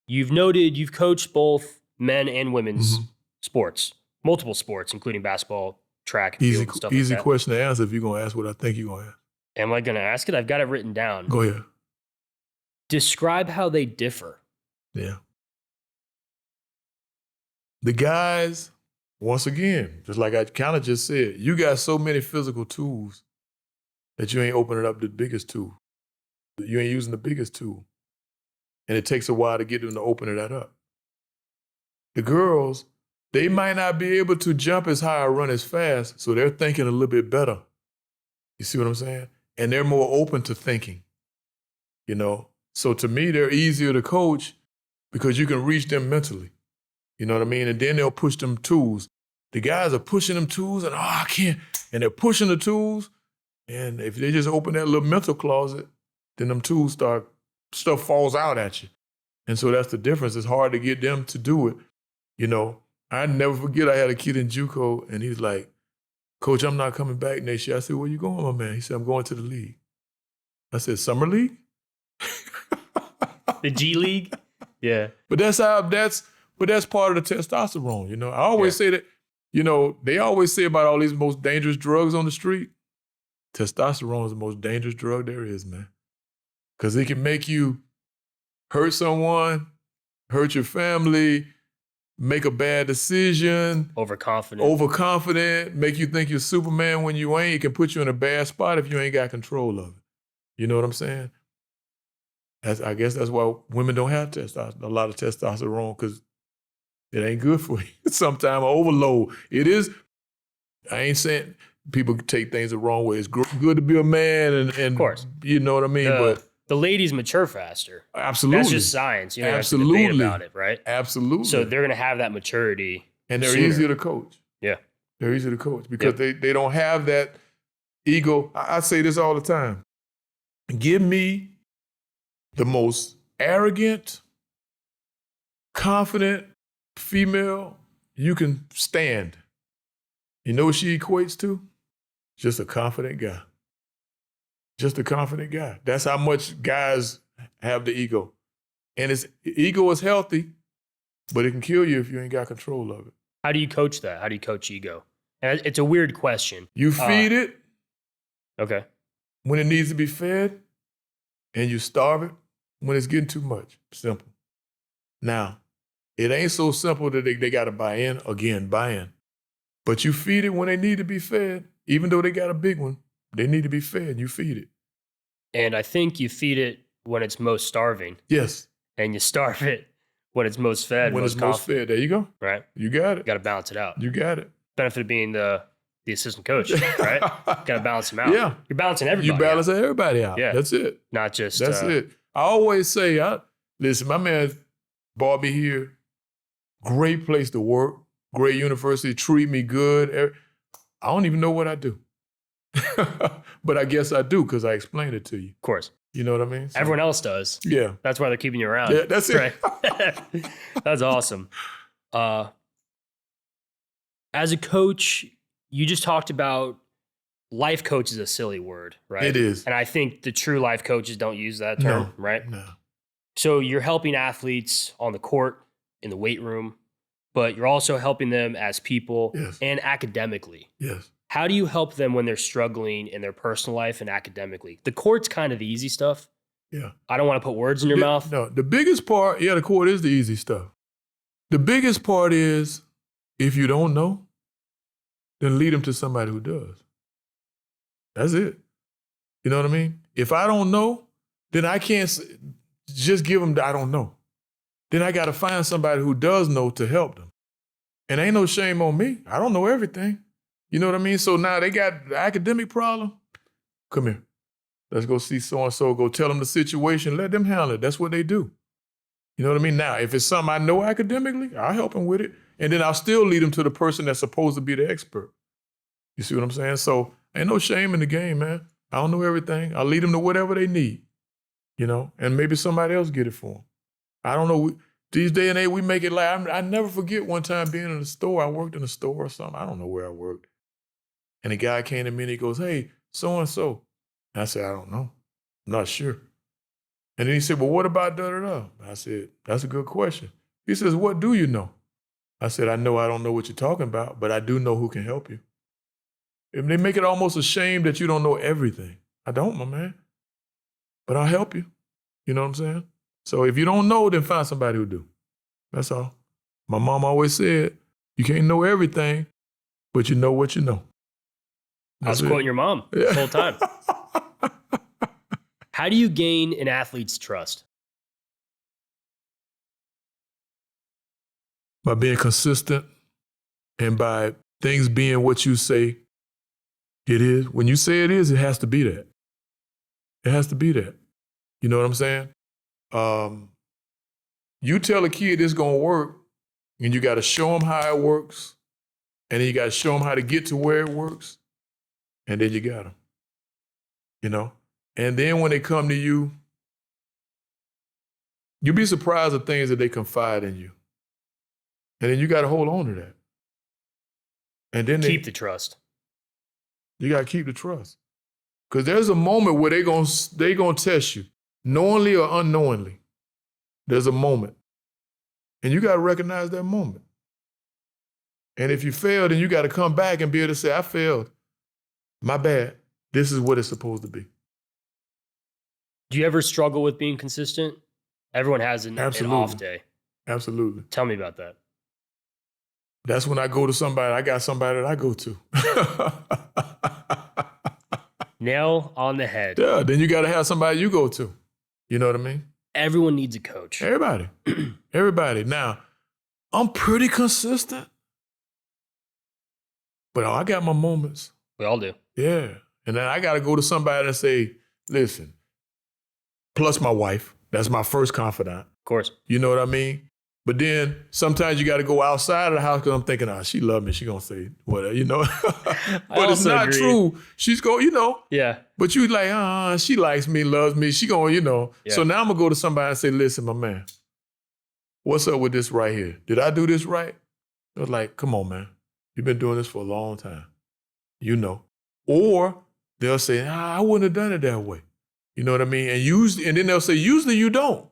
You've noted you've coached both men and women's sports, multiple sports, including basketball, track, and field, and stuff like that. Easy question to answer if you're going to ask what I think you're going to ask. Am I going to ask it? I've got it written down. Go ahead. Describe how they differ. Yeah. The guys, once again, just like I kind of just said, you got so many physical tools that you ain't opening up the biggest tool. You ain't using the biggest tool. And it takes a while to get them to open that up. The girls, they might not be able to jump as high or run as fast, so they're thinking a little bit better. You see what I'm saying? And they're more open to thinking, you know? So to me, they're easier to coach because you can reach them mentally. You know what I mean? And then they'll push them tools. The guys are pushing them tools and, I can't. And they're pushing the tools. And if they just open that little mental closet, then them tools stuff falls out at you. And so that's the difference. It's hard to get them to do it. You know, I never forget I had a kid in JUCO and he's like, Coach, I'm not coming back next year. I said, where you going, my man? He said, I'm going to the league. I said, summer league? The G League? Yeah. But that's part of the testosterone, you know. I always say that, you know, they always say about all these most dangerous drugs on the street. Testosterone is the most dangerous drug there is, man. Because it can make you hurt someone, hurt your family, make a bad decision. Overconfident, make you think you're Superman when you ain't. It can put you in a bad spot if you ain't got control of it. You know what I'm saying? I guess that's why women don't have a lot of testosterone, because it ain't good for you. Sometimes overload. It is, I ain't saying people take things the wrong way. It's good to be a man and of course. You know what I mean? But the ladies mature faster. Absolutely. That's just science. You know, absolutely. Have to debate about it, right? Absolutely. So they're going to have that maturity. And they're sooner. easier to coach. Yeah. They're easier to coach because they don't have that ego. I say this all the time. Give me the most arrogant, confident female you can stand. You know what she equates to? Just a confident guy. Just a confident guy. That's how much guys have the ego. And ego is healthy, but it can kill you if you ain't got control of it. How do you coach that? How do you coach ego? And it's a weird question. You feed it. Okay. When it needs to be fed, and you starve it when it's getting too much. Simple. Now, it ain't so simple that they got to buy in. But you feed it when they need to be fed. Even though they got a big one, they need to be fed. You feed it. And I think you feed it when it's most starving. Yes. And you starve it when it's most fed. When it's most fed. There you go. Right. You got it. Got to balance it out. You got it. Benefit of being the assistant coach, right? Got to balance them out. Yeah. You're balancing everybody out. You balance everybody out. Yeah. That's it. Not just... That's it. I always say, listen, my man brought me here. Great place to work. Great university. Treat me good. I don't even know what I do. But I guess I do because I explained it to you. Of course. You know what I mean? So, everyone else does. Yeah. That's why they're keeping you around. Yeah, that's it. Right? That's awesome. As a coach, you just talked about life coach is a silly word, right? It is. And I think the true life coaches don't use that term, right? No. So you're helping athletes on the court, in the weight room, but you're also helping them as people and academically. Yes. How do you help them when they're struggling in their personal life and academically? The court's kind of the easy stuff. Yeah. I don't want to put words in your mouth. No, the biggest part, the court is the easy stuff. The biggest part is if you don't know, then lead them to somebody who does. That's it. You know what I mean? If I don't know, then I can't just give them I don't know. Then I got to find somebody who does know to help them. And ain't no shame on me. I don't know everything. You know what I mean? So now they got the academic problem. Come here. Let's go see so-and-so. Go tell them the situation. Let them handle it. That's what they do. You know what I mean? Now, if it's something I know academically, I'll help them with it. And then I'll still lead them to the person that's supposed to be the expert. You see what I'm saying? So ain't no shame in the game, man. I don't know everything. I'll lead them to whatever they need, you know, and maybe somebody else get it for them. I don't know. These day and age, we make it like, I never forget one time being in a store. I worked in a store or something. I don't know where I worked. And the guy came to me and he goes, hey, so-and-so. And I said, I don't know. I'm not sure. And then he said, well, what about da-da-da? I said, that's a good question. He says, what do you know? I said, I don't know what you're talking about, but I do know who can help you. And they make it almost a shame that you don't know everything. I don't, my man. But I'll help you. You know what I'm saying? So if you don't know, then find somebody who do. That's all. My mom always said, you can't know everything, but you know what you know. I was quoting your mom the whole time. How do you gain an athlete's trust? By being consistent And by things being what you say it is, when you say it is, it has to be that. It has to be that. You know what I'm saying? You tell a kid it's going to work, and you got to show them how it works, and then you got to show them how to get to where it works, and then you got them. You know? And then when they come to you, you'll be surprised at things that they confide in you. And then you got to hold on to that. And then keep the trust. You got to keep the trust. Because there's a moment where they gonna test you, knowingly or unknowingly. There's a moment. And you got to recognize that moment. And if you fail, then you got to come back and be able to say, I failed. My bad. This is what it's supposed to be. Do you ever struggle with being consistent? Everyone has an off day. Absolutely. Tell me about that. That's when I go to somebody. I got somebody that I go to. Nail on the head. Yeah, then you got to have somebody you go to. You know what I mean? Everyone needs a coach. Everybody. Everybody. Now, I'm pretty consistent. But I got my moments. We all do. Yeah. And then I got to go to somebody and say, listen, plus my wife. That's my first confidant. Of course. You know what I mean? But then sometimes you got to go outside of the house because I'm thinking, she love me. She going to say whatever, you know? But it's not true. She's going, you know? Yeah. But you like, she likes me, loves me. She going, you know? Yeah. So now I'm going to go to somebody and say, listen, my man, what's up with this right here? Did I do this right? They're like, come on, man. You've been doing this for a long time. You know. Or they'll say, I wouldn't have done it that way. You know what I mean? And then they'll say, usually you don't.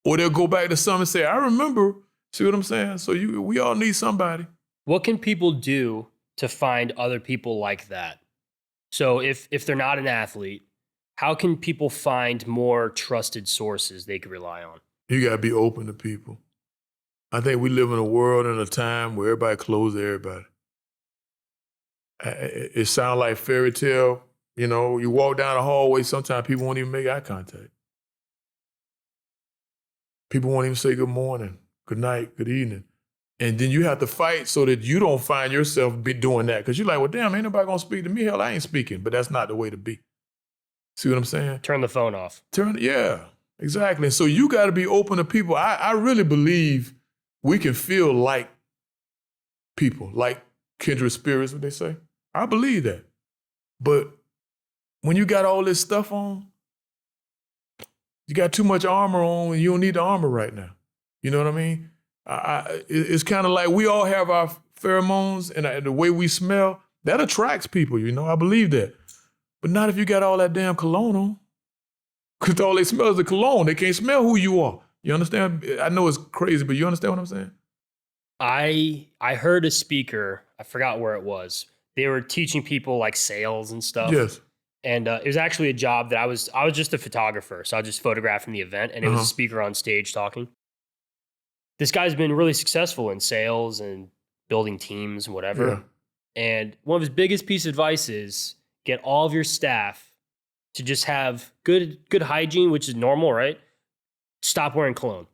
Or they'll go back to some and say, I remember. See what I'm saying? So we all need somebody. What can people do to find other people like that? So if they're not an athlete, how can people find more trusted sources they could rely on? You got to be open to people. I think we live in a world and a time where everybody closes everybody. It sounds like fairy tale. You know, you walk down the hallway, sometimes people won't even make eye contact. People won't even say good morning, good night, good evening. And then you have to fight so that you don't find yourself doing that. Because you're like, well, damn, ain't nobody going to speak to me. Hell, I ain't speaking. But that's not the way to be. See what I'm saying? Turn the phone off. Yeah, exactly. And so you got to be open to people. I really believe we can feel like people, like kindred spirits, what they say. I believe that. But when you got all this stuff on, you got too much armor on and you don't need the armor right now. You know what I mean? It's kind of like we all have our pheromones and the way we smell, that attracts people, you know? I believe that. But not if you got all that damn cologne on. Because all they smell is the cologne. They can't smell who you are. You understand? I know it's crazy, but you understand what I'm saying? I heard a speaker, I forgot where it was. They were teaching people like sales and stuff. Yes. And it was actually a job that I was just a photographer. So I was just photographing the event and it was a speaker on stage talking. This guy's been really successful in sales and building teams and whatever. Yeah. And one of his biggest piece of advice is get all of your staff to just have good hygiene, which is normal, right? Stop wearing cologne.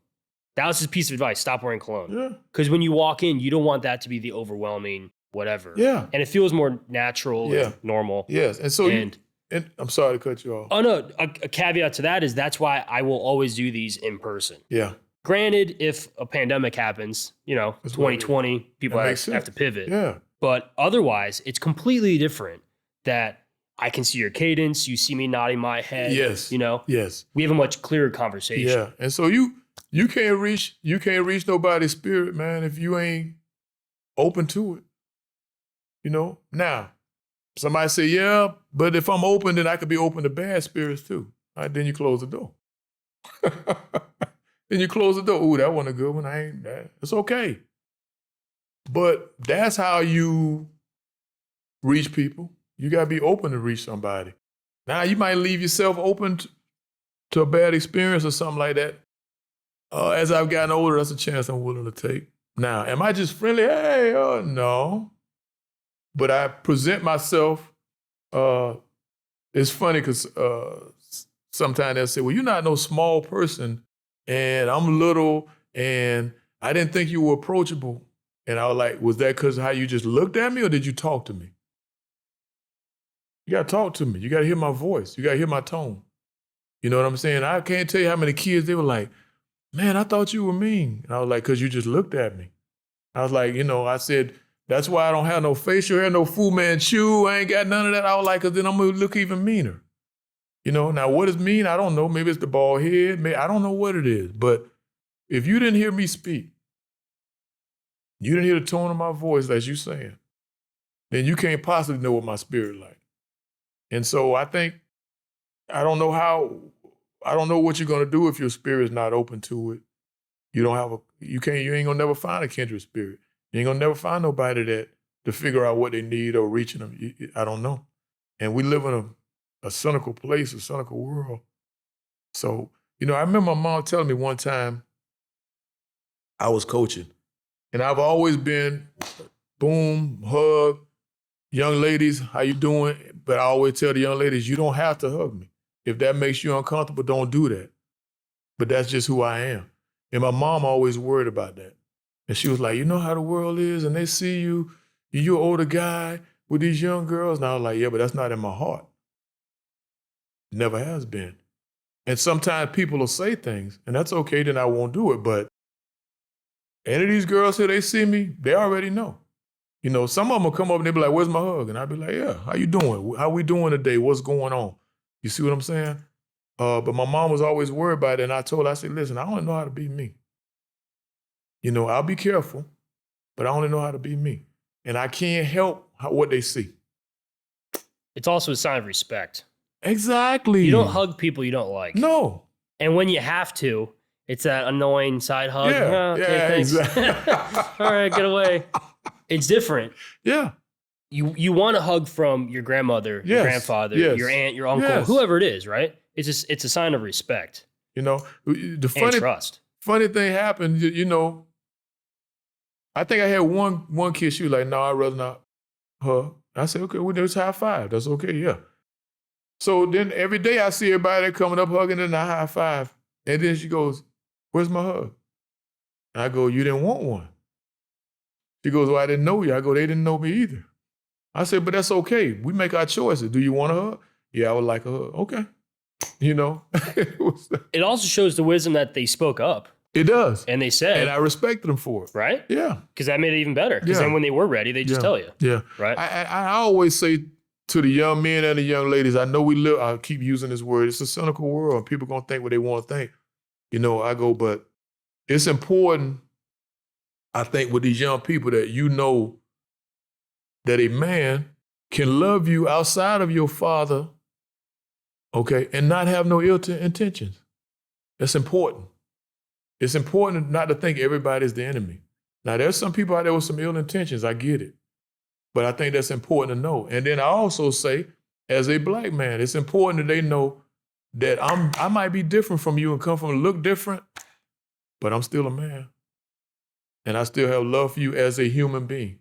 That was his piece of advice. Stop wearing cologne. Yeah. Because when you walk in, you don't want that to be the overwhelming whatever. Yeah. And it feels more natural and normal. Yes. And so and I'm sorry to cut you off. Oh, no. A caveat to that is that's why I will always do these in person. Yeah. Granted, if a pandemic happens, you know, 2020, people have to pivot. Yeah. But otherwise, it's completely different that I can see your cadence. You see me nodding my head. Yes. You know? Yes. We have a much clearer conversation. Yeah. And so you can't reach nobody's spirit, man, if you ain't open to it. You know? Now, somebody say, yeah, but if I'm open, then I could be open to bad spirits too. All right, then you close the door. Then you close the door. Ooh, that wasn't a good one. It's okay. But that's how you reach people. You got to be open to reach somebody. Now, you might leave yourself open to a bad experience or something like that. As I've gotten older, that's a chance I'm willing to take. Now, am I just friendly? Hey, no. But I present myself. It's funny because sometimes they'll say, well, you're not no small person, and I'm little, and I didn't think you were approachable. And I was like, was that because how you just looked at me or did you talk to me? You got to talk to me. You got to hear my voice. You got to hear my tone. You know what I'm saying? I can't tell you how many kids, they were like, man, I thought you were mean. And I was like, because you just looked at me. I was like, I said, that's why I don't have no facial hair, no Fu Manchu. I ain't got none of that. I was like, because then I'm going to look even meaner. Now what is mean? I don't know. Maybe it's the bald head. Maybe, I don't know what it is. But if you didn't hear me speak, you didn't hear the tone of my voice, as you saying, then you can't possibly know what my spirit like. And so I think, I don't know what you're going to do if your spirit's not open to it. You ain't gonna never find a kindred spirit. You ain't gonna never find nobody to figure out what they need or reaching them. I don't know. And we live in a cynical place, a cynical world. So, I remember my mom telling me one time I was coaching, and I've always been boom, hug, young ladies, how you doing? But I always tell the young ladies, you don't have to hug me. If that makes you uncomfortable, don't do that. But that's just who I am. And my mom always worried about that. And she was like, you know how the world is, and they see you're an older guy with these young girls. And I was like, yeah, but that's not in my heart. Never has been. And sometimes people will say things, and that's okay, then I won't do it. But any of these girls here, they see me, they already know. Some of them will come up and they be like, where's my hug? And I'll be like, yeah, how you doing? How we doing today? What's going on? You see what I'm saying? But my mom was always worried about it, and I told her, I said, listen, I only know how to be me. I'll be careful, but I only know how to be me. And I can't help what they see. It's also a sign of respect. Exactly. You don't hug people you don't like. No. And when you have to, it's that annoying side hug. Yeah, Thanks. exactly. All right, get away. It's different. Yeah. You want a hug from your grandmother, your grandfather, your aunt, your uncle, whoever it is, right? It's a sign of respect. The and trust. Funny thing happened, I think I had one kid, she was like, no, I'd rather not hug. I said, okay, well, there's high five. That's okay, yeah. So then every day I see everybody coming up hugging and I high five. And then she goes, where's my hug? And I go, you didn't want one. She goes, well, I didn't know you. I go, they didn't know me either. I said, but that's okay. We make our choices. Do you want a hug? Yeah, I would like a hug. Okay. It also shows the wisdom that they spoke up. It does. And they said. And I respected them for it. Right? Yeah. Because that made it even better. Because then when they were ready, they just tell you. Yeah. Right? I always say to the young men and the young ladies, I know I keep using this word, it's a cynical world. People going to think what they want to think. I go, but it's important, I think, with these young people that that a man can love you outside of your father, okay, and not have no ill intentions. That's important. It's important not to think everybody's the enemy. Now, there's some people out there with some ill intentions. I get it. But I think that's important to know. And then I also say, as a black man, it's important that they know that I might be different from you and come from look different, but I'm still a man. And I still have love for you as a human being.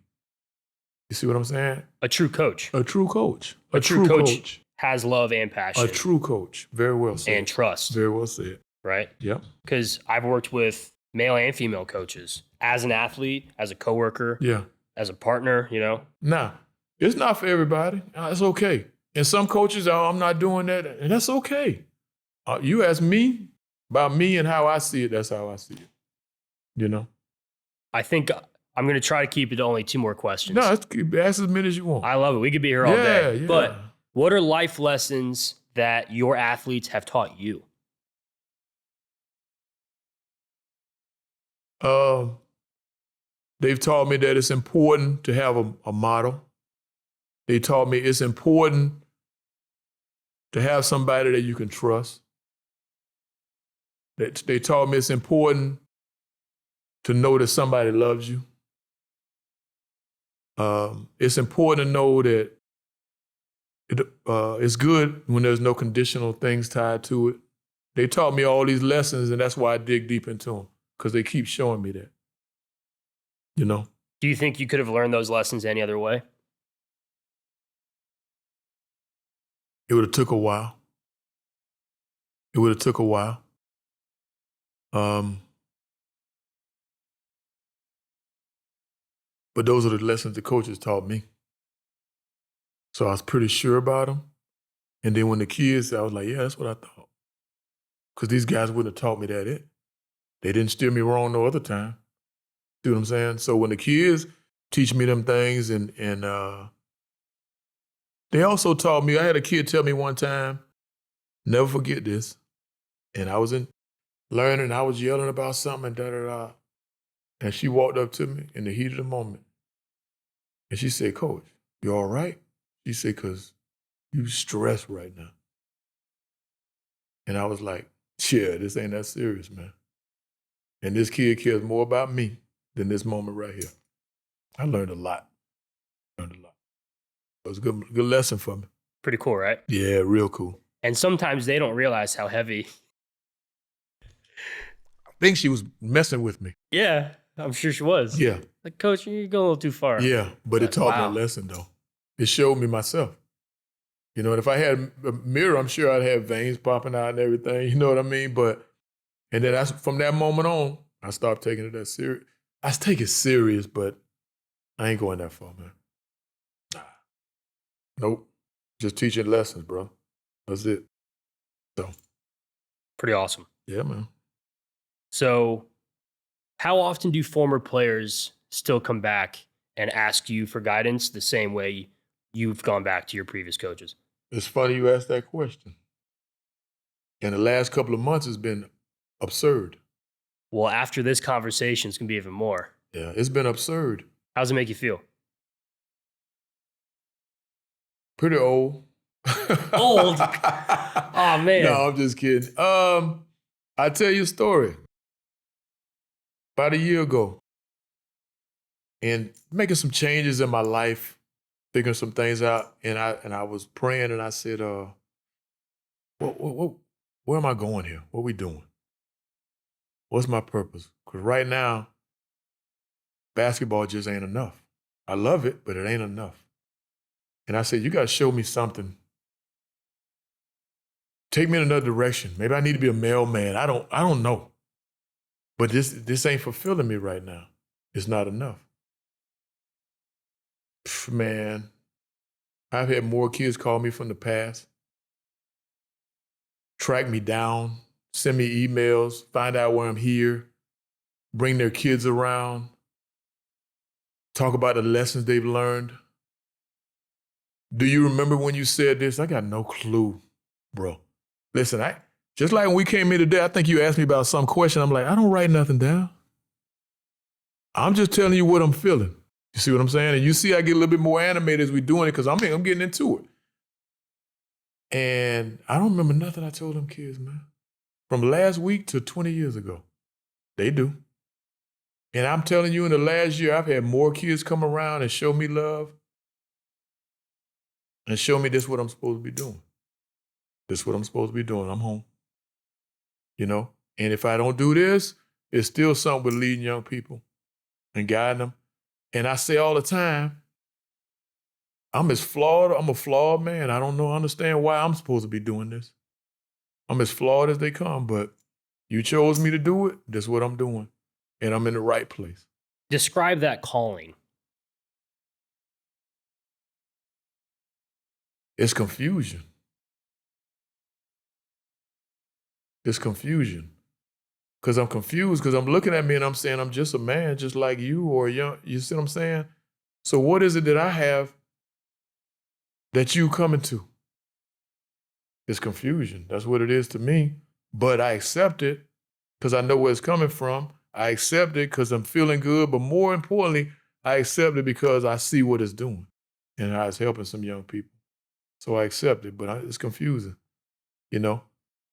You see what I'm saying? A true coach. A true coach. A true coach has love and passion. A true coach. Very well said. And trust. Very well said. Right? Yep. Because I've worked with male and female coaches as an athlete, as a coworker, as a partner, Now, it's not for everybody. It's okay. And some coaches, I'm not doing that. And that's okay. You ask me about me and how I see it, that's how I see it. I think I'm going to try to keep it to only 2 more questions. No, ask as many as you want. I love it. We could be here all day. Yeah. But what are life lessons that your athletes have taught you? They've taught me that it's important to have a model. They taught me it's important to have somebody that you can trust. They taught me it's important to know that somebody loves you. It's important to know that it's good when there's no conditional things tied to it. They taught me all these lessons, and that's why I dig deep into them, because they keep showing me that. Do you think you could have learned those lessons any other way? It would have took a while. But those are the lessons the coaches taught me. So I was pretty sure about them. And then when the kids, I was like, yeah, that's what I thought. Because these guys wouldn't have taught me that. They didn't steer me wrong no other time. See what I'm saying? So when the kids teach me them things, and they also taught me, I had a kid tell me one time, never forget this, and I was learning, I was yelling about something, and da-da-da, and she walked up to me in the heat of the moment, and she said, Coach, you all right? She said, because you stressed right now. And I was like, yeah, this ain't that serious, man. And this kid cares more about me than this moment right here. I learned a lot. It was a good lesson for me. Pretty cool, right? Yeah, real cool. And sometimes they don't realize how heavy. I think she was messing with me. Yeah, I'm sure she was. Yeah. Like, Coach, you're going a little too far. Yeah, but it taught me a lesson, though. It showed me myself. You know, and if I had a mirror, I'm sure I'd have veins popping out and everything. You know what I mean? And then from that moment on, I stopped taking it that serious. I take it serious, but I ain't going that far, man. Nah. Nope. Just teaching lessons, bro. That's it. So. Pretty awesome. Yeah, man. So how often do former players still come back and ask you for guidance the same way you've gone back to your previous coaches? It's funny you asked that question. And the last couple of months has been absurd. Well, after this conversation, it's going to be even more. Yeah, it's been absurd. How does it make you feel? Pretty old. Old? Oh, man. No, I'm just kidding. I'll tell you a story. About a year ago, and making some changes in my life, figuring some things out, and I was praying, and I said, where am I going here? What are we doing? What's my purpose? Because right now, basketball just ain't enough. I love it, but it ain't enough. And I said, you got to show me something. Take me in another direction. Maybe I need to be a mailman. I don't know. But this ain't fulfilling me right now. It's not enough. Man, I've had more kids call me from the past, track me down, send me emails, find out where I'm here, bring their kids around, talk about the lessons they've learned. Do you remember when you said this? I got no clue, bro. Listen, just like when we came here today, I think you asked me about some question. I'm like, I don't write nothing down. I'm just telling you what I'm feeling. You see what I'm saying? And you see I get a little bit more animated as we're doing it because I'm getting into it. And I don't remember nothing I told them kids, man. From last week to 20 years ago. They do. And I'm telling you, in the last year, I've had more kids come around and show me love and show me this is what I'm supposed to be doing. This is what I'm supposed to be doing. I'm home. You know? And if I don't do this, it's still something with leading young people and guiding them. And I say all the time, I'm a flawed man. I don't understand why I'm supposed to be doing this. I'm as flawed as they come, but you chose me to do it. That's what I'm doing. And I'm in the right place. Describe that calling. It's confusion. It's confusion. Because I'm confused, because I'm looking at me and I'm saying, I'm just a man just like you or young. You see what I'm saying? So what is it that I have that you coming to? It's confusion. That's what it is to me. But I accept it because I know where it's coming from. I accept it because I'm feeling good. But more importantly, I accept it because I see what it's doing and how it's helping some young people. So I accept it, but it's confusing, you know?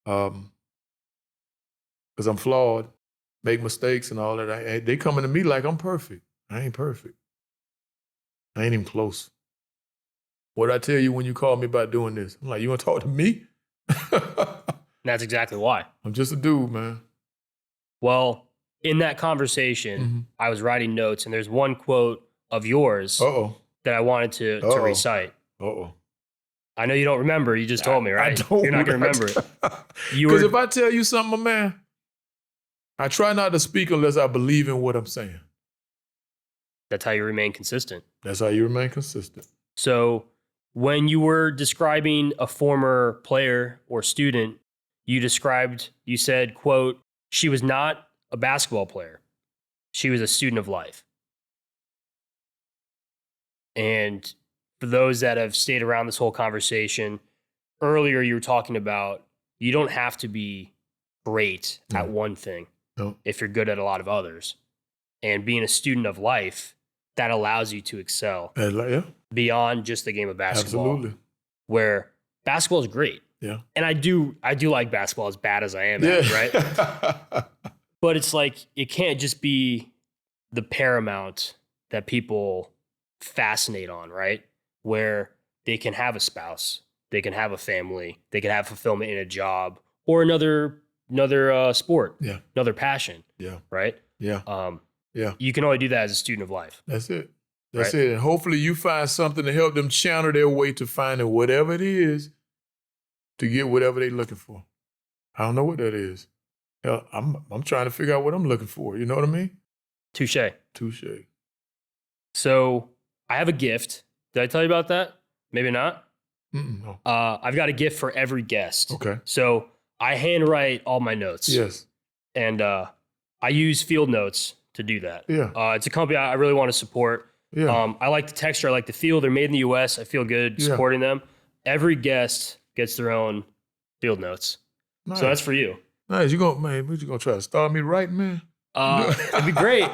Because I'm flawed, make mistakes and all that. They coming to me like I'm perfect. I ain't perfect. I ain't even close. What did I tell you when you called me about doing this? I'm like, you want to talk to me? That's exactly why. I'm just a dude, man. Well, in that conversation, I was writing notes, and there's one quote of yours that I wanted to recite. I know you don't remember. You just told me, right? You're not going to remember it. Because if I tell you something, man, I try not to speak unless I believe in what I'm saying. That's how you remain consistent. That's how you remain consistent. So when you were describing a former player or student, you said, quote, she was not a basketball player. She was a student of life. And for those that have stayed around this whole conversation, earlier you were talking about you don't have to be great at one thing if you're good at a lot of others. And being a student of life, that allows you to excel beyond just the game of basketball. Absolutely. Where basketball is great. Yeah. And I do like basketball as bad as I am at it, right? But it's like, it can't just be the paramount that people fascinate on, right? Where they can have a spouse, they can have a family, they can have fulfillment in a job or another sport, another passion, right? You can only do that as a student of life. That's it. That's it. And hopefully you find something to help them channel their way to finding whatever it is to get whatever they're looking for. I don't know what that is. Hell, I'm trying to figure out what I'm looking for. You know what I mean? Touche. Touche. So I have a gift. Did I tell you about that? Maybe not. No. I've got a gift for every guest. Okay. So I handwrite all my notes. Yes. And I use Field Notes to do that. Yeah. It's a company I really want to support. Yeah. I like the texture. I like the feel. They're made in the U.S. I feel good supporting them. Every guest gets their own Field Notes. Nice. So that's for you. Nice. You gonna try to start me writing, man? It'd be great.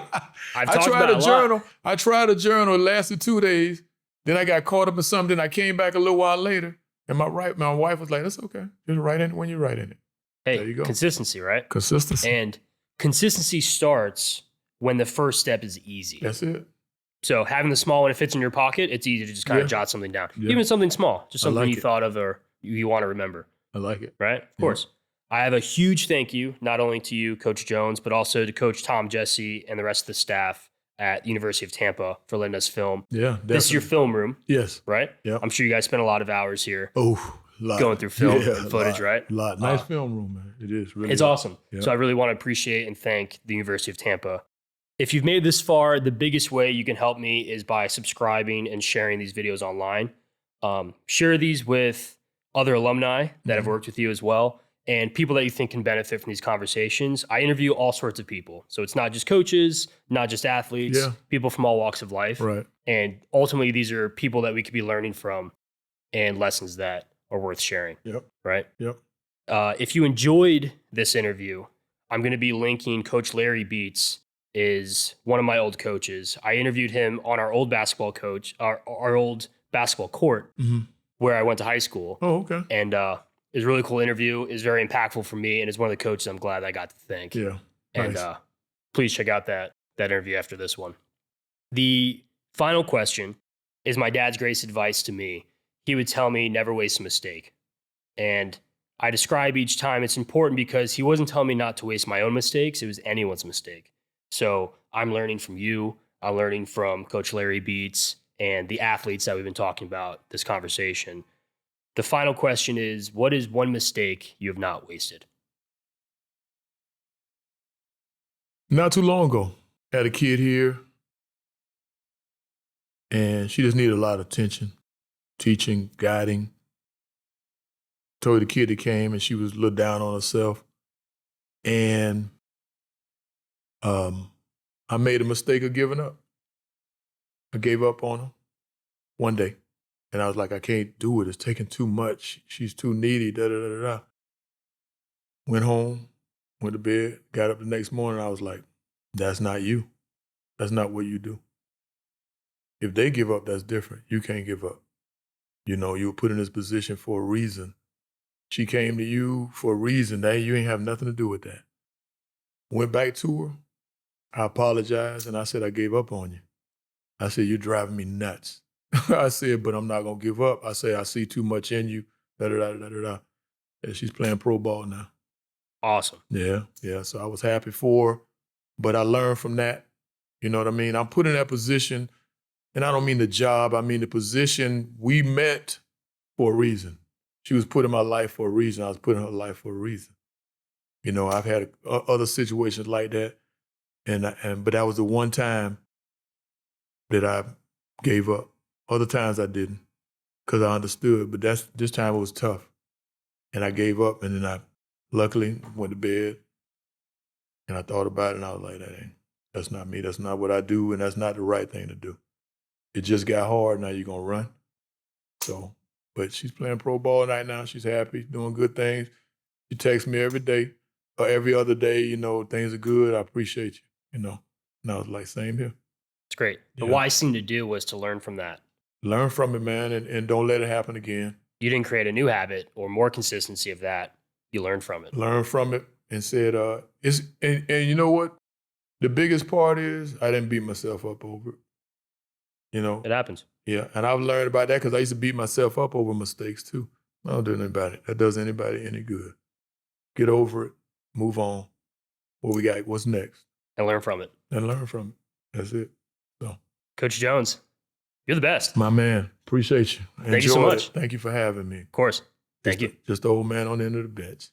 I tried a journal. I tried a journal. It lasted 2 days. Then I got caught up in something. I came back a little while later, and my wife was like, "That's okay. Just write in it when you write in it." Hey, there you go. Consistency, right? Consistency. And consistency starts when the first step is easy. That's it. So having the small one, it fits in your pocket, it's easy to just kind of jot something down. Even something small, just something you thought of or you want to remember. I like it. Right? Of course. I have a huge thank you, not only to you, Coach Jones, but also to Coach Tom Jesse and the rest of the staff at the University of Tampa for letting us film. Yeah, definitely. This is your film room. Yes. Right? Yeah. I'm sure you guys spent a lot of hours here. Oh, going through film and footage, right? A lot. Nice film room, man. It is really. It's awesome. Yeah. So I really want to appreciate and thank the University of Tampa. If you've made it this far, the biggest way you can help me is by subscribing and sharing these videos online. Share these with other alumni that have worked with you as well, and people that you think can benefit from these conversations. I interview all sorts of people. So it's not just coaches, not just athletes, people from all walks of life. Right. And ultimately, these are people that we could be learning from and lessons that are worth sharing. Yep. Right? Yep. If you enjoyed this interview, I'm going to be linking Coach Larry Beats, is one of my old coaches. I interviewed him on our old basketball our old basketball court where I went to high school. Oh, okay. And it was a really cool interview. It was very impactful for me, and it's one of the coaches I'm glad I got to thank. Yeah. And nice. Please check out that interview after this one. The final question is my dad's greatest advice to me. He would tell me, never waste a mistake. And I describe each time it's important because he wasn't telling me not to waste my own mistakes. It was anyone's mistake. So I'm learning from you. I'm learning from Coach Larry Beats and the athletes that we've been talking about this conversation. The final question is, what is one mistake you have not wasted? Not too long ago, I had a kid here, and she just needed a lot of attention, teaching, guiding. Told the kid that came, and she was a little down on herself. And I made a mistake of giving up. I gave up on her one day. And I was like, I can't do it. It's taking too much. She's too needy, da-da-da-da-da. Went home, went to bed, got up the next morning. I was like, that's not you. That's not what you do. If they give up, that's different. You can't give up. You know, you were put in this position for a reason. She came to you for a reason. That you ain't have nothing to do with that. Went back to her. I apologized, and I said, I gave up on you. I said, you're driving me nuts. I said, but I'm not going to give up. I said, I see too much in you, da-da-da-da-da-da. And she's playing pro ball now. Awesome. Yeah. So I was happy for her, but I learned from that. You know what I mean? I'm put in that position, and I don't mean the job. I mean the position we met for a reason. She was put in my life for a reason. I was put in her life for a reason. You know, I've had other situations like that. But that was the one time that I gave up. Other times I didn't because I understood, but this time it was tough. And I gave up, and then I luckily went to bed, and I thought about it, and I was like, that's not me. That's not what I do, and that's not the right thing to do. It just got hard. Now you're going to run. So, but she's playing pro ball right now. She's happy, doing good things. She texts me every day or every other day, you know, things are good. I appreciate you, you know. And I was like, same here. It's great. The wise thing to do was to learn from that. Learn from it, man, and don't let it happen again. You didn't create a new habit or more consistency of that. You learned from it. Learn from it and said, and you know what? The biggest part is I didn't beat myself up over it. You know? It happens. Yeah, and I've learned about that because I used to beat myself up over mistakes too. I don't do anything about it. That does anybody any good. Get over it, move on. What we got, what's next? And learn from it. And learn from it. That's it. So, Coach Jones, you're the best. My man, appreciate you. Thank you so much. Thank you for having me. Of course. Thank you. Just the old man on the end of the bench.